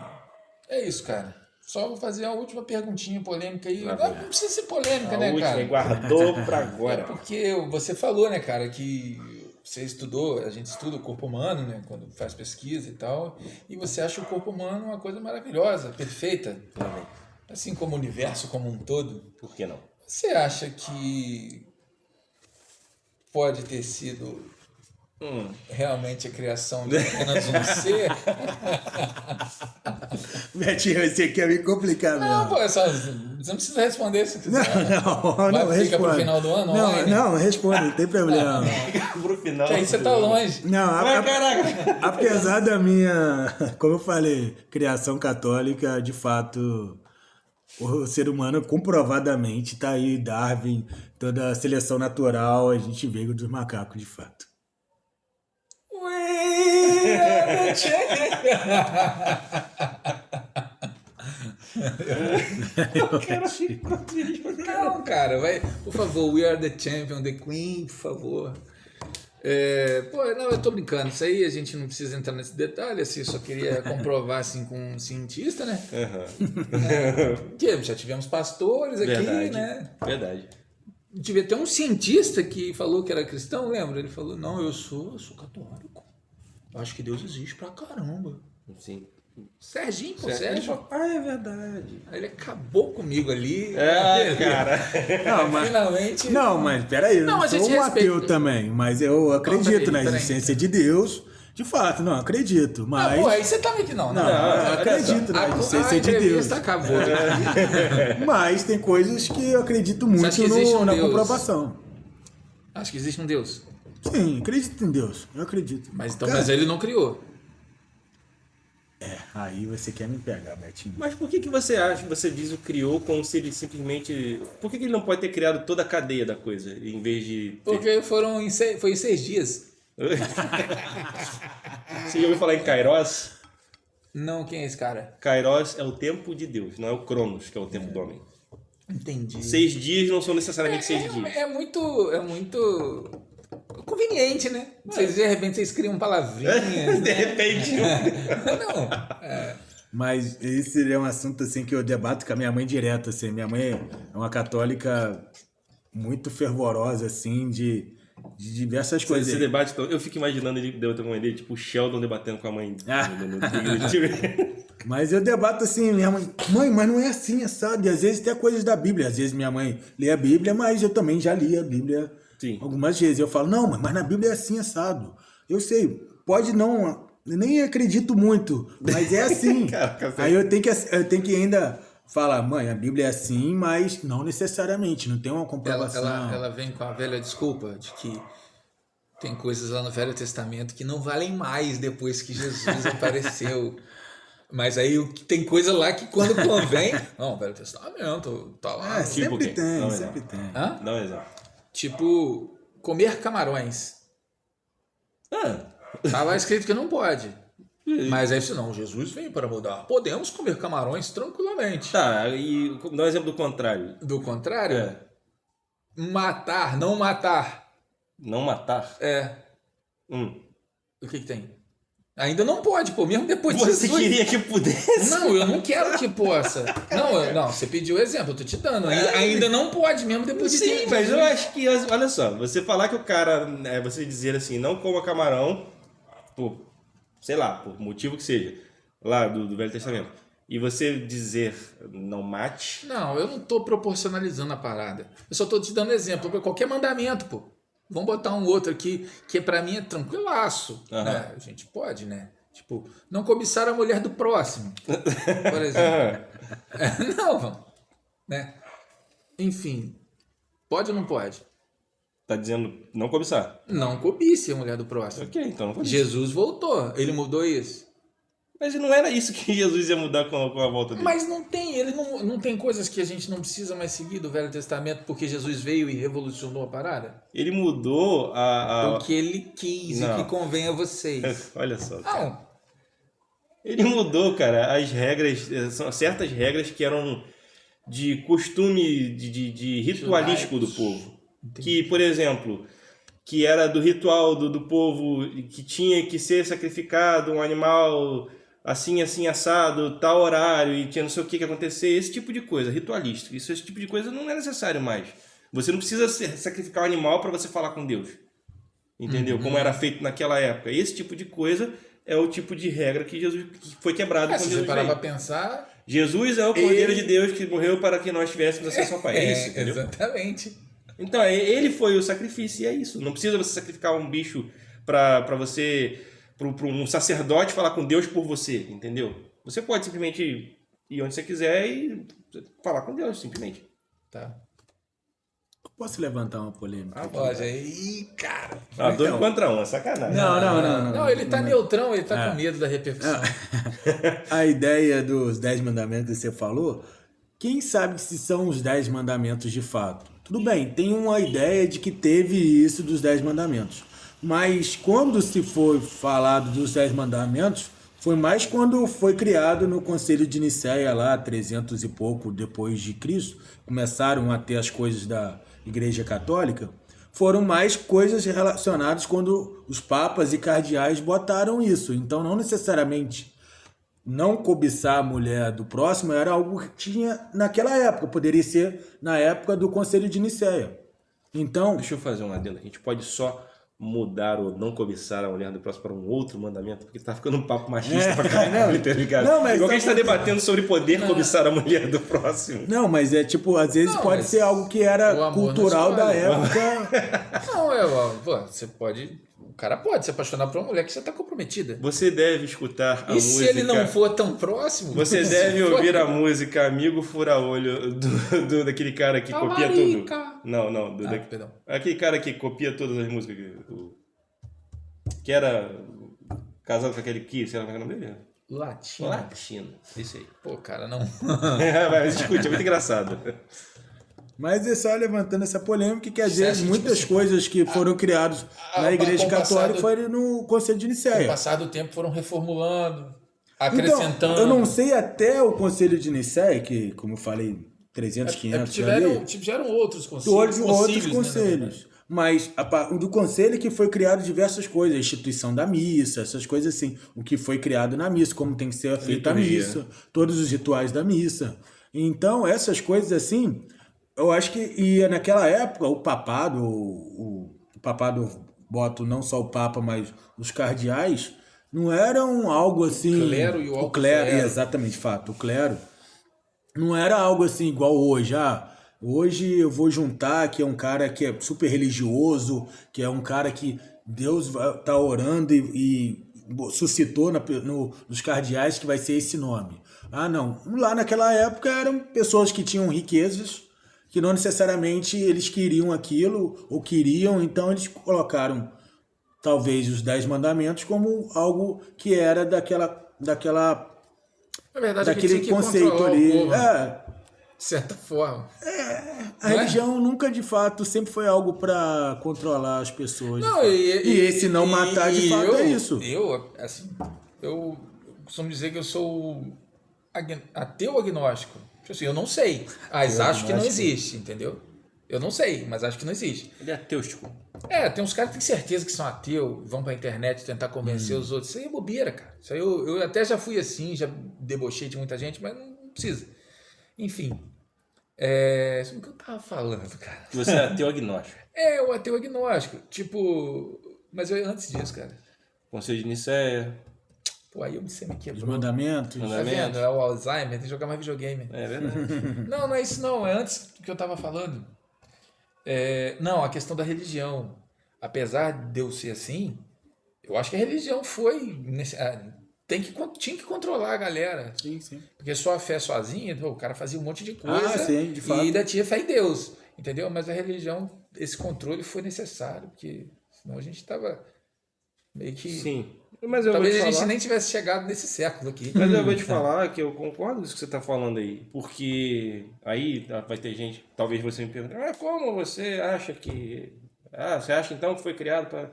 é isso, cara. Só vou fazer a última perguntinha polêmica aí. Não precisa ser polêmica, né, última, cara? guardou pra agora. É porque você falou, né, cara, que você estudou, a gente estuda o corpo humano, né, quando faz pesquisa e tal, e você acha o corpo humano uma coisa maravilhosa, perfeita, assim como o universo como um todo. Por que não? Você acha que pode ter sido realmente a criação de apenas um ser? Betinho, você quer me complicar mesmo. Não, pô, você não precisa responder se quiser. Não, Fica pro responde. final do ano Não, online? não, responde, não tem problema. Pro final. Que aí você tá longe. Não, Caraca! apesar da minha, como eu falei, criação católica, de fato, o ser humano comprovadamente tá aí, Darwin, toda a seleção natural, a gente veio dos macacos, de fato. Não, cara, vai, por favor, we are the champion, the queen, por favor. Pô, não, eu tô brincando, isso aí a gente não precisa entrar nesse detalhe, assim, eu só queria comprovar, assim, com um cientista, né? Que já tivemos pastores aqui, Verdade. né? Verdade. Tive até um cientista que falou que era cristão, lembra? Ele falou, não, eu sou católico. Eu acho que Deus existe pra caramba. Sim. Serginho, pô, Ele Sérgio. falou, é verdade. Aí ele acabou comigo ali. Cara. Não, mas, Finalmente. não, mas peraí, eu Não, não mas a sou gente um ateu respeita. também, mas eu acredito na peraí. existência de Deus, de fato, não, acredito, mas... Não, pô, aí você tá meio que não. Não, eu acredito na A existência de Deus. entrevista acabou. Mas tem coisas que eu acredito muito acha que existe um na Deus? comprovação. Acho que existe um Deus. Sim, acredito em Deus, eu acredito. Mas, então, Cara, mas ele não criou. aí você quer me pegar, Betinho. Mas por que você acha, você diz o criou como se ele simplesmente... Por que ele não pode ter criado toda a cadeia da coisa, em vez de... Porque foi em 6 dias. Você já ouviu falar em Kairos? Não, quem é esse cara? Kairos é o tempo de Deus, não é o Cronos, que é o tempo do homem. Entendi. 6 dias não são necessariamente 6 dias. É muito conveniente, né? Vocês, de repente, vocês criam palavrinhas. De repente. Não. Mas esse seria um assunto assim que eu debato com a minha mãe direto, assim. Minha mãe é uma católica muito fervorosa, assim, de diversas coisas. Esse debate, então, eu fico imaginando ele debatendo com a mãe dele, tipo o Sheldon debatendo com a mãe. Mas eu debato assim, minha mãe, mas não é assim, sabe? E às vezes tem coisas da Bíblia. Às vezes minha mãe lê a Bíblia, mas eu também já li a Bíblia algumas vezes. Eu falo, não, mas na Bíblia é assim, assado. Eu sei, pode não, nem acredito muito, mas é assim. Aí eu tenho que ainda falar, mãe, a Bíblia é assim, mas não necessariamente, não tem uma comprovação. Ela vem com a velha desculpa de que tem coisas lá no Velho Testamento que não valem mais depois que Jesus apareceu. Mas aí tem coisa lá que quando convém... Não, Velho Testamento, tá lá. Sempre tem, Não, sempre tem. Hã? Dá um exemplo. Tipo, comer camarões. Tá lá escrito que não pode. Mas aí você não, Jesus veio para mudar. Podemos comer camarões tranquilamente. Tá, e dá um exemplo do contrário. Do contrário, matar, não matar. Não matar? O que tem? Ainda não pode, pô, mesmo depois de Você Jesus. queria que pudesse? Não, eu não quero que possa. Não, você pediu o exemplo, eu tô te dando. Ainda não pode, mesmo depois de Sim, mas eu acho que, olha só, você falar que o cara, você dizer assim, não coma camarão, por, sei lá, por motivo que seja, lá do Velho Testamento, e você dizer não mate... Não, eu não tô proporcionalizando a parada. Eu só tô te dando exemplo para qualquer mandamento, pô. Vamos botar um outro aqui, que pra mim é tranquilaço. Né? A gente pode, né? Tipo, não cobiçar a mulher do próximo, por exemplo. Não, né? Enfim, pode ou não pode? Tá dizendo não cobiçar? Não cobice a mulher do próximo. Ok, então não cobiça. Jesus voltou, ele mudou isso. Mas não era isso que Jesus ia mudar com a volta dele. Mas não tem, ele não tem coisas que a gente não precisa mais seguir do Velho Testamento porque Jesus veio e revolucionou a parada? Ele mudou O que ele quis e que convém a vocês. Olha só. Não. Ele mudou, cara, as regras, são certas regras que eram de costume, de ritualístico do povo. Entendi. Que, por exemplo, que era do ritual do povo, que tinha que ser sacrificado um animal assim, assim, assado, tal horário, e tinha não sei o que acontecer, esse tipo de coisa, ritualístico. Esse tipo de coisa não é necessário mais. Você não precisa sacrificar o animal para você falar com Deus. Entendeu? Como era feito naquela época. Esse tipo de coisa é o tipo de regra que Jesus que foi quebrado quando Se Jesus você parar veio. pra pensar... Jesus é o Cordeiro de Deus que morreu para que nós tivéssemos acesso ao Pai. É isso, entendeu? Exatamente. Então, ele foi o sacrifício, e é isso. Não precisa você sacrificar um bicho para você, para um sacerdote falar com Deus por você, entendeu? Você pode simplesmente ir onde você quiser e falar com Deus, simplesmente. Tá. Posso levantar uma polêmica? Pode. Ih, cara. 2 contra 1, é sacanagem. Não. Ele tá neutrão, ele tá com medo da repercussão. A ideia dos 10 mandamentos que você falou, quem sabe se são os 10 mandamentos de fato? Tudo bem, tem uma ideia de que teve isso dos 10 mandamentos. Mas quando se foi falado dos 10 mandamentos, foi mais quando foi criado no Concílio de Nicéia, lá 300 e pouco depois de Cristo, começaram a ter as coisas da Igreja Católica, foram mais coisas relacionadas quando os papas e cardeais botaram isso. Então, não necessariamente não cobiçar a mulher do próximo era algo que tinha naquela época, poderia ser na época do Concílio de Nicéia. Então, Deixa eu fazer um adendo. A gente pode só mudar ou não cobiçar a mulher do próximo para um outro mandamento, porque tá ficando um papo machista pra caralho, tá ligado? Não, mas igual que a gente tá debatendo sobre poder cobiçar a mulher do próximo. não, mas é tipo, às vezes pode ser algo que era cultural da época. Não, você pode... O cara pode se apaixonar por uma mulher que já tá comprometida. Você deve escutar a E música... se ele não for tão próximo? Você deve ouvir a música Amigo Fura-Olho daquele cara que copia tudo. Não. Perdão. Aquele cara que copia todas as músicas. Que era casado com aquele Kiss, sei lá como é o nome dele? Latino. Isso aí. Pô, cara, não. Mas escute, é muito engraçado. Mas é só levantando essa polêmica que às Você vezes acha, muitas tipo, coisas que foram criadas na Igreja com o passar Católica do- foram no Concílio de Com o Nicéia. passar do tempo foram reformulando, Então, acrescentando. eu não sei até o Concílio de Nicéia, que, como eu falei, 300, 500 tiveram outros conselhos. Todos outros né, conselhos. Mas do conselho que foi criado diversas coisas, a instituição da missa, essas coisas assim, o que foi criado na missa, como tem que ser feita a missa, todos os rituais da missa. Então, essas coisas assim, eu acho que naquela época o papado, o papado, boto não só o papa, mas os cardeais, não eram algo assim... O clero e o alto clero. clero. Exatamente, fato. O clero não era algo assim igual hoje, hoje eu vou juntar que é um cara que é super religioso, que é um cara que Deus está orando e suscitou nos cardeais que vai ser esse nome. Não. Lá naquela época eram pessoas que tinham riquezas, que não necessariamente eles queriam aquilo ou queriam, então eles colocaram talvez os 10 mandamentos como algo que era Na verdade, daquele que conceito ali. Povo, de certa forma. A religião nunca, de fato, sempre foi algo para controlar as pessoas. Não, e esse não matar, de fato, é isso. Eu costumo dizer que eu sou ateu agnóstico. Tipo assim, eu não sei, mas acho que não existe, entendeu? Eu não sei, mas acho que não existe. Ele é ateístico. Tem uns caras que têm certeza que são ateus, vão pra internet tentar convencer os outros. Isso aí é bobeira, cara. Isso aí eu até já fui assim, já debochei de muita gente, mas não precisa. Enfim. Sobre o que eu tava falando, cara? Você é ateu agnóstico. O ateu agnóstico. Tipo. Mas antes disso, cara. Conselho de Nicéia. Pô, aí você me quebrou. Os mandamentos. Tá vendo? É o Alzheimer, tem que jogar mais videogame. É verdade. Não é isso não. É antes do que eu tava falando. Não, a questão da religião. Apesar de eu ser assim, eu acho que a religião tinha que controlar a galera. Sim. Porque só a fé sozinha, o cara fazia um monte de coisa sim, de fato. e ainda tinha fé em Deus. Entendeu? Mas a religião, esse controle foi necessário, porque senão a gente tava meio que... Sim. Mas eu talvez vou te a gente falar... nem tivesse chegado nesse século aqui. Mas eu vou te falar que eu concordo com isso que você está falando aí. Porque aí vai ter gente, talvez você me pergunte, como você acha que... você acha então que foi criado para...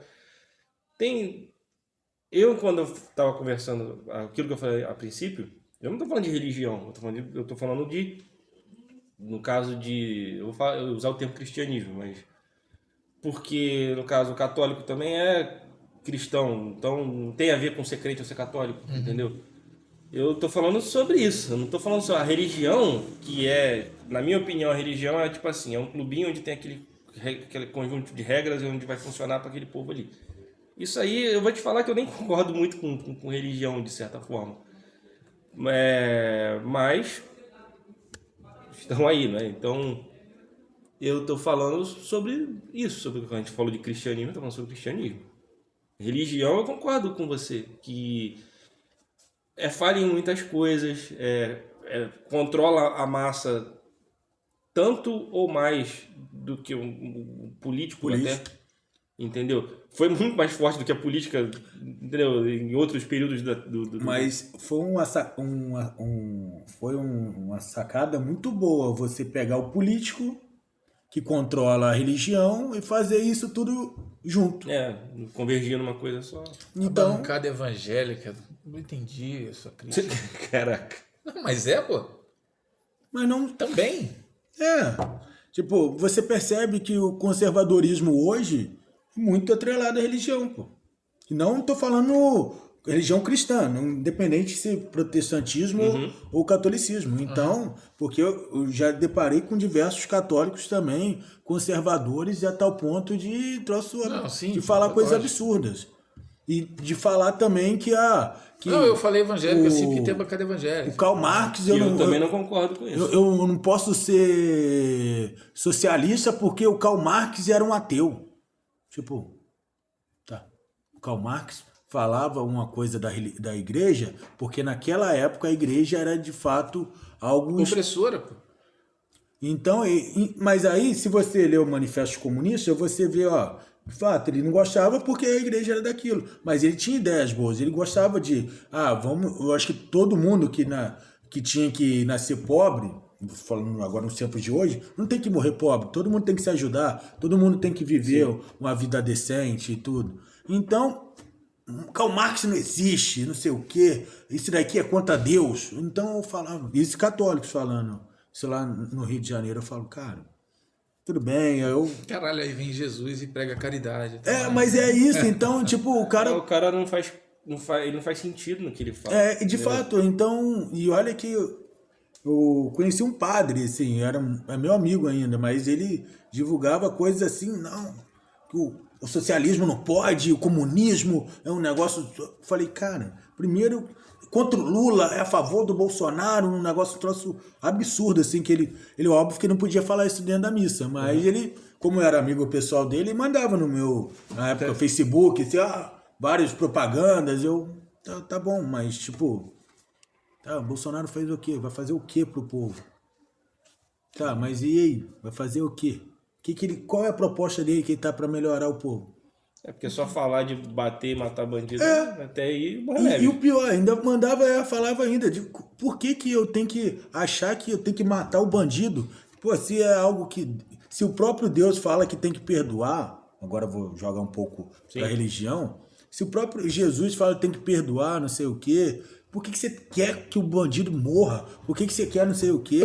Quando eu estava conversando, aquilo que eu falei a princípio, eu não estou falando de religião, eu estou falando de... No caso de... Eu vou usar o termo cristianismo, mas... Porque, no caso, o católico também é cristão, então não tem a ver com ser crente ou ser católico, entendeu? Eu tô falando sobre isso, eu não tô falando sobre a religião, que é, na minha opinião, a religião é tipo assim, é um clubinho onde tem aquele conjunto de regras onde vai funcionar para aquele povo ali. Isso aí, eu vou te falar que eu nem concordo muito com religião, de certa forma. Mas estão aí, né? Então, eu tô falando sobre isso, sobre o que a gente falou de cristianismo, eu tô falando sobre cristianismo. Religião, eu concordo com você, que falha em muitas coisas, controla a massa tanto ou mais do que um político. Até, entendeu? Foi muito mais forte do que a política, entendeu? Em outros períodos Mas foi uma sacada muito boa você pegar o político que controla a religião e fazer isso tudo junto. Convergia numa coisa só. Então, a bancada evangélica, não entendi a sua crítica. Caraca. Não, mas pô. Mas não... Também. Tipo, você percebe que o conservadorismo hoje é muito atrelado à religião, pô. E não tô falando religião cristã, independente se protestantismo ou catolicismo. Então, porque eu já deparei com diversos católicos também, conservadores, e a tal ponto de de falar coisas absurdas. E de falar também que eu falei evangélico assim porque tem a bancada evangélica. O Karl Marx... Eu também não concordo com isso. Eu não posso ser socialista porque o Karl Marx era um ateu. Tipo, o Karl Marx falava uma coisa da igreja, porque naquela época a igreja era de fato algo... opressora, pô. Então, mas aí, se você lê o Manifesto Comunista, você vê, de fato, ele não gostava porque a igreja era daquilo, mas ele tinha ideias boas, ele gostava de, eu acho que todo mundo que tinha que nascer pobre, falando agora nos tempos de hoje, não tem que morrer pobre, todo mundo tem que se ajudar, todo mundo tem que viver uma vida decente e tudo. Então, Karl Marx não existe, não sei o quê, isso daqui é contra Deus. Então eu falava, isso católicos falando, sei lá, no Rio de Janeiro, eu falo, cara, tudo bem, eu... Caralho, aí vem Jesus e prega caridade. Tá lá. mas é isso, então, tipo, o cara... O cara ele não faz sentido no que ele fala. E de fato, então, e olha que eu conheci um padre, assim, é meu amigo ainda, mas ele divulgava coisas assim, não, que o socialismo não pode, o comunismo é um negócio... Eu falei, cara, primeiro, contra o Lula, é a favor do Bolsonaro, um negócio, um troço absurdo, assim, que ele óbvio que não podia falar isso dentro da missa, mas ele, como eu era amigo pessoal dele, mandava no meu, na época, Facebook, assim, várias propagandas, tá bom, mas tipo, o Bolsonaro fez o quê? Vai fazer o quê pro povo? Tá, mas e aí? Vai fazer o quê? Qual é a proposta dele que ele tá pra melhorar o povo? É porque só falar de bater e matar bandido, até aí E o pior, ainda falava ainda, por que eu tenho que achar que eu tenho que matar o bandido? Pô, se é algo que... Se o próprio Deus fala que tem que perdoar, agora eu vou jogar um pouco pra religião, se o próprio Jesus fala que tem que perdoar, não sei o quê, por que você quer que o bandido morra? Por que você quer não sei o quê?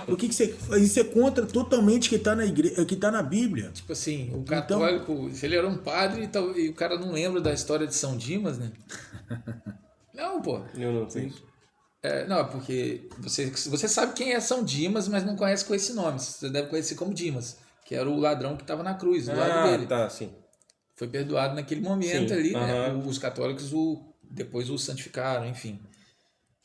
Por que você... Isso é contra totalmente que tá na igreja, que tá na Bíblia. Tipo assim, o católico, se ele era um padre e o cara não lembra da história de São Dimas, né? Não, pô. Eu não sei isso. Não, porque você sabe quem é São Dimas, mas não conhece com esse nome. Você deve conhecer como Dimas, que era o ladrão que estava na cruz, do lado dele. Tá, sim. Foi perdoado naquele momento Sim, ali, né? Os católicos depois o santificaram, enfim.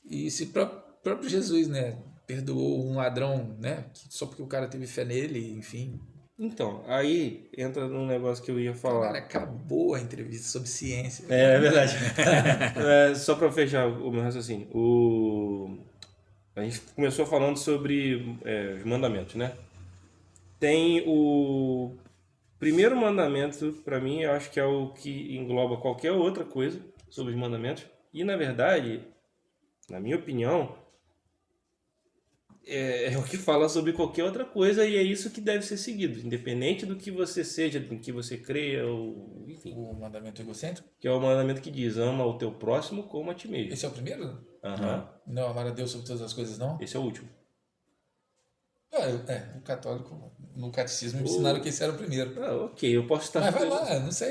E se próprio Jesus, né, perdoou um ladrão, né, só porque o cara teve fé nele, enfim. Então, aí entra num negócio que eu ia falar. Cara, acabou a entrevista sobre ciência. É verdade. Só para fechar o meu raciocínio. A gente começou falando sobre os mandamentos, né? Tem o primeiro mandamento, para mim, eu acho que é o que engloba qualquer outra coisa sobre os mandamentos. E, na verdade, na minha opinião, é o que fala sobre qualquer outra coisa e é isso que deve ser seguido, independente do que você seja, do que você creia, ou enfim. O mandamento egocêntrico? Que é o mandamento que diz, ama o teu próximo como a ti mesmo. Esse é o primeiro? Aham. Não, amar a Deus sobre todas as coisas, não? Esse é o último. O católico, no catecismo, me ensinaram que esse era o primeiro. Ok, eu posso estar... Mas vai lá, não sei.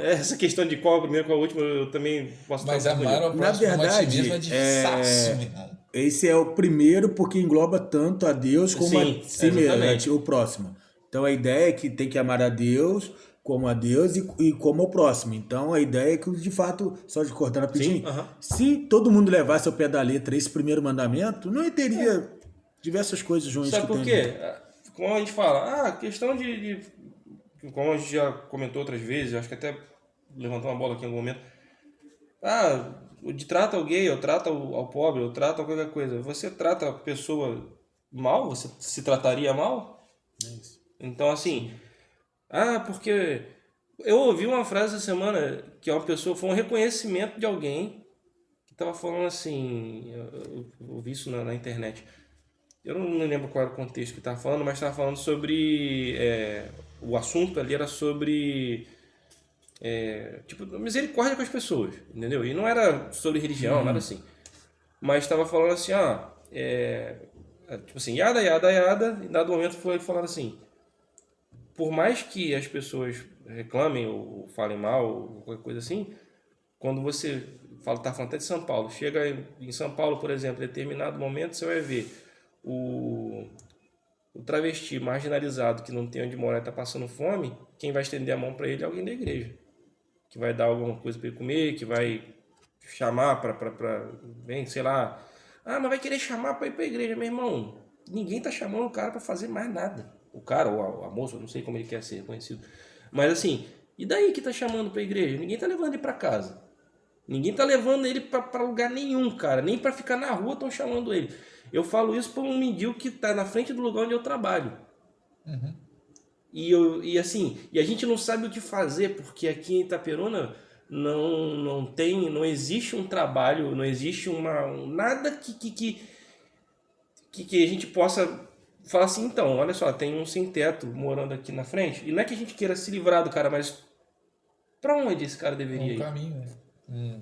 Essa questão de qual é o primeiro, qual é o último, eu também posso Mas estar... amar ao Na próximo como a ti verdade, mesmo é difícil, meu irmão. Esse é o primeiro porque engloba tanto a Deus como Sim, a si exatamente. mesmo, o próximo. Então a ideia é que tem que amar a Deus como a Deus e como o próximo. Então a ideia é que, de fato, só de cortar rapidinho, se todo mundo levasse ao pé da letra esse primeiro mandamento, não teria diversas coisas ruins. Sabe por quê? Como a gente fala, questão de... Como a gente já comentou outras vezes, acho que até levantou uma bola aqui em algum momento. De trata o gay, ou trata ao pobre, ou trata qualquer coisa. Você trata a pessoa mal? Você se trataria mal? É isso. Então, assim... porque... Eu ouvi uma frase essa semana que uma pessoa... Foi um reconhecimento de alguém que estava falando assim... Eu ouvi isso na internet. Eu não lembro qual era o contexto que estava falando, mas estava falando sobre... o assunto ali era sobre... misericórdia com as pessoas, entendeu? E não era sobre religião, nada assim. Mas estava falando assim, tipo assim, yada, yada, yada, e em dado momento foi falando assim, por mais que as pessoas reclamem ou falem mal, ou qualquer coisa assim, quando você tá falando até de São Paulo, chega em São Paulo, por exemplo, em determinado momento, você vai ver o travesti marginalizado que não tem onde morar e está passando fome, quem vai estender a mão para ele é alguém da igreja. Que vai dar alguma coisa para ele comer, que vai chamar bem, sei lá. Mas vai querer chamar para ir para a igreja, meu irmão. Ninguém tá chamando o cara para fazer mais nada. O cara ou a moça, eu não sei como ele quer ser reconhecido. Mas assim, e daí que tá chamando para a igreja? Ninguém tá levando ele para casa. Ninguém tá levando ele para lugar nenhum, cara. Nem para ficar na rua estão chamando ele. Eu falo isso por um mendigo que tá na frente do lugar onde eu trabalho. E a gente não sabe o que fazer, porque aqui em Itaperuna não existe um trabalho, não existe nada que a gente possa falar assim, então, olha só, tem um sem teto morando aqui na frente, e não é que a gente queira se livrar do cara, mas pra onde esse cara deveria ir? caminho, né?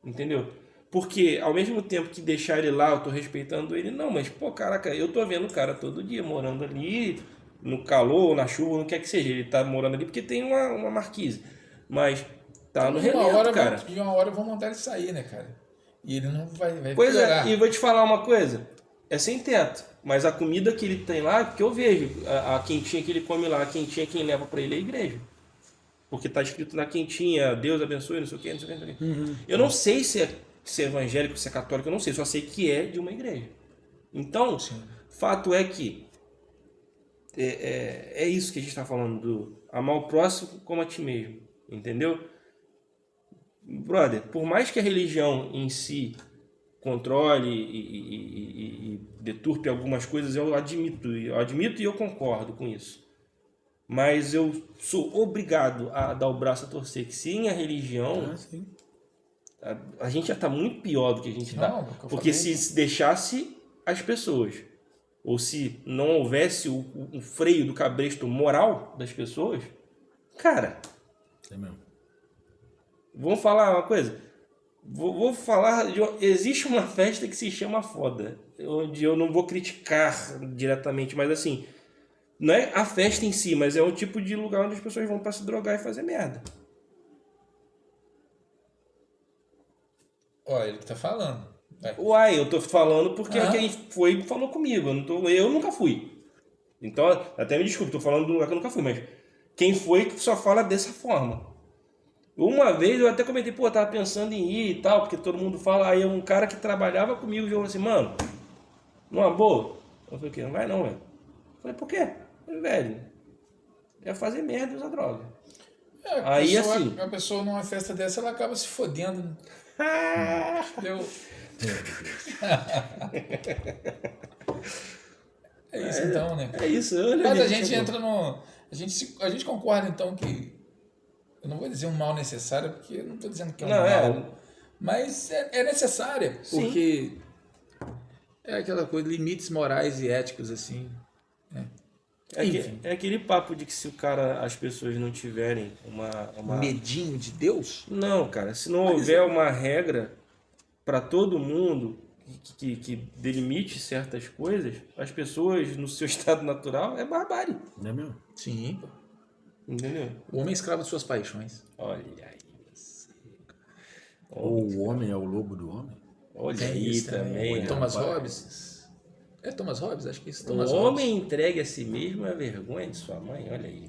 Entendeu? Porque ao mesmo tempo que deixar ele lá, eu tô respeitando ele, não, mas, pô, caraca, eu tô vendo o cara todo dia morando ali, no calor, na chuva, não quer que seja, ele tá morando ali porque tem uma marquise. Mas tá no relento, cara. De uma hora vão mandar ele sair, né, cara? E ele não vai Pois piorar. é, e vou te falar uma coisa, é sem teto, mas a comida que ele tem lá, porque eu vejo, a quentinha que ele come lá, a quentinha quem leva pra ele é a igreja. Porque tá escrito na quentinha, Deus abençoe, não sei o que, não sei o que, não sei o que. Eu não sei se é evangélico, se é católico, eu não sei, só sei que é de uma igreja. Então, fato é que é isso que a gente está falando, do amar o próximo como a ti mesmo, entendeu? Brother, por mais que a religião em si controle e deturpe algumas coisas, eu admito e eu concordo com isso. Mas eu sou obrigado a dar o braço a torcer, que sem a religião, a gente já está muito pior do que a gente está. Porque se deixasse as pessoas, ou se não houvesse o freio do cabresto moral das pessoas, cara, É mesmo. vamos falar uma coisa? Vou falar, existe uma festa que se chama Foda, onde eu não vou criticar diretamente, mas assim, não é a festa em si, mas é um tipo de lugar onde as pessoas vão para se drogar e fazer merda. Ó, ele que tá falando. Vai. Uai, eu tô falando porque quem foi falou comigo, eu nunca fui. Então, até me desculpe, tô falando do lugar que eu nunca fui, mas quem foi só fala dessa forma. Uma vez eu até comentei, pô, eu tava pensando em ir e tal, porque todo mundo fala, aí um cara que trabalhava comigo falou assim, mano, numa boa. Eu falei, o quê? Não vai não, velho. Eu falei, por quê? Eu falei, velho, é fazer merda e usar droga. Aí assim... A pessoa numa festa dessa, ela acaba se fodendo. Entendeu? É isso então, né? É isso. Mas a gente entra no... A gente concorda então que... Eu não vou dizer um mal necessário, porque eu não estou dizendo que é um mal. Mas é necessária, porque é aquela coisa, limites morais e éticos, assim. É aquele papo de que se as pessoas não tiverem uma... Medinho de Deus? Não, cara, se não houver uma regra para todo mundo que delimite certas coisas, as pessoas no seu estado natural é barbárie. Não é mesmo? Sim, pô. Entendeu? O homem é escravo de suas paixões. Olha aí. Ou o homem é o lobo do homem? Olha aí também. Thomas Hobbes. É Thomas Hobbes? Acho que é isso. Thomas O Hobbes. homem entregue a si mesmo é a vergonha de sua mãe. Olha aí.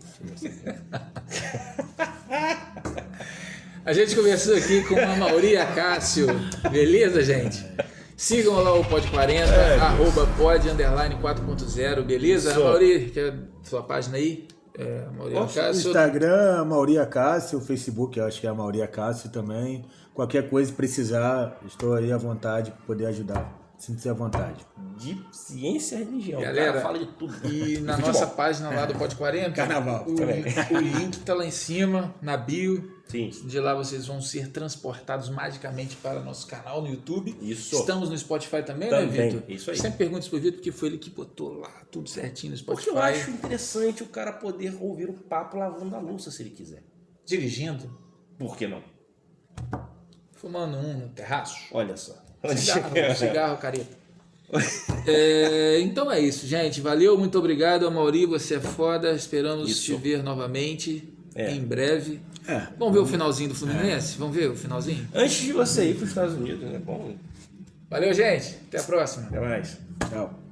A gente conversou aqui com a Mauri Acácio. Beleza, gente? Sigam lá o Pod 40, @pod_4.0, beleza? Isso. Mauri, quer sua página aí? Mauri Acácio. Instagram, Mauri Acácio, Facebook, eu acho que é a Mauri Acácio também. Qualquer coisa precisar, estou aí à vontade para poder ajudar. Sinta-se à vontade. De ciência e religião. Galera, o cara fala de tudo. E na nossa página lá do Pod 40, Carnaval. o link tá lá em cima, na bio. Sim. De lá vocês vão ser transportados magicamente para nosso canal no YouTube. Isso. Estamos no Spotify também, Também, né, Vitor? isso aí. Sempre pergunto isso pro Vitor, porque foi ele que botou lá tudo certinho no Spotify. Porque eu acho interessante o cara poder ouvir o papo lavando a louça se ele quiser. Dirigindo, Por que não? fumando no terraço. Olha só. Cigarro, careta. Então é isso, gente. Valeu, muito obrigado, Mauri. Você é foda. Esperamos te ver novamente em breve. Vamos ver o finalzinho do Fluminense? Vamos ver o finalzinho? Antes de você ir para os Estados Unidos, né? Bom. Valeu, gente. Até a próxima. Até mais. Tchau.